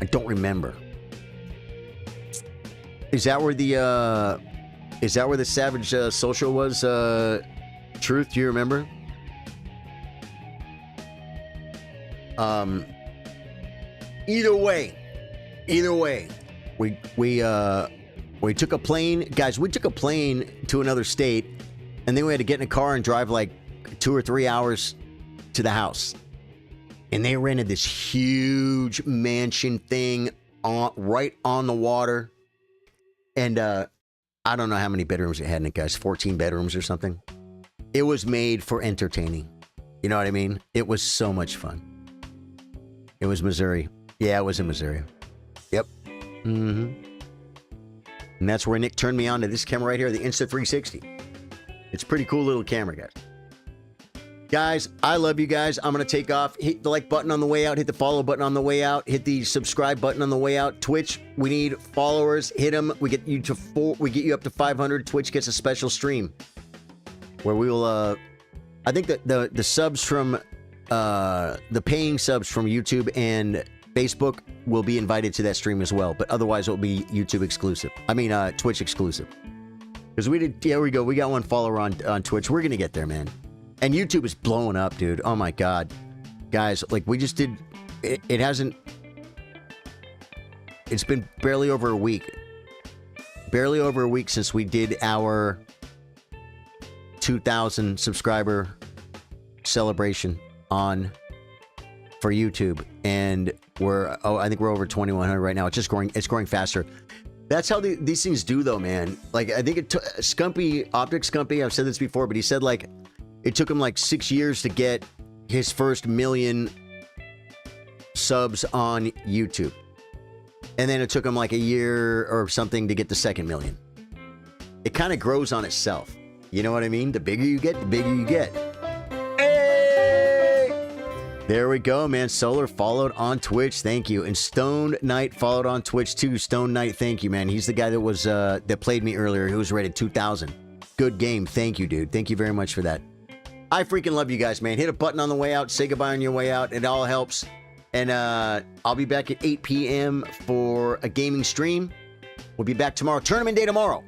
I don't remember. Is that where the Savage Social was? Truth, do you remember? Either way, we took a plane, guys. We took a plane to another state, and then we had to get in a car and drive like 2 or 3 hours to the house. And they rented this huge mansion thing right on the water. And I don't know how many bedrooms it had in it, guys. 14 bedrooms or something. It was made for entertaining. You know what I mean? It was so much fun. It was Missouri. Yeah, it was in Missouri. Yep. Mm-hmm. And that's where Nick turned me on to this camera right here, the Insta360. It's a pretty cool little camera, guys. Guys, I love you guys. I'm going to take off. Hit the like button on the way out. Hit the follow button on the way out. Hit the subscribe button on the way out. Twitch, we need followers. Hit them. We get you up to 500. Twitch gets a special stream where we will, I think that the subs from, the paying subs from YouTube and Facebook will be invited to that stream as well. But otherwise, it will be YouTube exclusive. I mean, Twitch exclusive. Because we did, there we go. We got one follower on Twitch. We're going to get there, man. And YouTube is blowing up, dude. Oh my God. Guys, like we just did, it hasn't, it's been barely over a week. Barely over a week since we did our 2,000 subscriber celebration for YouTube. And I think we're over 2,100 right now. It's just growing, it's growing faster. That's how these things do though, man. Like I think it took Optic Scumpy, I've said this before, but he said like, it took him like 6 years to get his first 1,000,000 subs on YouTube. And then it took him like a year or something to get the second 1,000,000. It kind of grows on itself. You know what I mean? The bigger you get, the bigger you get. Hey! There we go, man. Solar followed on Twitch. Thank you. And Stone Knight followed on Twitch too. Stone Knight, thank you, man. He's the guy that was that played me earlier. He was rated 2,000. Good game. Thank you, dude. Thank you very much for that. I freaking love you guys, man. Hit a button on the way out. Say goodbye on your way out. It all helps. And I'll be back at 8 p.m. for a gaming stream. We'll be back tomorrow. Tournament day tomorrow.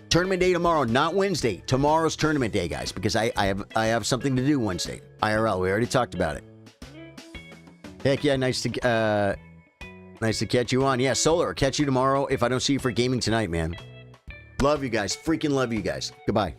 Tournament day tomorrow, not Wednesday. Tomorrow's tournament day, guys, because I have something to do Wednesday. IRL. We already talked about it. Heck yeah, nice to catch you on. Yeah, Solar, I'll catch you tomorrow if I don't see you for gaming tonight, man. Love you guys. Freaking love you guys. Goodbye.